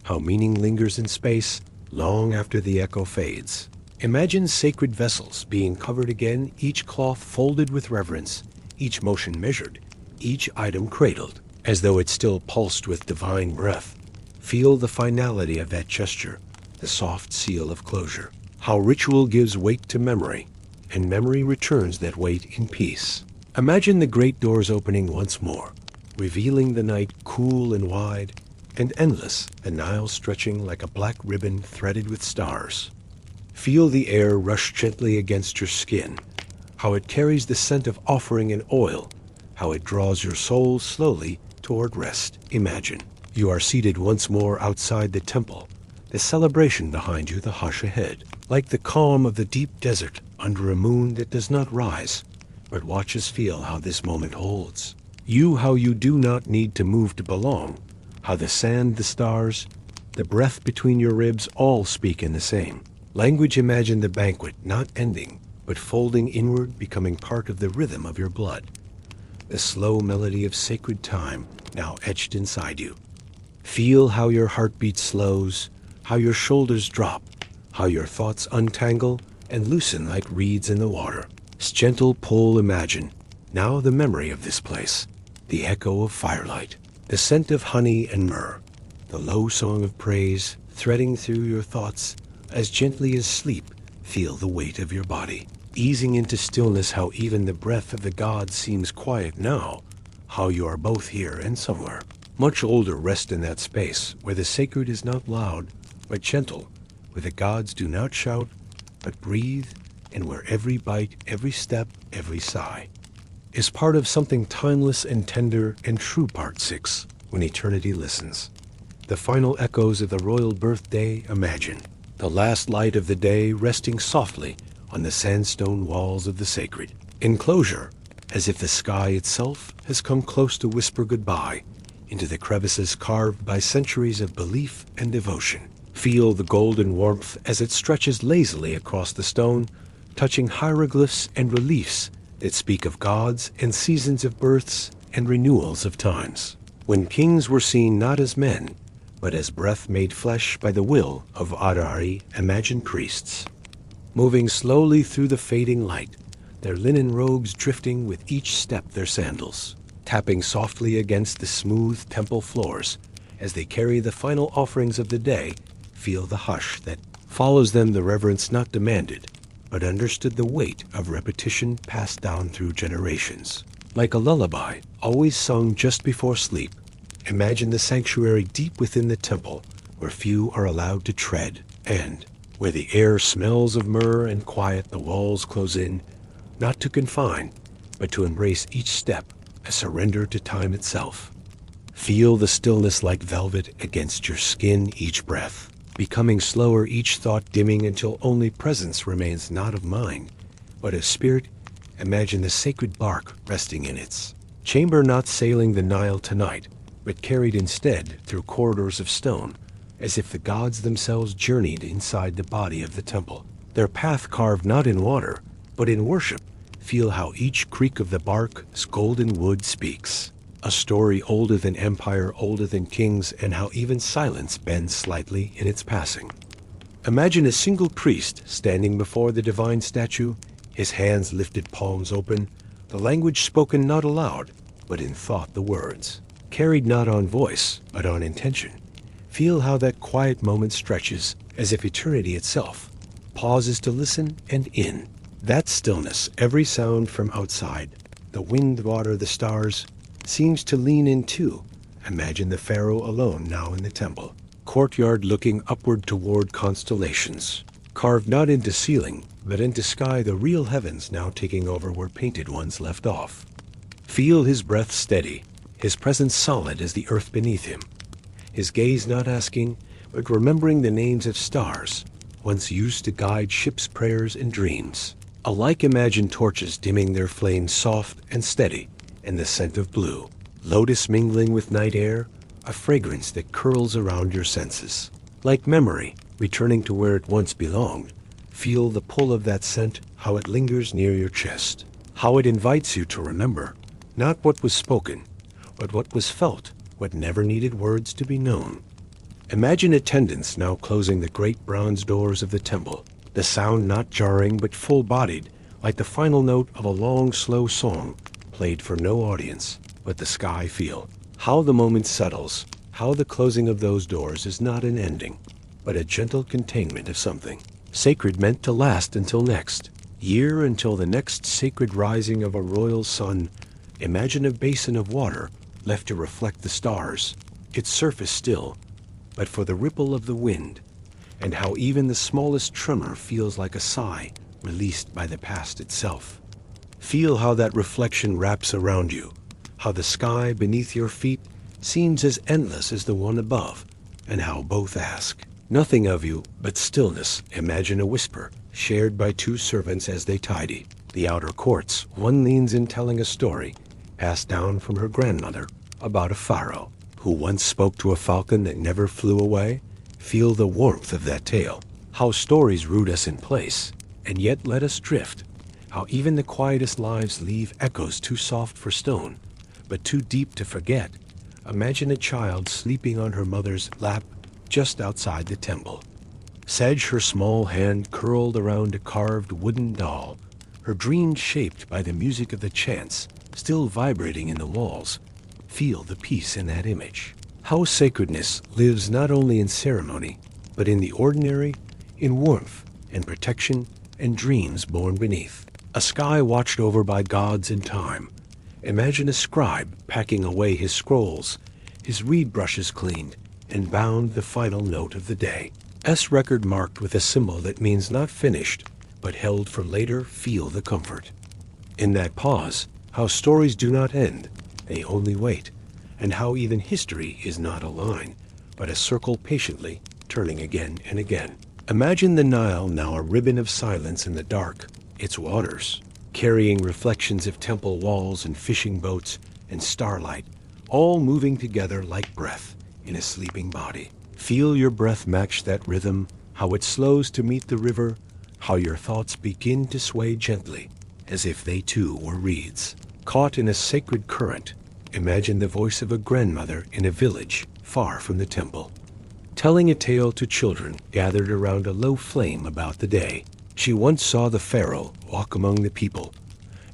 S1: how meaning lingers in space long after the echo fades. Imagine sacred vessels being covered again, each cloth folded with reverence, each motion measured, each item cradled, as though it still pulsed with divine breath. Feel the finality of that gesture, the soft seal of closure. How ritual gives weight to memory, and memory returns that weight in peace. Imagine the great doors opening once more, revealing the night cool and wide, and endless, the Nile stretching like a black ribbon threaded with stars. Feel the air rush gently against your skin, how it carries the scent of offering and oil, how it draws your soul slowly toward rest. Imagine you are seated once more outside the temple, the celebration behind you, the hush ahead, like the calm of the deep desert under a moon that does not rise, but watches. Feel how this moment holds you, how you do not need to move to belong, how the sand, the stars, the breath between your ribs all speak in the same language. Imagine the banquet not ending, but folding inward, becoming part of the rhythm of your blood, the slow melody of sacred time now etched inside you. Feel how your heartbeat slows, how your shoulders drop, how your thoughts untangle and loosen like reeds in the water. This gentle pull. Imagine now the memory of this place, the echo of firelight, the scent of honey and myrrh, the low song of praise threading through your thoughts as gently as sleep. Feel the weight of your body, easing into stillness, how even the breath of the gods seems quiet now, how you are both here and somewhere much older. Rest in that space where the sacred is not loud, but gentle, where the gods do not shout, but breathe, and where every bite, every step, every sigh is part of something timeless and tender and true. Part 6, when eternity listens. The final echoes of the royal birthday. Imagine the last light of the day resting softly on the sandstone walls of the sacred enclosure, as if the sky itself has come close to whisper goodbye into the crevices carved by centuries of belief and devotion. Feel the golden warmth as it stretches lazily across the stone, touching hieroglyphs and reliefs that speak of gods and seasons of births and renewals of times, when kings were seen not as men, but as breath made flesh by the will of Adari. Imagine priests moving slowly through the fading light, their linen robes drifting with each step, their sandals tapping softly against the smooth temple floors as they carry the final offerings of the day. Feel the hush that follows them, the reverence not demanded, but understood, the weight of repetition passed down through generations. Like a lullaby, always sung just before sleep, imagine the sanctuary deep within the temple, where few are allowed to tread, and where the air smells of myrrh and quiet. The walls close in, not to confine, but to embrace each step, a surrender to time itself. Feel the stillness like velvet against your skin, each breath becoming slower, each thought dimming until only presence remains, not of mind, but of spirit. Imagine the sacred bark resting in its chamber, not sailing the Nile tonight, but carried instead through corridors of stone, as if the gods themselves journeyed inside the body of the temple, their path carved not in water, but in worship. Feel how each creak of the bark's golden wood speaks a story older than empire, older than kings, and how even silence bends slightly in its passing. Imagine a single priest standing before the divine statue, his hands lifted, palms open, the language spoken not aloud, but in thought the words, carried not on voice, but on intention. Feel how that quiet moment stretches, as if eternity itself pauses to listen, and in that stillness, every sound from outside, the wind, water, the stars, seems to lean in too. Imagine the Pharaoh alone now in the temple, courtyard looking upward toward constellations, carved not into ceiling, but into sky, the real heavens now taking over where painted ones left off. Feel his breath steady, his presence solid as the earth beneath him, his gaze not asking, but remembering the names of stars, once used to guide ships' prayers and dreams. Alike imagine torches dimming their flames soft and steady, and the scent of blue, lotus mingling with night air, a fragrance that curls around your senses. Like memory, returning to where it once belonged, feel the pull of that scent, how it lingers near your chest, how it invites you to remember, not what was spoken, but what was felt, what never needed words to be known. Imagine attendants now closing the great bronze doors of the temple, the sound not jarring but full-bodied, like the final note of a long, slow song, played for no audience, but the sky feel. How the moment settles, how the closing of those doors is not an ending, but a gentle containment of something, sacred meant to last until next year, until the next sacred rising of a royal sun. Imagine a basin of water left to reflect the stars, its surface still, but for the ripple of the wind, and how even the smallest tremor feels like a sigh released by the past itself. Feel how that reflection wraps around you, how the sky beneath your feet seems as endless as the one above, and how both ask nothing of you but stillness. Imagine a whisper shared by two servants as they tidy the outer courts. One leans in telling a story passed down from her grandmother about a pharaoh who once spoke to a falcon that never flew away. Feel the warmth of that tale, how stories root us in place and yet let us drift, how even the quietest lives leave echoes too soft for stone, but too deep to forget. Imagine a child sleeping on her mother's lap just outside the temple. Sedge, her small hand curled around a carved wooden doll, her dreams shaped by the music of the chants still vibrating in the walls. Feel the peace in that image. How sacredness lives not only in ceremony, but in the ordinary, in warmth and protection and dreams born beneath. A sky watched over by gods in time. Imagine a scribe packing away his scrolls, his reed brushes cleaned, and bound the final note of the day. Record marked with a symbol that means not finished, but held for later. Feel the comfort. In that pause, how stories do not end, they only wait, and how even history is not a line, but a circle patiently, turning again and again. Imagine the Nile now a ribbon of silence in the dark, its waters carrying reflections of temple walls and fishing boats and starlight, all moving together like breath in a sleeping body. Feel your breath match that rhythm, how it slows to meet the river, how your thoughts begin to sway gently, as if they too were reeds, caught in a sacred current. Imagine the voice of a grandmother in a village far from the temple, telling a tale to children gathered around a low flame about the day she once saw the Pharaoh walk among the people,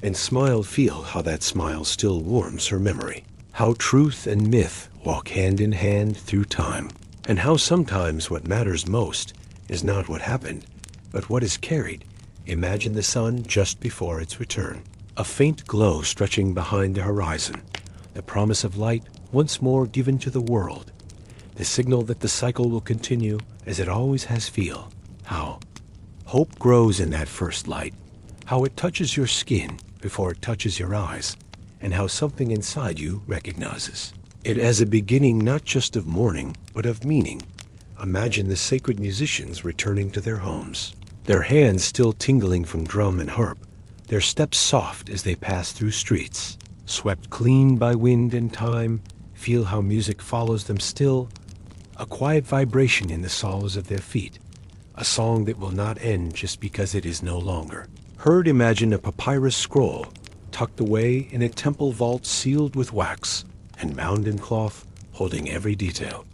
S1: and smiled. Feel how that smile still warms her memory, how truth and myth walk hand in hand through time, and how sometimes what matters most is not what happened, but what is carried. Imagine the sun just before its return, a faint glow stretching behind the horizon, the promise of light once more given to the world, the signal that the cycle will continue as it always has. Feel how hope grows in that first light, how it touches your skin before it touches your eyes, and how something inside you recognizes it as a beginning not just of morning, but of meaning. Imagine the sacred musicians returning to their homes, their hands still tingling from drum and harp, their steps soft as they pass through streets, swept clean by wind and time. Feel how music follows them still, a quiet vibration in the soles of their feet, a song that will not end just because it is no longer heard. Imagine a papyrus scroll tucked away in a temple vault, sealed with wax and bound in cloth, holding every detail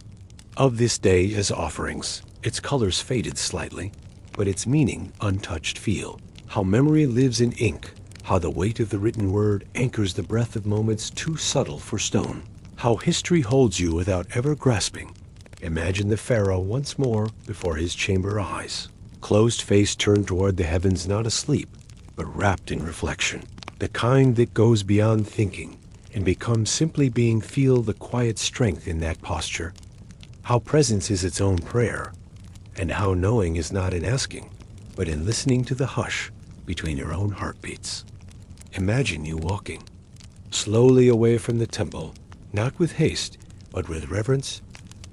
S1: of this day as offerings, its colors faded slightly, but its meaning untouched. Feel how memory lives in ink, how the weight of the written word anchors the breath of moments too subtle for stone, how history holds you without ever grasping. Imagine the Pharaoh once more before his chamber eyes, closed face turned toward the heavens, not asleep, but wrapped in reflection, the kind that goes beyond thinking and becomes simply being. Feel the quiet strength in that posture, how presence is its own prayer, and how knowing is not in asking, but in listening to the hush between your own heartbeats. Imagine you walking slowly away from the temple, not with haste, but with reverence,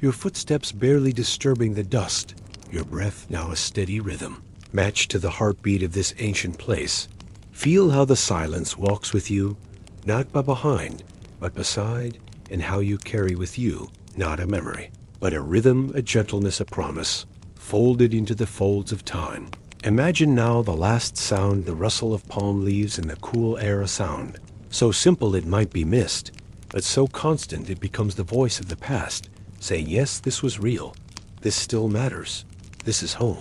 S1: your footsteps barely disturbing the dust, your breath now a steady rhythm, matched to the heartbeat of this ancient place. Feel how the silence walks with you, not by behind, but beside, and how you carry with you, not a memory, but a rhythm, a gentleness, a promise, folded into the folds of time. Imagine now the last sound, the rustle of palm leaves in the cool air, a sound so simple it might be missed, but so constant it becomes the voice of the past, saying, yes, this was real, this still matters, this is home.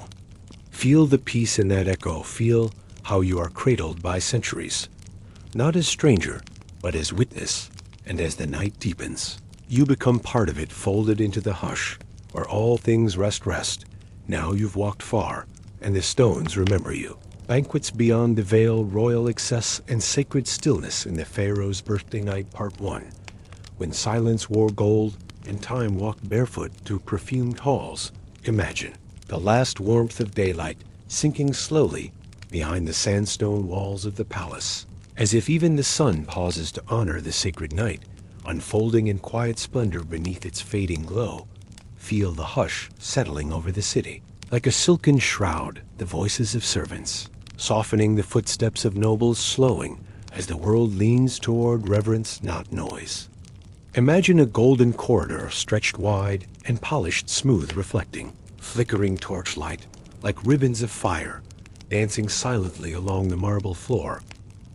S1: Feel the peace in that echo. Feel how you are cradled by centuries, not as stranger, but as witness, and as the night deepens, you become part of it, folded into the hush, where all things rest. Now you've walked far, and the stones remember you. Banquets beyond the veil, royal excess, and sacred stillness in the Pharaoh's birthday night, Part 1, when silence wore gold and time walked barefoot through perfumed halls. Imagine the last warmth of daylight sinking slowly behind the sandstone walls of the palace, as if even the sun pauses to honor the sacred night, unfolding in quiet splendor beneath its fading glow. Feel the hush settling over the city, like a silken shroud, the voices of servants, softening the footsteps of nobles, slowing as the world leans toward reverence, not noise. Imagine a golden corridor stretched wide and polished smooth, reflecting flickering torchlight like ribbons of fire, dancing silently along the marble floor.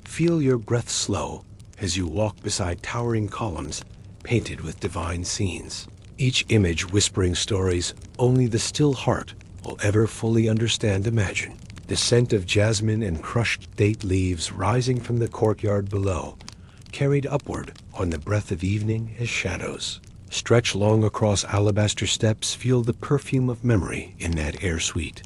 S1: Feel your breath slow as you walk beside towering columns painted with divine scenes, each image whispering stories only the still heart will ever fully understand. Imagine the scent of jasmine and crushed date leaves rising from the courtyard below, carried upward on the breath of evening as shadows stretch long across alabaster steps. Feel the perfume of memory in that air suite,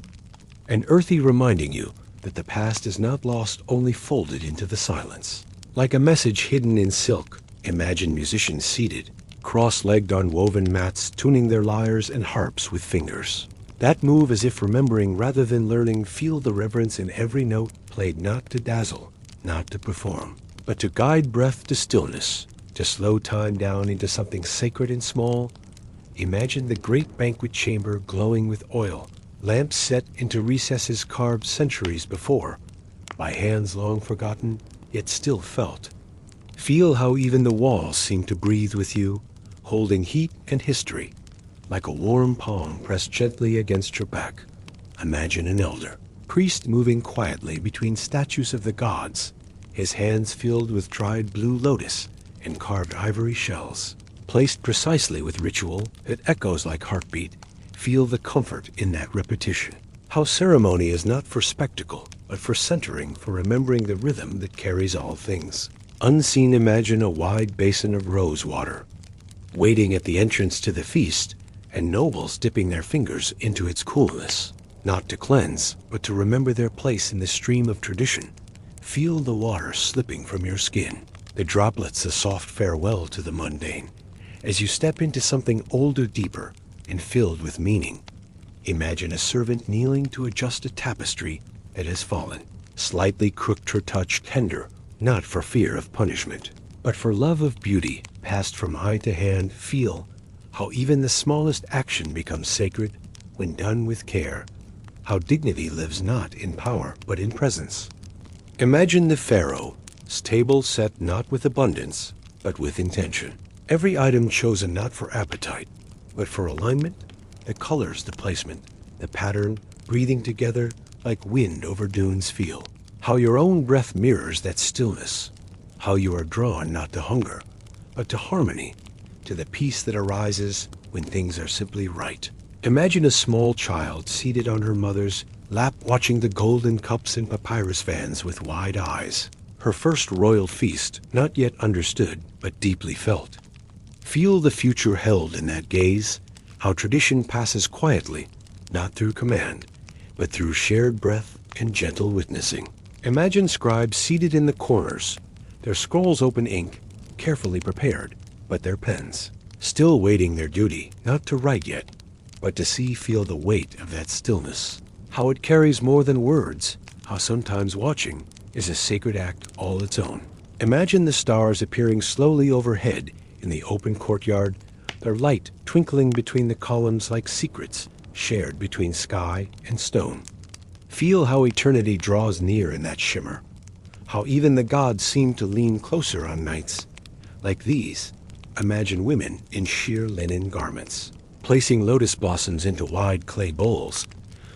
S1: an earthy reminding you that the past is not lost, only folded into the silence. Like a message hidden in silk, imagine musicians seated, cross-legged on woven mats, tuning their lyres and harps with fingers that move as if remembering rather than learning. Feel the reverence in every note, played not to dazzle, not to perform, but to guide breath to stillness, to slow time down into something sacred and small. Imagine the great banquet chamber glowing with oil, lamps set into recesses carved centuries before, by hands long forgotten, yet still felt. Feel how even the walls seem to breathe with you, holding heat and history, like a warm palm pressed gently against your back. Imagine an elder priest moving quietly between statues of the gods, his hands filled with dried blue lotus and carved ivory shells, placed precisely with ritual that echoes like heartbeat. Feel the comfort in that repetition. How ceremony is not for spectacle, but for centering, for remembering the rhythm that carries all things. Unseen, imagine a wide basin of rose water, waiting at the entrance to the feast, and nobles dipping their fingers into its coolness, not to cleanse, but to remember their place in the stream of tradition. Feel the water slipping from your skin, the droplets a soft farewell to the mundane, as you step into something older, deeper, and filled with meaning. Imagine a servant kneeling to adjust a tapestry that has fallen, slightly crooked her touch, tender, not for fear of punishment, but for love of beauty, passed from eye to hand. Feel how even the smallest action becomes sacred when done with care, how dignity lives not in power but in presence. Imagine the Pharaoh's table set not with abundance, but with intention. Every item chosen not for appetite, but for alignment, the colors, the placement, the pattern, breathing together like wind over dunes. Feel how your own breath mirrors that stillness, how you are drawn not to hunger, but to harmony, to the peace that arises when things are simply right. Imagine a small child seated on her mother's lap watching the golden cups and papyrus fans with wide eyes. Her first royal feast, not yet understood, but deeply felt. Feel the future held in that gaze, how tradition passes quietly, not through command, but through shared breath and gentle witnessing. Imagine scribes seated in the corners, their scrolls open ink, carefully prepared, but their pens, still waiting their duty, not to write yet, but to feel the weight of that stillness. How it carries more than words, how sometimes watching is a sacred act all its own. Imagine the stars appearing slowly overhead in the open courtyard, their light twinkling between the columns like secrets shared between sky and stone. Feel how eternity draws near in that shimmer, how even the gods seem to lean closer on nights like these. Imagine women in sheer linen garments, placing lotus blossoms into wide clay bowls,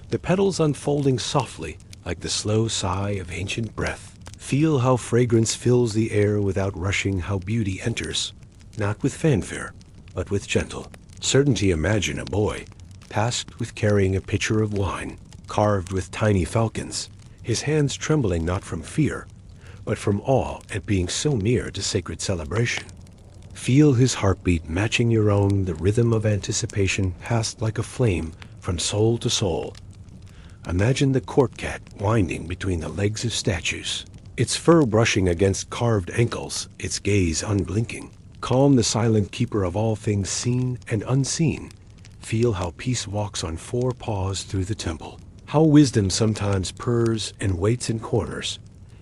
S1: the petals unfolding softly like the slow sigh of ancient breath. Feel how fragrance fills the air without rushing, how beauty enters, not with fanfare, but with gentle certainty. Imagine a boy, tasked with carrying a pitcher of wine, carved with tiny falcons, his hands trembling not from fear, but from awe at being so near to sacred celebration. Feel his heartbeat matching your own, the rhythm of anticipation passed like a flame from soul to soul. Imagine the court cat winding between the legs of statues, its fur brushing against carved ankles, its gaze unblinking. Calm, the silent keeper of all things seen and unseen. Feel how peace walks on four paws through the temple, how wisdom sometimes purrs and waits in corners.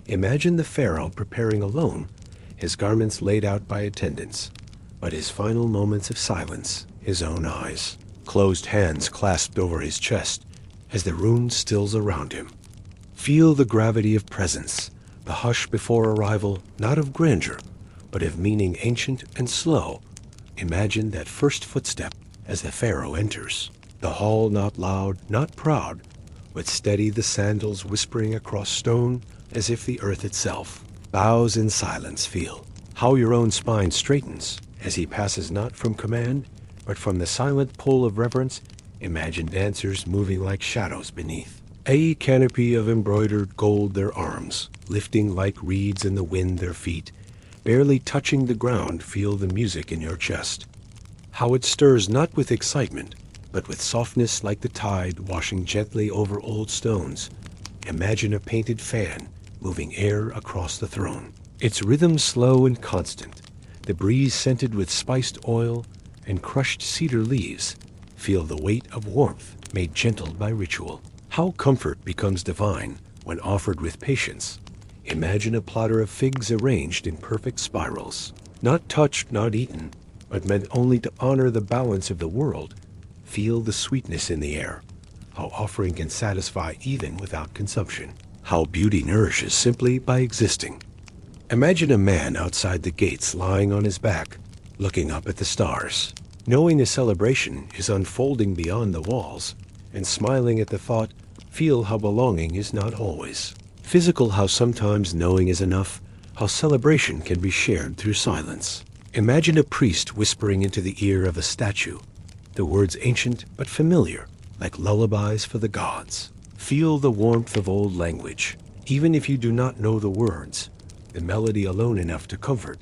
S1: Imagine the Pharaoh preparing alone, his garments laid out by attendants, but his final moments of silence, his own eyes, closed hands clasped over his chest as the room stills around him. Feel the gravity of presence, the hush before arrival, not of grandeur, but of meaning ancient and slow. Imagine that first footstep as the Pharaoh enters. The hall not loud, not proud, but steady, the sandals whispering across stone as if the earth itself bows in silence. Feel how your own spine straightens as he passes, not from command, but from the silent pull of reverence. Imagine dancers moving like shadows beneath a canopy of embroidered gold, their arms lifting like reeds in the wind, their feet barely touching the ground. Feel the music in your chest, how it stirs not with excitement, but with softness like the tide washing gently over old stones. Imagine a painted fan moving air across the throne, its rhythm slow and constant, the breeze scented with spiced oil and crushed cedar leaves. Feel the weight of warmth made gentle by ritual, how comfort becomes divine when offered with patience. Imagine a platter of figs arranged in perfect spirals, not touched, not eaten, but meant only to honor the balance of the world. Feel the sweetness in the air, how offering can satisfy even without consumption, how beauty nourishes simply by existing. Imagine a man outside the gates lying on his back, looking up at the stars, knowing the celebration is unfolding beyond the walls, and smiling at the thought. Feel how belonging is not always physical, how sometimes knowing is enough, how celebration can be shared through silence. Imagine a priest whispering into the ear of a statue, the words ancient but familiar, like lullabies for the gods. Feel the warmth of old language, even if you do not know the words, the melody alone enough to comfort.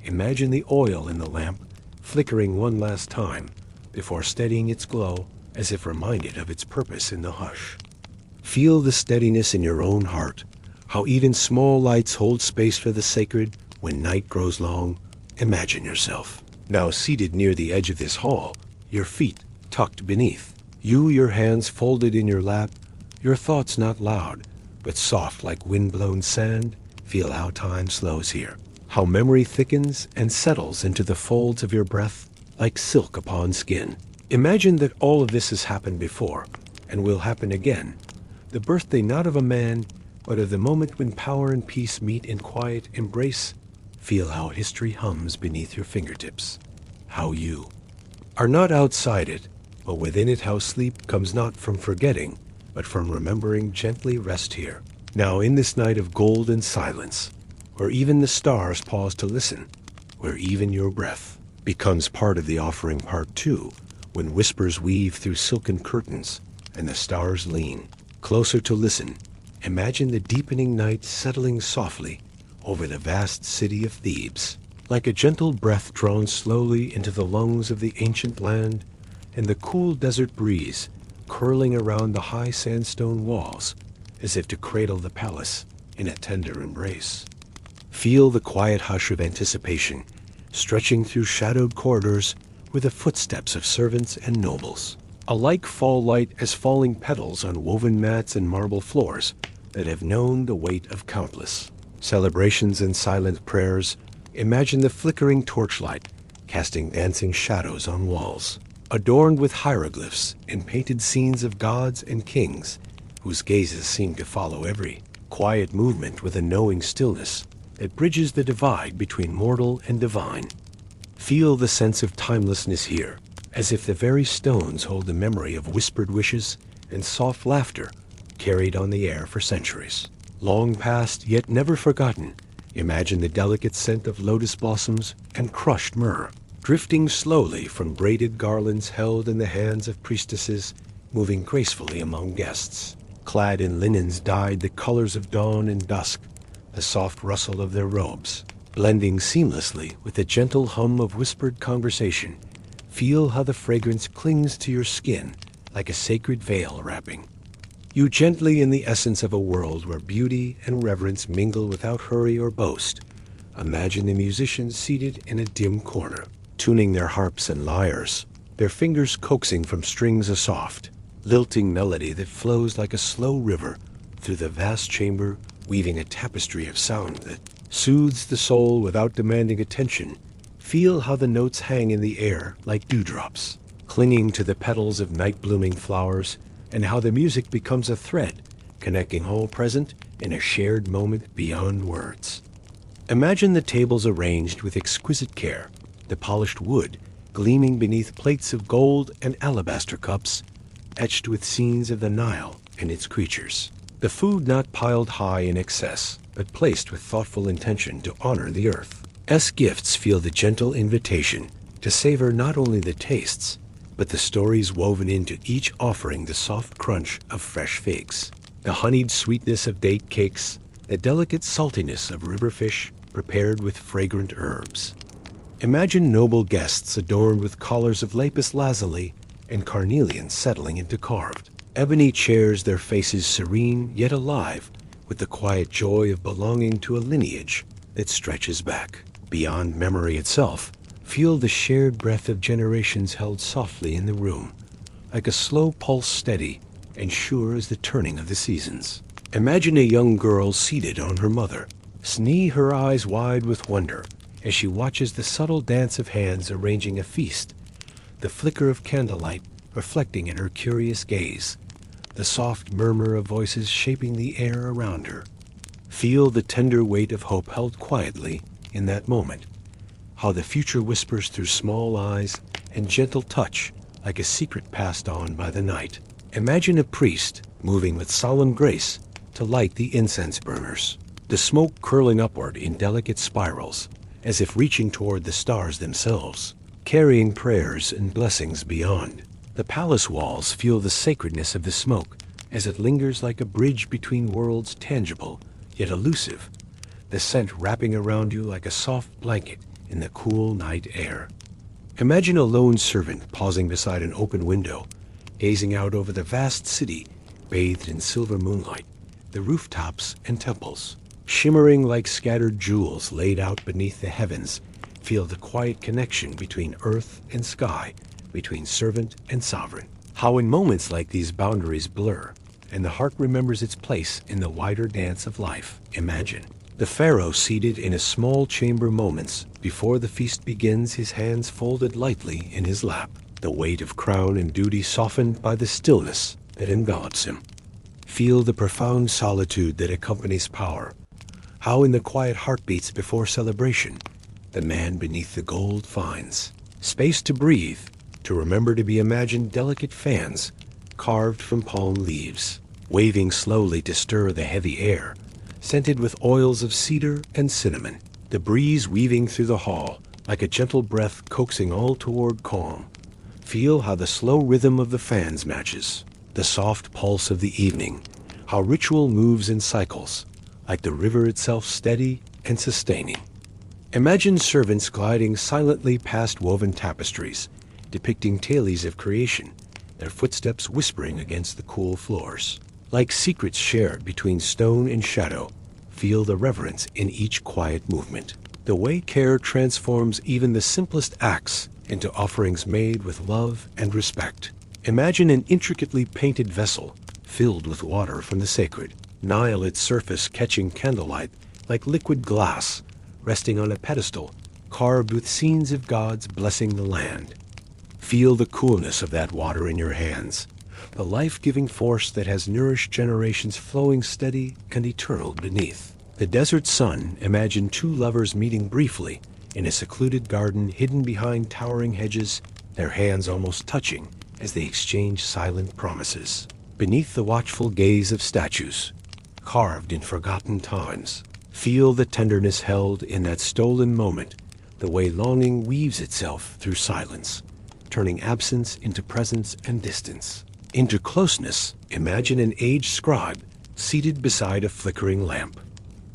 S1: Imagine the oil in the lamp flickering one last time before steadying its glow, as if reminded of its purpose in the hush. Feel the steadiness in your own heart, how even small lights hold space for the sacred when night grows long. Imagine yourself now seated near the edge of this hall, your feet tucked beneath you, your hands folded in your lap, your thoughts not loud, but soft like wind-blown sand. Feel how time slows here, how memory thickens and settles into the folds of your breath like silk upon skin. Imagine that all of this has happened before and will happen again, the birthday not of a man, but of the moment when power and peace meet in quiet embrace. Feel how history hums beneath your fingertips, how you are not outside it, but within it, how sleep comes not from forgetting, but from remembering. Gently rest here, now in this night of gold and silence, where even the stars pause to listen, where even your breath becomes part of the offering. Part 2 when whispers weave through silken curtains and the stars lean closer to listen. Imagine the deepening night settling softly over the vast city of Thebes, like a gentle breath drawn slowly into the lungs of the ancient land, and the cool desert breeze curling around the high sandstone walls as if to cradle the palace in a tender embrace. Feel the quiet hush of anticipation stretching through shadowed corridors with the footsteps of servants and nobles, alike fall light as falling petals on woven mats and marble floors that have known the weight of countless celebrations and silent prayers. Imagine the flickering torchlight casting dancing shadows on walls, adorned with hieroglyphs and painted scenes of gods and kings whose gazes seem to follow every quiet movement with a knowing stillness that bridges the divide between mortal and divine. Feel the sense of timelessness here, as if the very stones hold the memory of whispered wishes and soft laughter carried on the air for centuries. Long past, yet never forgotten, imagine the delicate scent of lotus blossoms and crushed myrrh, drifting slowly from braided garlands held in the hands of priestesses, moving gracefully among guests. Clad in linens dyed the colors of dawn and dusk, the soft rustle of their robes, blending seamlessly with the gentle hum of whispered conversation. Feel how the fragrance clings to your skin like a sacred veil wrapping you gently in the essence of a world where beauty and reverence mingle without hurry or boast. Imagine the musicians seated in a dim corner, tuning their harps and lyres, their fingers coaxing from strings a soft, lilting melody that flows like a slow river through the vast chamber, weaving a tapestry of sound that soothes the soul without demanding attention. Feel how the notes hang in the air like dewdrops, clinging to the petals of night-blooming flowers, and how the music becomes a thread, connecting all present in a shared moment beyond words. Imagine the tables arranged with exquisite care, the polished wood gleaming beneath plates of gold and alabaster cups, etched with scenes of the Nile and its creatures. The food not piled high in excess, but placed with thoughtful intention to honor the earth. As gifts feel the gentle invitation to savor not only the tastes, but the stories woven into each offering, the soft crunch of fresh figs, the honeyed sweetness of date cakes, the delicate saltiness of river fish prepared with fragrant herbs. Imagine noble guests adorned with collars of lapis lazuli and carnelian settling into carved ebony chairs, their faces serene yet alive with the quiet joy of belonging to a lineage that stretches back beyond memory itself. Feel the shared breath of generations held softly in the room, like a slow pulse steady and sure as the turning of the seasons. Imagine a young girl seated on her mother, her eyes wide with wonder as she watches the subtle dance of hands arranging a feast, the flicker of candlelight reflecting in her curious gaze, the soft murmur of voices shaping the air around her. Feel the tender weight of hope held quietly in that moment, how the future whispers through small eyes and gentle touch like a secret passed on by the night. Imagine a priest moving with solemn grace to light the incense burners, the smoke curling upward in delicate spirals, as if reaching toward the stars themselves, carrying prayers and blessings beyond. The palace walls feel the sacredness of the smoke as it lingers like a bridge between worlds, tangible yet elusive, the scent wrapping around you like a soft blanket in the cool night air. Imagine a lone servant pausing beside an open window, gazing out over the vast city bathed in silver moonlight, the rooftops and temples, shimmering like scattered jewels laid out beneath the heavens. Feel the quiet connection between earth and sky, between servant and sovereign. How in moments like these boundaries blur, and the heart remembers its place in the wider dance of life. Imagine the pharaoh seated in a small chamber moments before the feast begins, his hands folded lightly in his lap, the weight of crown and duty softened by the stillness that envelops him. Feel the profound solitude that accompanies power, how in the quiet heartbeats before celebration, the man beneath the gold finds space to breathe, to remember, to be imagined delicate fans carved from palm leaves, waving slowly to stir the heavy air, scented with oils of cedar and cinnamon, the breeze weaving through the hall like a gentle breath coaxing all toward calm. Feel how the slow rhythm of the fans matches the soft pulse of the evening, how ritual moves in cycles, like the river itself steady and sustaining. Imagine servants gliding silently past woven tapestries, depicting tales of creation, their footsteps whispering against the cool floors. Like secrets shared between stone and shadow, feel the reverence in each quiet movement. The way care transforms even the simplest acts into offerings made with love and respect. Imagine an intricately painted vessel filled with water from the sacred, Nile its surface catching candlelight like liquid glass, resting on a pedestal carved with scenes of gods blessing the land. Feel the coolness of that water in your hands, the life-giving force that has nourished generations flowing steady and eternal beneath. The desert sun, imagine two lovers meeting briefly in a secluded garden hidden behind towering hedges, their hands almost touching as they exchange silent promises. Beneath the watchful gaze of statues, carved in forgotten times, feel the tenderness held in that stolen moment, the way longing weaves itself through silence, turning absence into presence and distance. Into closeness, imagine an aged scribe seated beside a flickering lamp,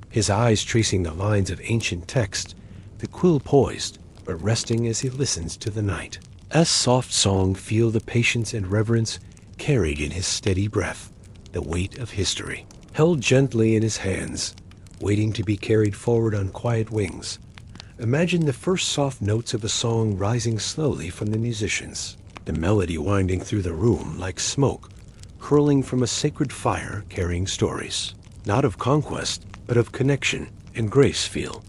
S1: his eyes tracing the lines of ancient text, the quill poised, but resting as he listens to the night. As soft song, feel the patience and reverence carried in his steady breath, the weight of history, held gently in his hands, waiting to be carried forward on quiet wings. Imagine the first soft notes of a song rising slowly from the musicians, the melody winding through the room like smoke, curling from a sacred fire carrying stories, not of conquest, but of connection and grace. Feel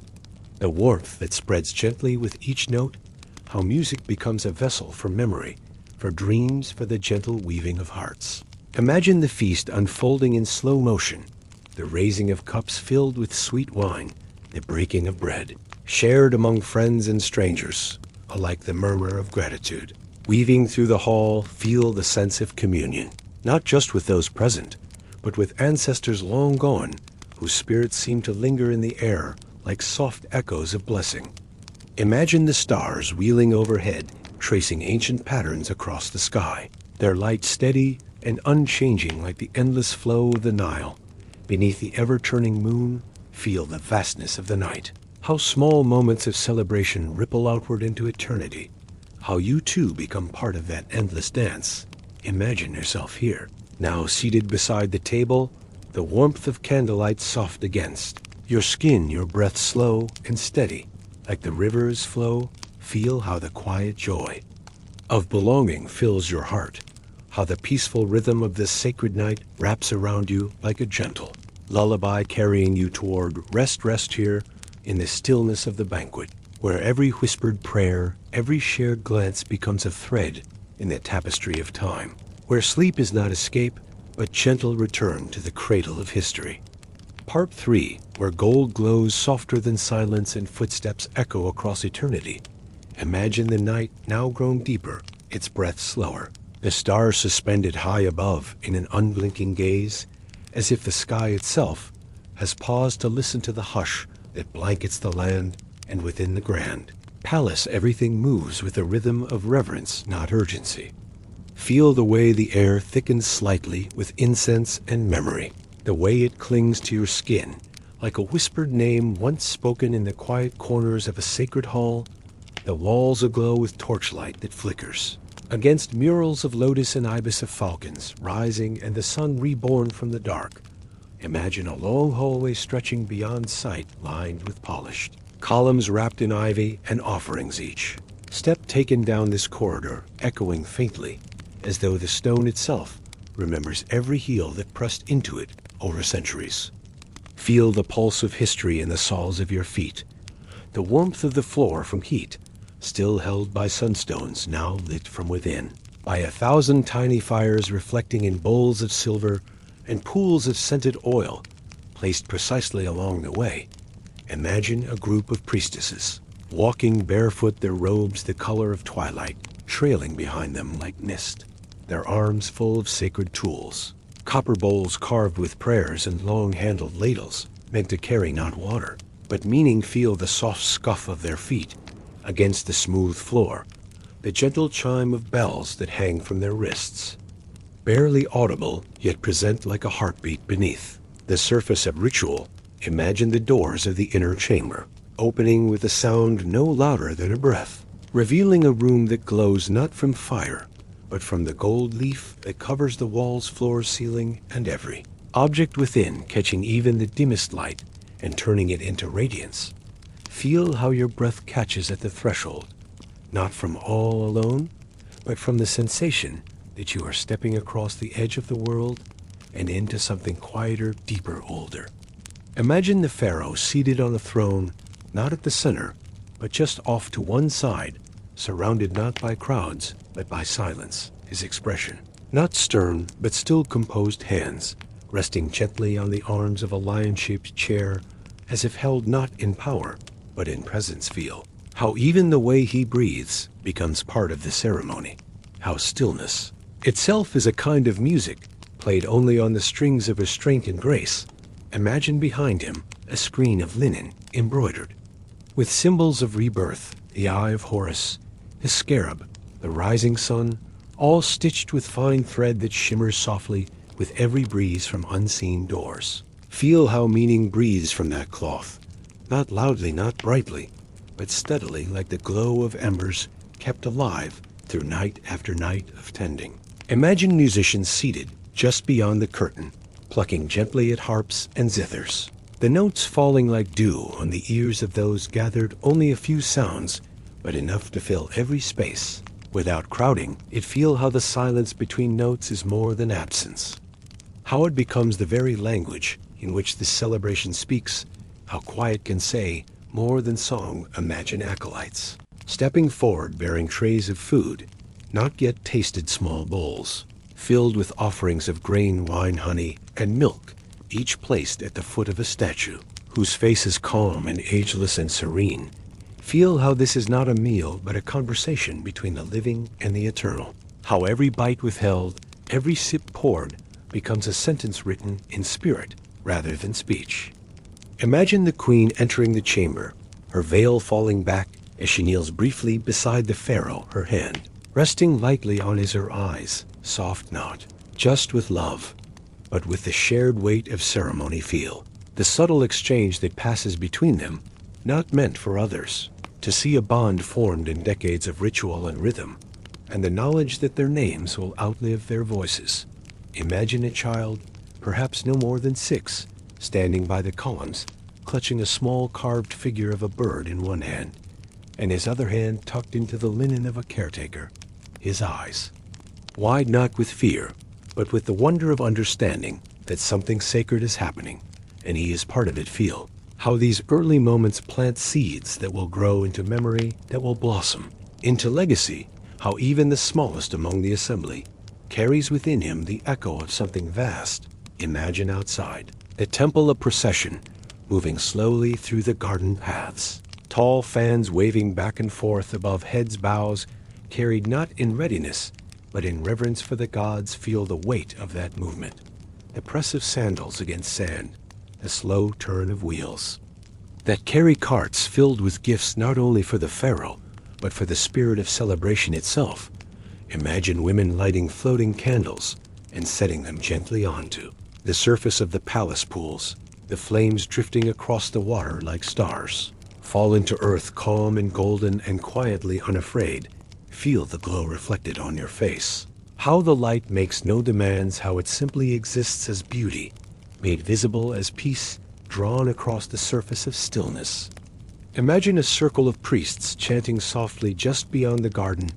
S1: the warmth that spreads gently with each note, how music becomes a vessel for memory, for dreams, for the gentle weaving of hearts. Imagine the feast unfolding in slow motion, the raising of cups filled with sweet wine, the breaking of bread, shared among friends and strangers, alike the murmur of gratitude. Weaving through the hall, feel the sense of communion, not just with those present, but with ancestors long gone, whose spirits seem to linger in the air like soft echoes of blessing. Imagine the stars wheeling overhead, tracing ancient patterns across the sky, their light steady and unchanging like the endless flow of the Nile. Beneath the ever-turning moon, feel the vastness of the night. How small moments of celebration ripple outward into eternity. How you too become part of that endless dance. Imagine yourself here, now seated beside the table, the warmth of candlelight soft against, your skin, your breath slow and steady, like the river's flow. Feel how the quiet joy of belonging fills your heart, how the peaceful rhythm of this sacred night wraps around you like a gentle lullaby carrying you toward rest here in the stillness of the banquet, where every whispered prayer, every shared glance becomes a thread in the tapestry of time, where sleep is not escape, but gentle return to the cradle of history. Part 3, where gold glows softer than silence and footsteps echo across eternity. Imagine the night now grown deeper, its breath slower, the stars suspended high above in an unblinking gaze, as if the sky itself has paused to listen to the hush that blankets the land, and within the grand palace everything moves with a rhythm of reverence, not urgency. Feel the way the air thickens slightly with incense and memory, the way it clings to your skin, like a whispered name once spoken in the quiet corners of a sacred hall, the walls aglow with torchlight that flickers against murals of lotus and ibis of falcons rising and the sun reborn from the dark. Imagine a long hallway stretching beyond sight, lined with polished columns wrapped in ivy and offerings, each step taken down this corridor echoing faintly, as though the stone itself remembers every heel that pressed into it over centuries. Feel the pulse of history in the soles of your feet, the warmth of the floor from heat, still held by sunstones now lit from within, by 1,000 tiny fires reflecting in bowls of silver and pools of scented oil placed precisely along the way. Imagine a group of priestesses, walking barefoot, their robes the color of twilight, trailing behind them like mist, their arms full of sacred tools, copper bowls carved with prayers and long-handled ladles meant to carry not water, but meaning. Feel the soft scuff of their feet against the smooth floor, the gentle chime of bells that hang from their wrists. Barely audible, yet present like a heartbeat beneath the surface of ritual. Imagine the doors of the inner chamber, opening with a sound no louder than a breath, revealing a room that glows not from fire, but from the gold leaf that covers the walls, floors, ceiling, and every object within, catching even the dimmest light and turning it into radiance. Feel how your breath catches at the threshold, not from all alone, but from the sensation that you are stepping across the edge of the world and into something quieter, deeper, older. Imagine the Pharaoh seated on a throne, not at the center, but just off to one side, surrounded not by crowds, but by silence. His expression, not stern, but still composed hands, resting gently on the arms of a lion-shaped chair, as if held not in power, but in presence. Feel how even the way he breathes becomes part of the ceremony. How stillness itself is a kind of music, played only on the strings of restraint and grace. Imagine behind him a screen of linen embroidered with symbols of rebirth, the eye of Horus, the scarab, the rising sun, all stitched with fine thread that shimmers softly with every breeze from unseen doors. Feel how meaning breathes from that cloth, not loudly, not brightly, but steadily, like the glow of embers kept alive through night after night of tending. Imagine musicians seated just beyond the curtain, plucking gently at harps and zithers, the notes falling like dew on the ears of those gathered. Only a few sounds, but enough to fill every space. Without crowding it, feel how the silence between notes is more than absence, how it becomes the very language in which this celebration speaks, how quiet can say more than song. Imagine acolytes stepping forward bearing trays of food, not yet tasted, small bowls filled with offerings of grain, wine, honey, and milk, each placed at the foot of a statue whose face is calm and ageless and serene. Feel how this is not a meal but a conversation between the living and the eternal, how every bite withheld, every sip poured, becomes a sentence written in spirit rather than speech. Imagine the queen entering the chamber, her veil falling back as she kneels briefly beside the Pharaoh, her hand resting lightly on his, her eyes soft, not just with love, but with the shared weight of ceremony. Feel the subtle exchange that passes between them, not meant for others to see, a bond formed in decades of ritual and rhythm, and the knowledge that their names will outlive their voices. Imagine a child, perhaps no more than 6, standing by the columns, clutching a small carved figure of a bird in one hand, and his other hand tucked into the linen of a caretaker, his eyes wide not with fear, but with the wonder of understanding that something sacred is happening, and he is part of it. Feel how these early moments plant seeds that will grow into memory, that will blossom into legacy, how even the smallest among the assembly carries within him the echo of something vast. Imagine outside the temple, a procession moving slowly through the garden paths, tall fans waving back and forth above heads, boughs carried not in readiness, but in reverence for the gods. Feel the weight of that movement, the press of sandals against sand, the slow turn of wheels that carry carts filled with gifts not only for the Pharaoh, but for the spirit of celebration itself. Imagine women lighting floating candles and setting them gently onto the surface of the palace pools. The flames drifting across the water like stars fall into earth, calm and golden and quietly unafraid. Feel the glow reflected on your face, how the light makes no demands, how it simply exists as beauty, made visible as peace, drawn across the surface of stillness. Imagine a circle of priests chanting softly just beyond the garden,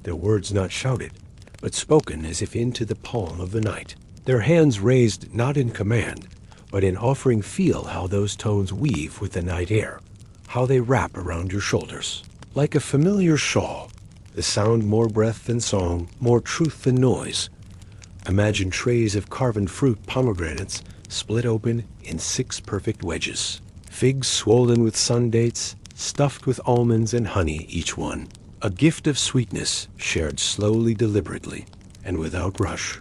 S1: their words not shouted, but spoken as if into the palm of the night, their hands raised not in command, but in offering. Feel how those tones weave with the night air, how they wrap around your shoulders like a familiar shawl, the sound more breath than song, more truth than noise. Imagine trays of carven fruit, pomegranates split open in 6 perfect wedges, figs swollen with sun dates, stuffed with almonds and honey, each one a gift of sweetness shared slowly, deliberately, and without rush.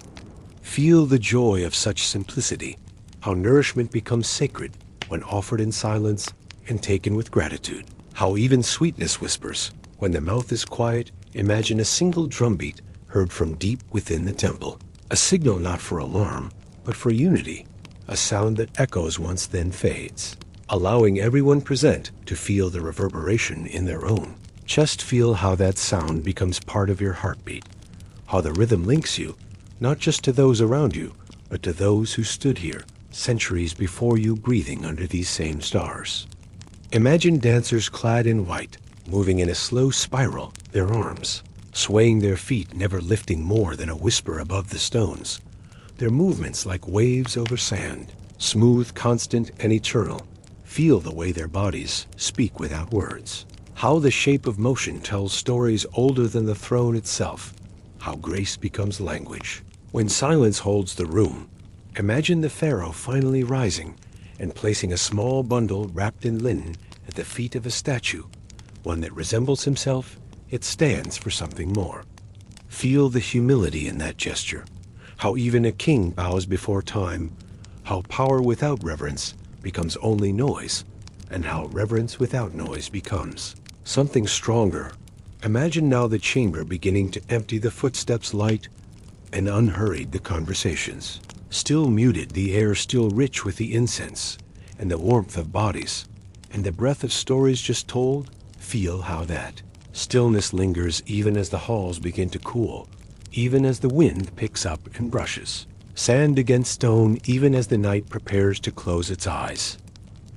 S1: Feel the joy of such simplicity, how nourishment becomes sacred when offered in silence and taken with gratitude, how even sweetness whispers when the mouth is quiet Imagine a single drumbeat heard from deep within the temple, a signal not for alarm, but for unity, a sound that echoes once then fades, allowing everyone present to feel the reverberation in their own. Just feel how that sound becomes part of your heartbeat, how the rhythm links you, not just to those around you, but to those who stood here centuries before you, breathing under these same stars. Imagine dancers clad in white, moving in a slow spiral, their arms, swaying their feet, never lifting more than a whisper above the stones. Their movements like waves over sand, smooth, constant, and eternal. Feel the way their bodies speak without words. How the shape of motion tells stories older than the throne itself. How grace becomes language. When silence holds the room, imagine the pharaoh finally rising and placing a small bundle wrapped in linen at the feet of a statue, one that resembles himself, it stands for something more. Feel the humility in that gesture, how even a king bows before time, how power without reverence becomes only noise, and how reverence without noise becomes something stronger. Imagine now the chamber beginning to empty, the footsteps light and unhurried, the conversations still muted, the air still rich with the incense and the warmth of bodies and the breath of stories just told. Feel how that stillness lingers even as the halls begin to cool, even as the wind picks up and brushes sand against stone, even as the night prepares to close its eyes.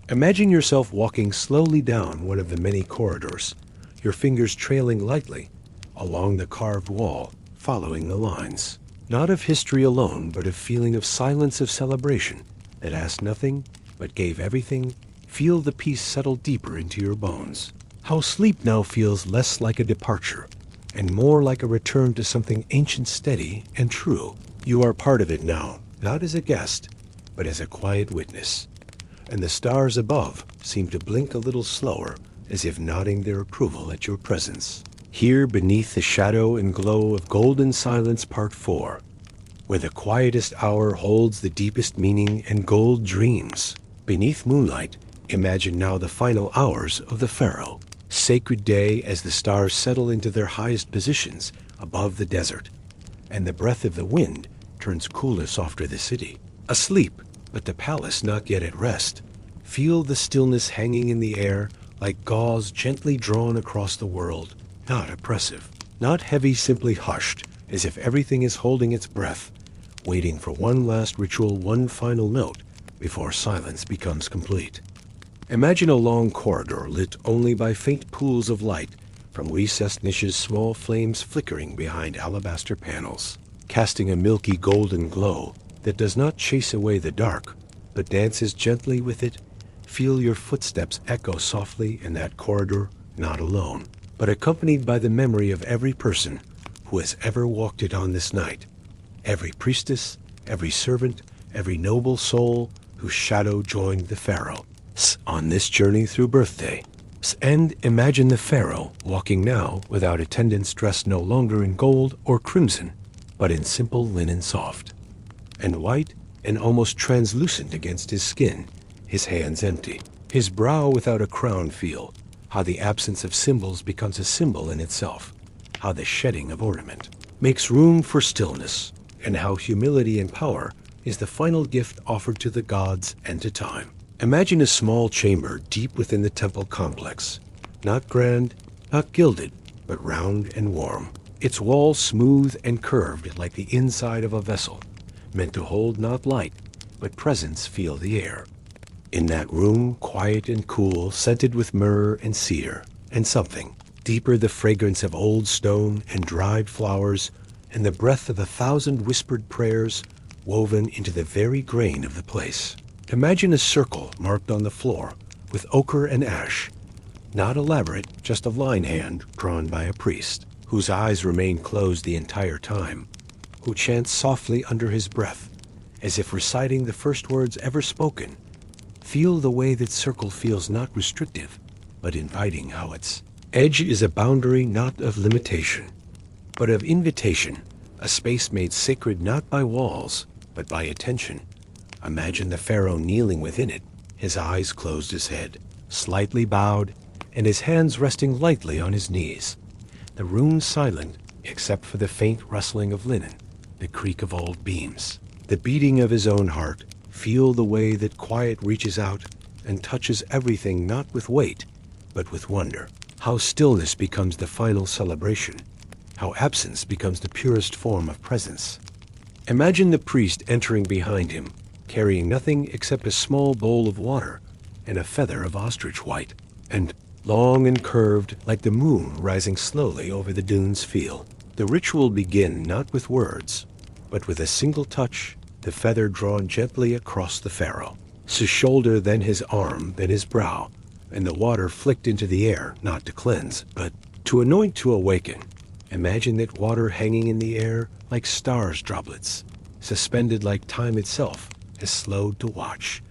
S1: Imagine yourself walking slowly down one of the many corridors, your fingers trailing lightly along the carved wall, following the lines, not of history alone, but of feeling, of silence, of celebration that asked nothing but gave everything. Feel the peace settle deeper into your bones. How sleep now feels less like a departure and more like a return to something ancient, steady, and true. You are part of it now, not as a guest, but as a quiet witness. And the stars above seem to blink a little slower, as if nodding their approval at your presence. Here beneath the shadow and glow of golden silence, part 4, where the quietest hour holds the deepest meaning and gold dreams. Beneath moonlight, imagine now the final hours of the pharaoh. Sacred day as the stars settle into their highest positions above the desert, and the breath of the wind turns cooler, softer the city. Asleep, but the palace not yet at rest. Feel the stillness hanging in the air like gauze gently drawn across the world, not oppressive, not heavy, simply hushed, as if everything is holding its breath, waiting for one last ritual, one final note before silence becomes complete. Imagine a long corridor lit only by faint pools of light from recessed niches, small flames flickering behind alabaster panels, casting a milky golden glow that does not chase away the dark, but dances gently with it. Feel your footsteps echo softly in that corridor, not alone, but accompanied by the memory of every person who has ever walked it on this night, every priestess, every servant, every noble soul whose shadow joined the pharaoh on this journey through birthday. And imagine the pharaoh walking now without attendants, dressed no longer in gold or crimson, but in simple linen, soft and white and almost translucent against his skin, his hands empty, his brow without a crown. Feel how the absence of symbols becomes a symbol in itself, how the shedding of ornament makes room for stillness, and how humility and power is the final gift offered to the gods and to time. Imagine a small chamber deep within the temple complex, not grand, not gilded, but round and warm, its walls smooth and curved like the inside of a vessel, meant to hold not light, but presence. Feel the air in that room, quiet and cool, scented with myrrh and cedar, and something deeper, the fragrance of old stone and dried flowers, and the breath of 1,000 whispered prayers woven into the very grain of the place. Imagine a circle marked on the floor with ochre and ash, not elaborate, just a line hand drawn by a priest, whose eyes remain closed the entire time, who chants softly under his breath, as if reciting the first words ever spoken. Feel the way that circle feels, not restrictive, but inviting, how its edge is a boundary not of limitation, but of invitation, a space made sacred not by walls, but by attention. Imagine the pharaoh kneeling within it, his eyes closed, his head slightly bowed, and his hands resting lightly on his knees. The the room silent except for the faint rustling of linen, the creak of old beams, the beating of his own heart. Feel the way that quiet reaches out and touches everything, not with weight, but with wonder. How stillness becomes the final celebration. How absence becomes the purest form of presence. Imagine the priest entering behind him, carrying nothing except a small bowl of water and a feather of ostrich white, and long and curved like the moon rising slowly over the dunes feel. The ritual begin not with words, but with a single touch, the feather drawn gently across the pharaoh, his shoulder, then his arm, then his brow, and the water flicked into the air, not to cleanse, but to anoint, to awaken. Imagine that water hanging in the air like stars droplets, suspended like time itself has slowed to watch,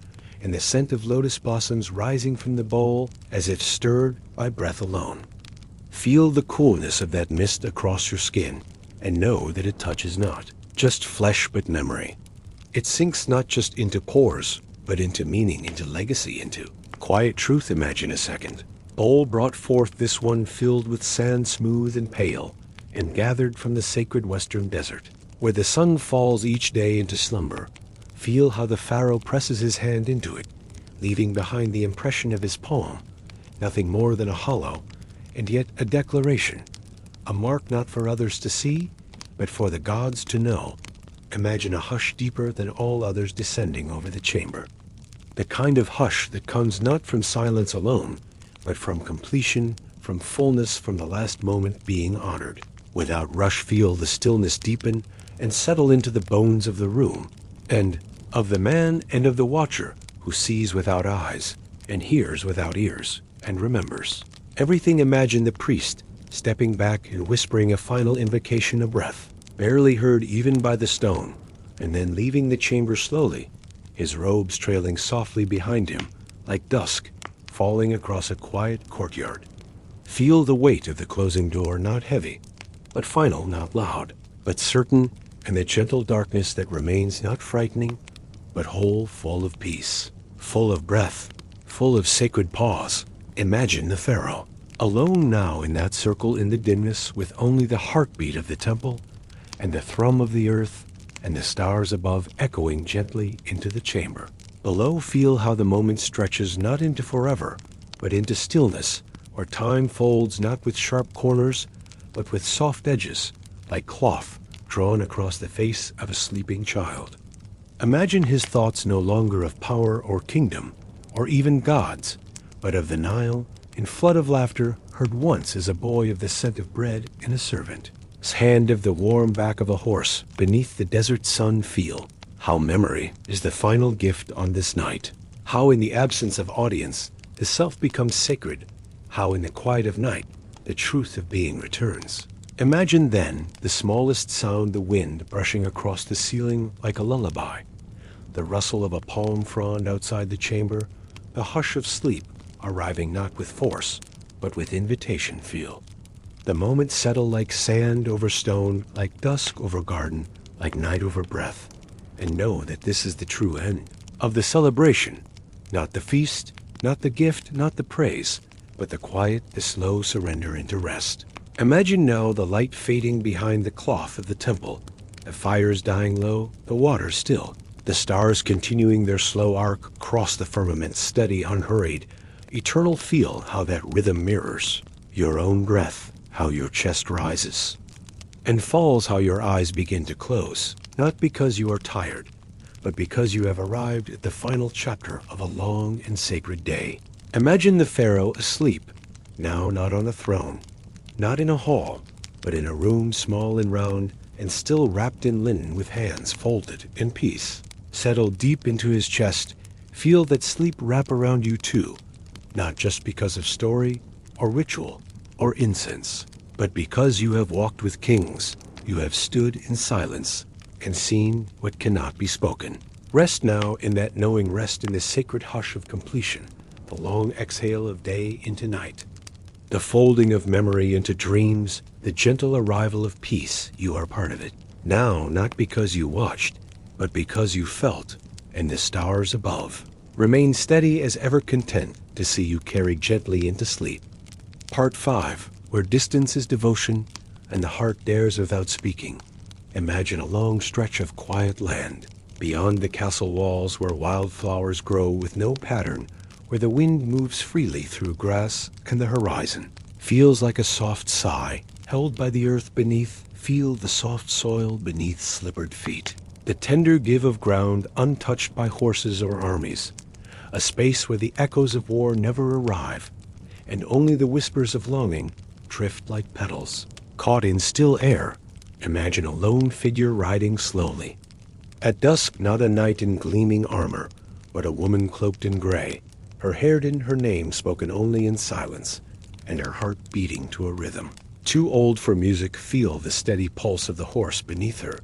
S1: and the scent of lotus blossoms rising from the bowl as if stirred by breath alone. Feel the coolness of that mist across your skin, and know that it touches not just flesh but memory. It sinks not just into pores, but into meaning, into legacy, into quiet truth. Imagine a second. Bowl brought forth, this one filled with sand smooth and pale, and gathered from the sacred western desert, where the sun falls each day into slumber. Feel how the pharaoh presses his hand into it, leaving behind the impression of his palm, nothing more than a hollow, and yet a declaration, a mark not for others to see, but for the gods to know. Imagine a hush deeper than all others descending over the chamber. The kind of hush that comes not from silence alone, but from completion, from fullness, from the last moment being honored. Without rush, feel the stillness deepen and settle into the bones of the room, and of the man and of the watcher who sees without eyes, and hears without ears, and remembers everything. Imagine the priest stepping back and whispering a final invocation, a breath barely heard even by the stone, and then leaving the chamber slowly, his robes trailing softly behind him like dusk falling across a quiet courtyard. Feel the weight of the closing door, not heavy, but final, not loud, but certain, and the gentle darkness that remains, not frightening, but whole, full of peace, full of breath, full of sacred pause. Imagine the pharaoh, alone now in that circle in the dimness, with only the heartbeat of the temple and the thrum of the earth and the stars above echoing gently into the chamber. Below, feel how the moment stretches not into forever, but into stillness, where time folds not with sharp corners, but with soft edges, like cloth drawn across the face of a sleeping child. Imagine his thoughts no longer of power or kingdom, or even gods, but of the Nile, in flood of laughter, heard once as a boy, of the scent of bread and a servant, his hand of the warm back of a horse beneath the desert sun. Feel how memory is the final gift on this night, how in the absence of audience the self becomes sacred, how in the quiet of night the truth of being returns. Imagine then the smallest sound, the wind brushing across the ceiling like a lullaby, the rustle of a palm frond outside the chamber, the hush of sleep arriving not with force, but with invitation. Feel the moment settle like sand over stone, like dusk over garden, like night over breath, and know that this is the true end of the celebration, not the feast, not the gift, not the praise, but the quiet, the slow surrender into rest. Imagine now the light fading behind the cloth of the temple, the fires dying low, the water still, the stars continuing their slow arc across the firmament, steady, unhurried, eternal. Feel how that rhythm mirrors your own breath, how your chest rises and falls, how your eyes begin to close, not because you are tired, but because you have arrived at the final chapter of a long and sacred day. Imagine the pharaoh asleep, now not on a throne, not in a hall, but in a room small and round, and still wrapped in linen, with hands folded in peace. Settle deep into his chest, feel that sleep wrap around you too, not just because of story or ritual or incense, but because you have walked with kings, you have stood in silence and seen what cannot be spoken. Rest now in that knowing, rest in the sacred hush of completion, the long exhale of day into night, the folding of memory into dreams, the gentle arrival of peace. You are part of it. Now, not because you watched, but because you felt, and the stars above remain steady as ever, content to see you carried gently into sleep. Part 5. where distance is devotion and the heart dares without speaking. Imagine a long stretch of quiet land, beyond the castle walls where wildflowers grow with no pattern, where the wind moves freely through grass and the horizon feels like a soft sigh, held by the earth beneath. Feel the soft soil beneath slippered feet, the tender give of ground untouched by horses or armies, a space where the echoes of war never arrive, and only the whispers of longing drift like petals, caught in still air. Imagine a lone figure riding slowly. At dusk, not a knight in gleaming armor, but a woman cloaked in gray, her hair in her name spoken only in silence, and her heart beating to a rhythm. Too old for music, feel the steady pulse of the horse beneath her,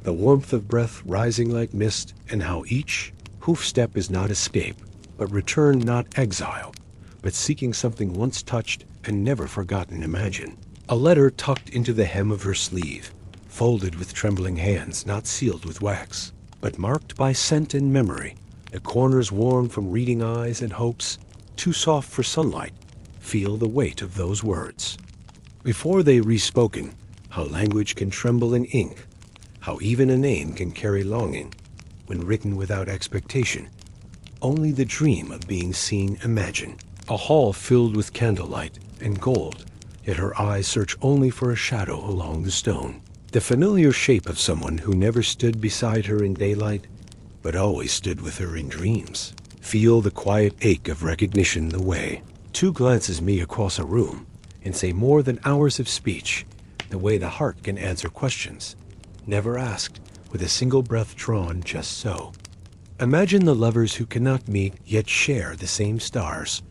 S1: the warmth of breath rising like mist, and how each hoof step is not escape, but return, not exile, but seeking something once touched and never forgotten. Imagine a letter tucked into the hem of her sleeve, folded with trembling hands, not sealed with wax, but marked by scent and memory, the corners worn from reading eyes and hopes too soft for sunlight. Feel the weight of those words. Before they re-spoken, how language can tremble in ink, how even a name can carry longing, when written without expectation. Only the dream of being seen. Imagine a hall filled with candlelight and gold, yet her eyes search only for a shadow along the stone. The familiar shape of someone who never stood beside her in daylight, but always stood with her in dreams. Feel the quiet ache of recognition, the way two glances meet across a room and say more than hours of speech, the way the heart can answer questions never asked, with a single breath drawn just so. Imagine the lovers who cannot meet yet share the same stars,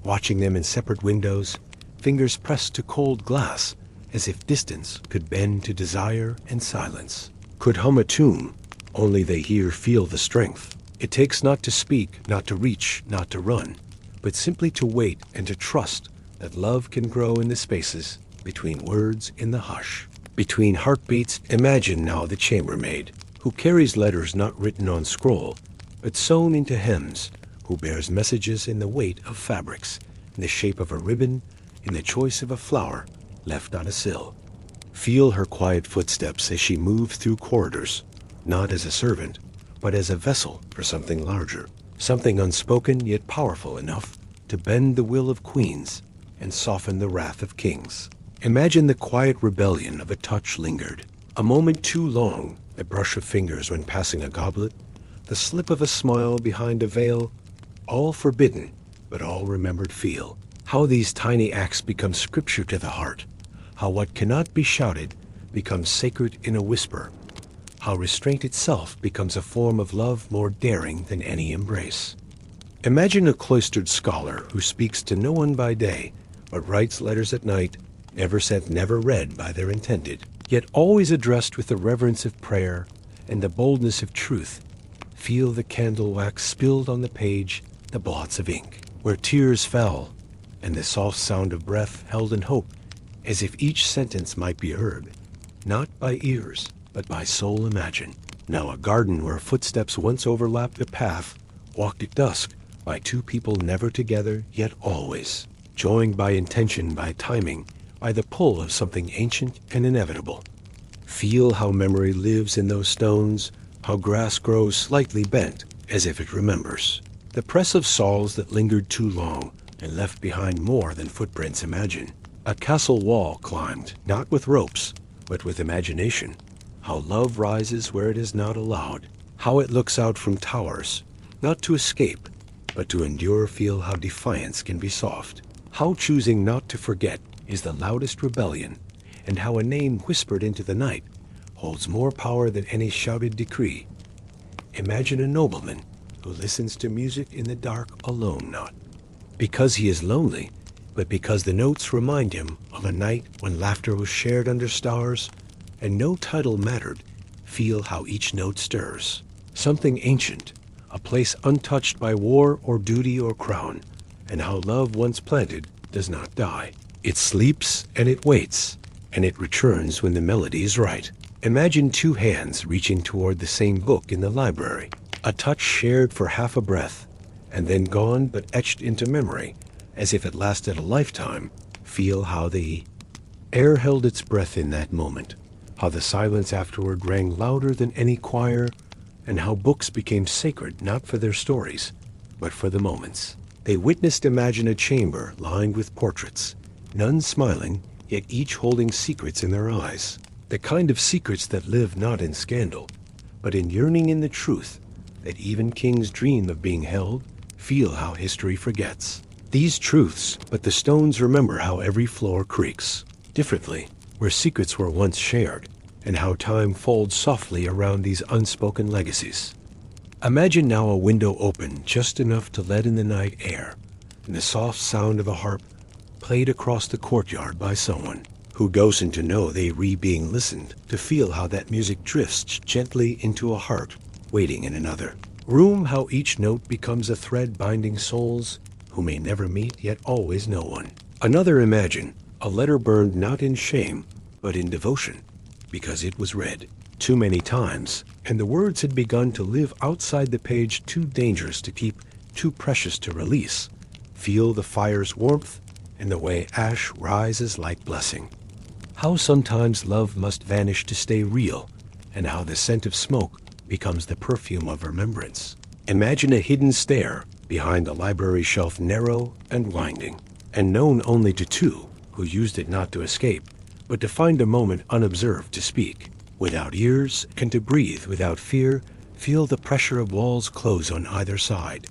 S1: watching them in separate windows, fingers pressed to cold glass, as if distance could bend to desire and silence could hum a tune. Only they here feel the strength. It takes not to speak, not to reach, not to run, but simply to wait and to trust that love can grow in the spaces between words in the hush, between heartbeats. Imagine now the chambermaid who carries letters not written on scroll, but sewn into hems, who bears messages in the weight of fabrics, in the shape of a ribbon, in the choice of a flower left on a sill. Feel her quiet footsteps as she moves through corridors, not as a servant, but as a vessel for something larger, something unspoken yet powerful enough to bend the will of queens and soften the wrath of kings. Imagine the quiet rebellion of a touch lingered, a moment too long, a brush of fingers when passing a goblet, the slip of a smile behind a veil, all forbidden, but all remembered. Feel how these tiny acts become scripture to the heart, how what cannot be shouted becomes sacred in a whisper, how restraint itself becomes a form of love more daring than any embrace. Imagine a cloistered scholar who speaks to no one by day, but writes letters at night, never sent, never read by their intended, yet always addressed with the reverence of prayer and the boldness of truth. Feel the candle wax spilled on the page, the blots of ink, where tears fell, and the soft sound of breath held in hope, as if each sentence might be heard, not by ears, but by soul. Imagine now a garden where footsteps once overlapped a path, walked at dusk by two people never together, yet always, joined by intention, by timing, by the pull of something ancient and inevitable. Feel how memory lives in those stones, how grass grows slightly bent, as if it remembers. The press of soles that lingered too long and left behind more than footprints. Imagine a castle wall climbed, not with ropes, but with imagination. How love rises where it is not allowed, how it looks out from towers, not to escape, but to endure. Feel how defiance can be soft, how choosing not to forget is the loudest rebellion, and how a name whispered into the night holds more power than any shouted decree. Imagine a nobleman who listens to music in the dark alone, not because he is lonely, but because the notes remind him of a night when laughter was shared under stars and no title mattered. Feel how each note stirs something ancient, a place untouched by war or duty or crown, and how love once planted does not die. It sleeps and it waits, and it returns when the melody is right. Imagine two hands reaching toward the same book in the library, a touch shared for half a breath, and then gone but etched into memory, as if it lasted a lifetime. Feel how the Air held its breath in that moment, how the silence afterward rang louder than any choir, and how books became sacred not for their stories, but for the moments. They witnessed Imagine a chamber lined with portraits, none smiling, yet each holding secrets in their eyes. The kind of secrets that live not in scandal, but in yearning in the truth that even kings dream of being held, feel how history forgets. These truths, but the stones remember how every floor creaks differently, where secrets were once shared, and how time folds softly around these unspoken legacies. Imagine now a window open just enough to let in the night air, and the soft sound of a harp played across the courtyard by someone who doesn't to know they being listened, to feel how that music drifts gently into a heart waiting in another room, how each note becomes a thread binding souls who may never meet yet always know one. Another Imagine, a letter burned not in shame, but in devotion, because it was read too many times, and the words had begun to live outside the page, too dangerous to keep, too precious to release. Feel the fire's warmth, and the way ash rises like blessing. How sometimes love must vanish to stay real, and how the scent of smoke becomes the perfume of remembrance. Imagine a hidden stair behind the library shelf, narrow and winding, and known only to two who used it not to escape, but to find a moment unobserved to speak, without ears, and to breathe without fear, feel the pressure of walls close on either side,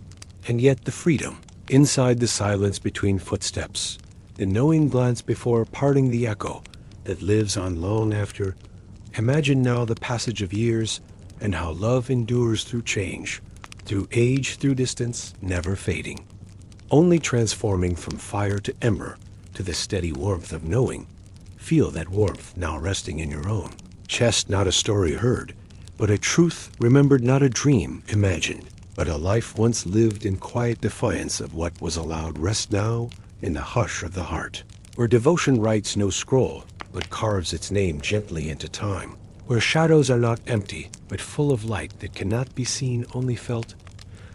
S1: and yet the freedom, inside the silence between footsteps, the knowing glance before parting, the echo that lives on long after. Imagine now the passage of years, and how love endures through change, through age, through distance, never fading, only transforming from fire to ember, to the steady warmth of knowing. Feel that warmth now resting in your own chest, not a story heard, but a truth remembered, not a dream imagined, but a life once lived in quiet defiance of what was allowed rest now in the hush of the heart, where devotion writes no scroll, but carves its name gently into time, where shadows are not empty, but full of light that cannot be seen, only felt.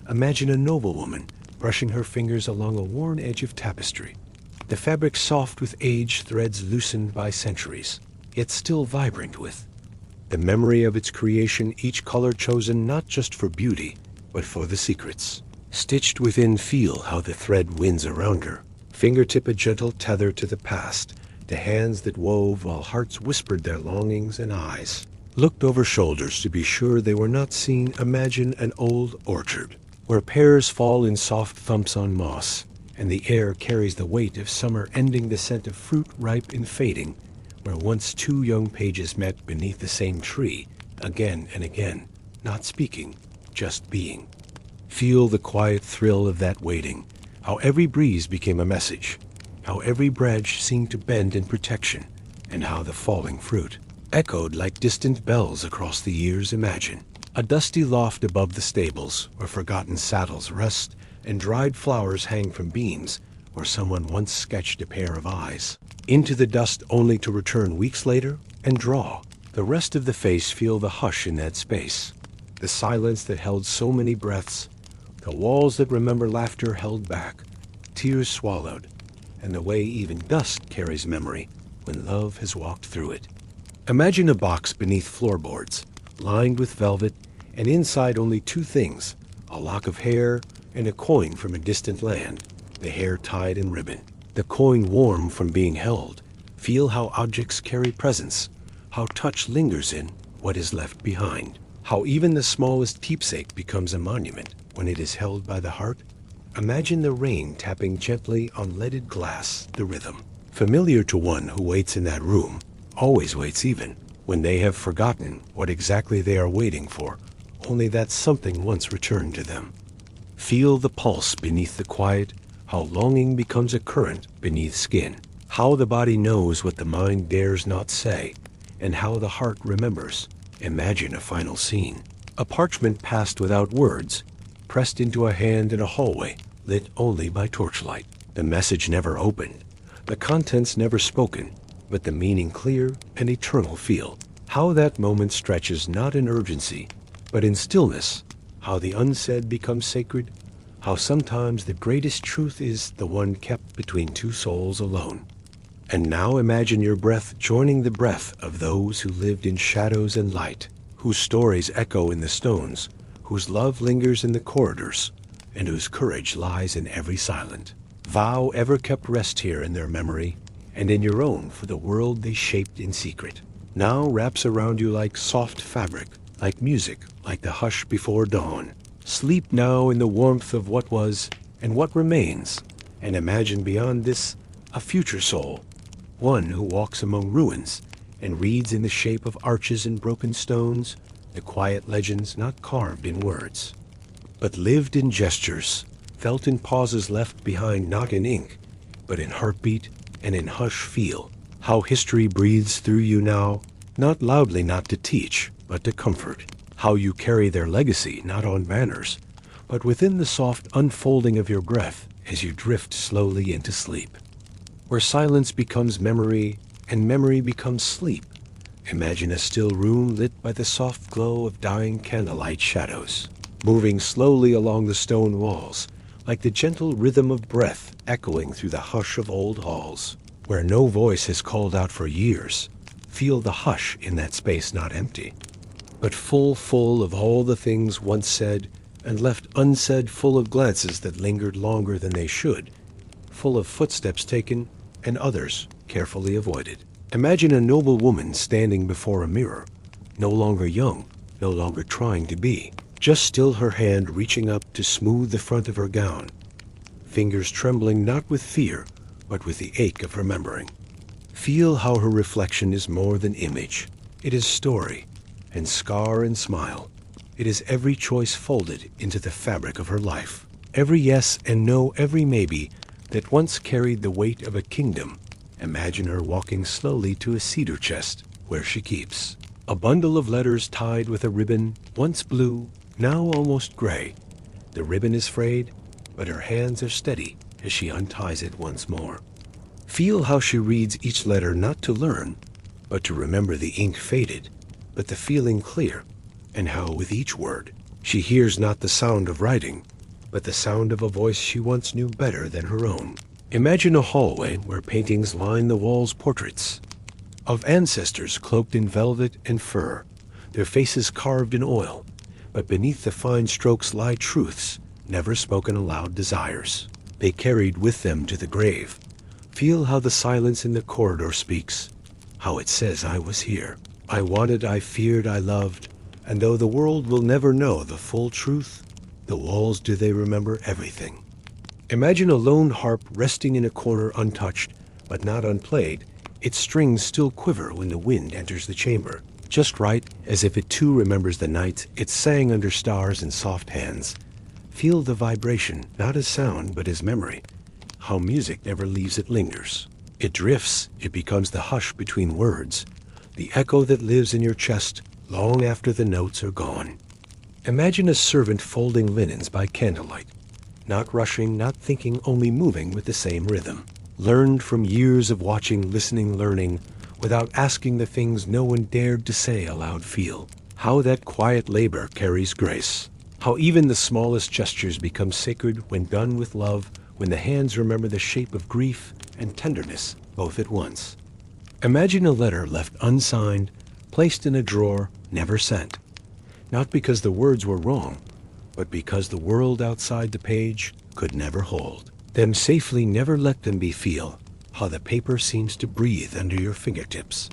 S1: Imagine a noblewoman brushing her fingers along a worn edge of tapestry, the fabric soft with age, threads loosened by centuries, yet still vibrant with the memory of its creation, each color chosen not just for beauty, but for the secrets stitched within. Feel how the thread winds around her fingertip, a gentle tether to the past, to hands that wove while hearts whispered their longings, and eyes looked over shoulders to be sure they were not seen. Imagine an old orchard, where pears fall in soft thumps on moss, and the air carries the weight of summer, ending the scent of fruit ripe in fading, where once two young pages met beneath the same tree, again and again, not speaking, just being. Feel the quiet thrill of that waiting, how every breeze became a message, how every branch seemed to bend in protection, and how the falling fruit echoed like distant bells across the years. Imagine a dusty loft above the stables, where forgotten saddles rest, and dried flowers hang from beams, where someone once sketched a pair of eyes into the dust, only to return weeks later and draw the rest of the face. Feel the hush in that space, the silence that held so many breaths, the walls that remember laughter held back, tears swallowed, and the way even dust carries memory when love has walked through it. Imagine a box beneath floorboards, lined with velvet, and inside only two things, a lock of hair and a coin from a distant land, the hair tied in ribbon, the coin warm from being held. Feel how objects carry presence, how touch lingers in what is left behind, how even the smallest keepsake becomes a monument when it is held by the heart. Imagine the rain tapping gently on leaded glass, the rhythm familiar to one who waits in that room, always waits even when they have forgotten what exactly they are waiting for, only that something once returned to them. Feel the pulse beneath the quiet, how longing becomes a current beneath skin, how the body knows what the mind dares not say, and how the heart remembers. Imagine a final scene, a parchment passed without words, pressed into a hand in a hallway, lit only by torchlight. The message never opened, the contents never spoken, but the meaning clear and eternal. Feel how that moment stretches not in urgency, but in stillness, how the unsaid becomes sacred, how sometimes the greatest truth is the one kept between two souls alone. And now imagine your breath joining the breath of those who lived in shadows and light, whose stories echo in the stones, whose love lingers in the corridors, and whose courage lies in every silent vow ever kept rest here in their memory, and in your own for the world they shaped in secret. Now wraps around you like soft fabric, like music, like the hush before dawn. Sleep now in the warmth of what was and what remains, and imagine beyond this a future soul, one who walks among ruins and reads in the shape of arches and broken stones the quiet legends not carved in words, but lived in gestures, felt in pauses left behind not in ink, but in heartbeat and in hush feel. How history breathes through you now, not loudly, not to teach, but to comfort. How you carry their legacy not on banners, but within the soft unfolding of your breath as you drift slowly into sleep. Where silence becomes memory and memory becomes sleep. Imagine a still room lit by the soft glow of dying candlelight shadows, moving slowly along the stone walls, like the gentle rhythm of breath echoing through the hush of old halls, where no voice has called out for years. Feel the hush in that space not empty, but full of all the things once said and left unsaid, full of glances that lingered longer than they should, full of footsteps taken and others carefully avoided. Imagine a noble woman standing before a mirror, no longer young, no longer trying to be, just still her hand reaching up to smooth the front of her gown, fingers trembling not with fear, but with the ache of remembering. Feel how her reflection is more than image. It is story, and scar and smile. It is every choice folded into the fabric of her life. Every yes and no, every maybe that once carried the weight of a kingdom. Imagine her walking slowly to a cedar chest where she keeps a bundle of letters tied with a ribbon, once blue, now almost gray. The ribbon is frayed, but her hands are steady as she unties it once more. Feel how she reads each letter not to learn, but to remember. The ink faded, but the feeling clear, and how with each word she hears not the sound of writing, but the sound of a voice she once knew better than her own. Imagine a hallway where paintings line the walls, portraits of ancestors cloaked in velvet and fur, their faces carved in oil, but beneath the fine strokes lie truths, never spoken aloud desires they carried with them to the grave. Feel how the silence in the corridor speaks, how it says, I was here, I wanted, I feared, I loved, and though the world will never know the full truth, the walls do they remember everything. Imagine a lone harp resting in a corner untouched, but not unplayed, its strings still quiver when the wind enters the chamber, just right, as if it too remembers the night it sang under stars in soft hands. Feel the vibration, not as sound, but as memory. How music never leaves, it lingers. It drifts, it becomes the hush between words, the echo that lives in your chest long after the notes are gone. Imagine a servant folding linens by candlelight, not rushing, not thinking, only moving with the same rhythm. Learned from years of watching, listening, learning, without asking the things no one dared to say aloud. Feel how that quiet labor carries grace. How even the smallest gestures become sacred when done with love, when the hands remember the shape of grief and tenderness both at once. Imagine a letter left unsigned, placed in a drawer, never sent. Not because the words were wrong, but because the world outside the page could never hold them safely. Never let them be. Feel how the paper seems to breathe under your fingertips,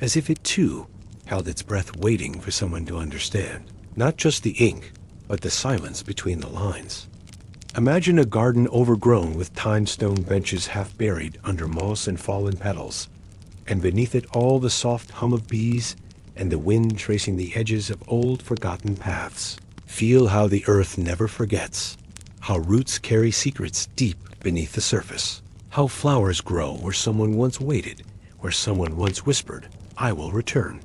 S1: as if it too held its breath, waiting for someone to understand. Not just the ink, but the silence between the lines. Imagine a garden overgrown with time-stone benches half buried under moss and fallen petals, and beneath it all the soft hum of bees and the wind tracing the edges of old forgotten paths. Feel how the earth never forgets, how roots carry secrets deep beneath the surface, how flowers grow where someone once waited, where someone once whispered, I will return.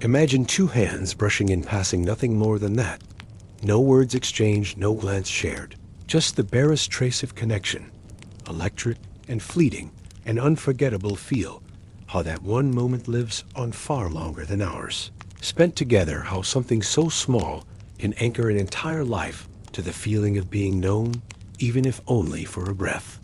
S1: Imagine two hands brushing in passing, nothing more than that. No words exchanged, no glance shared, just the barest trace of connection, electric and fleeting and unforgettable. Feel how that one moment lives on far longer than ours. Spent together, how something so small can anchor an entire life to the feeling of being known, even if only for a breath.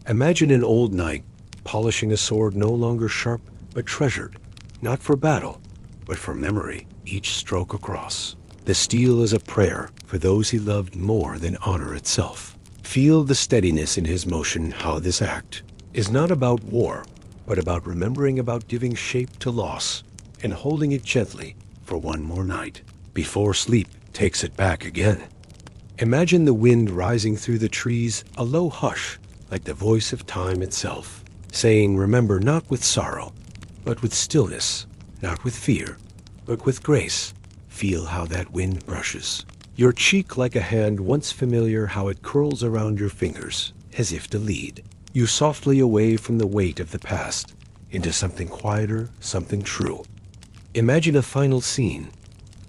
S1: Imagine an old night polishing a sword no longer sharp but treasured, not for battle, but for memory, each stroke across. The steel is a prayer for those he loved more than honor itself. Feel the steadiness in his motion, how this act is not about war, but about remembering, about giving shape to loss, and holding it gently for one more night, before sleep takes it back again. Imagine the wind rising through the trees, a low hush, like the voice of time itself, saying, remember, not with sorrow, but with stillness, not with fear, but with grace. Feel how that wind brushes your cheek like a hand once familiar, how it curls around your fingers, as if to lead you softly away from the weight of the past, into something quieter, something true. Imagine a final scene,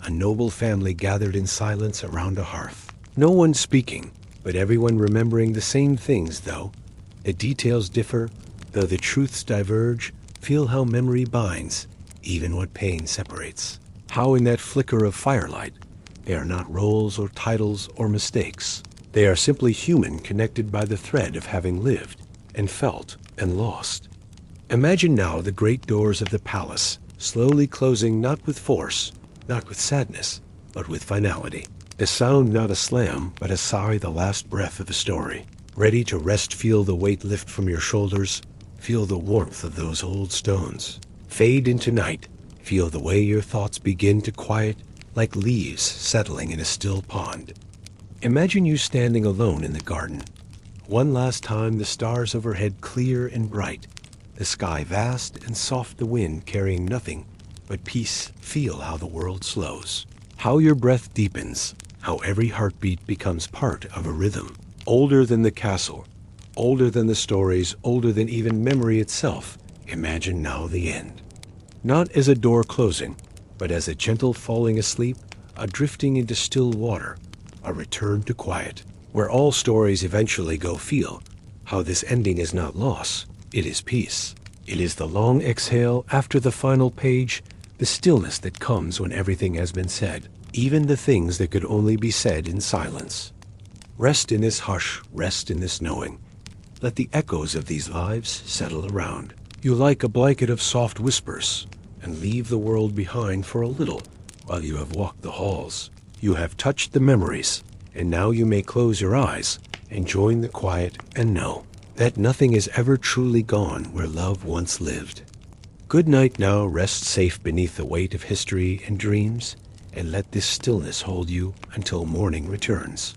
S1: a noble family gathered in silence around a hearth. No one speaking, but everyone remembering the same things, though the details differ, though the truths diverge. Feel how memory binds, even what pain separates. How in that flicker of firelight, they are not roles or titles or mistakes. They are simply human, connected by the thread of having lived and felt and lost. Imagine now the great doors of the palace slowly closing, not with force, not with sadness, but with finality. A sound not a slam, but a sigh, the last breath of the story. Ready to rest, feel the weight lift from your shoulders. Feel the warmth of those old stones fade into night. Feel the way your thoughts begin to quiet, like leaves settling in a still pond. Imagine you standing alone in the garden. One last time, the stars overhead clear and bright, the sky vast and soft, the wind carrying nothing but peace. Feel how the world slows, how your breath deepens, how every heartbeat becomes part of a rhythm. Older than the castle, older than the stories, older than even memory itself. Imagine now the end. Not as a door closing, but as a gentle falling asleep, a drifting into still water, a return to quiet, where all stories eventually go. Feel how this ending is not loss, it is peace. It is the long exhale after the final page, the stillness that comes when everything has been said, even the things that could only be said in silence. Rest in this hush, rest in this knowing. Let the echoes of these lives settle around you like a blanket of soft whispers, and leave the world behind for a little while you have walked the halls. You have touched the memories, and now you may close your eyes and join the quiet and know that nothing is ever truly gone where love once lived. Good night now, rest safe beneath the weight of history and dreams, and let this stillness hold you until morning returns.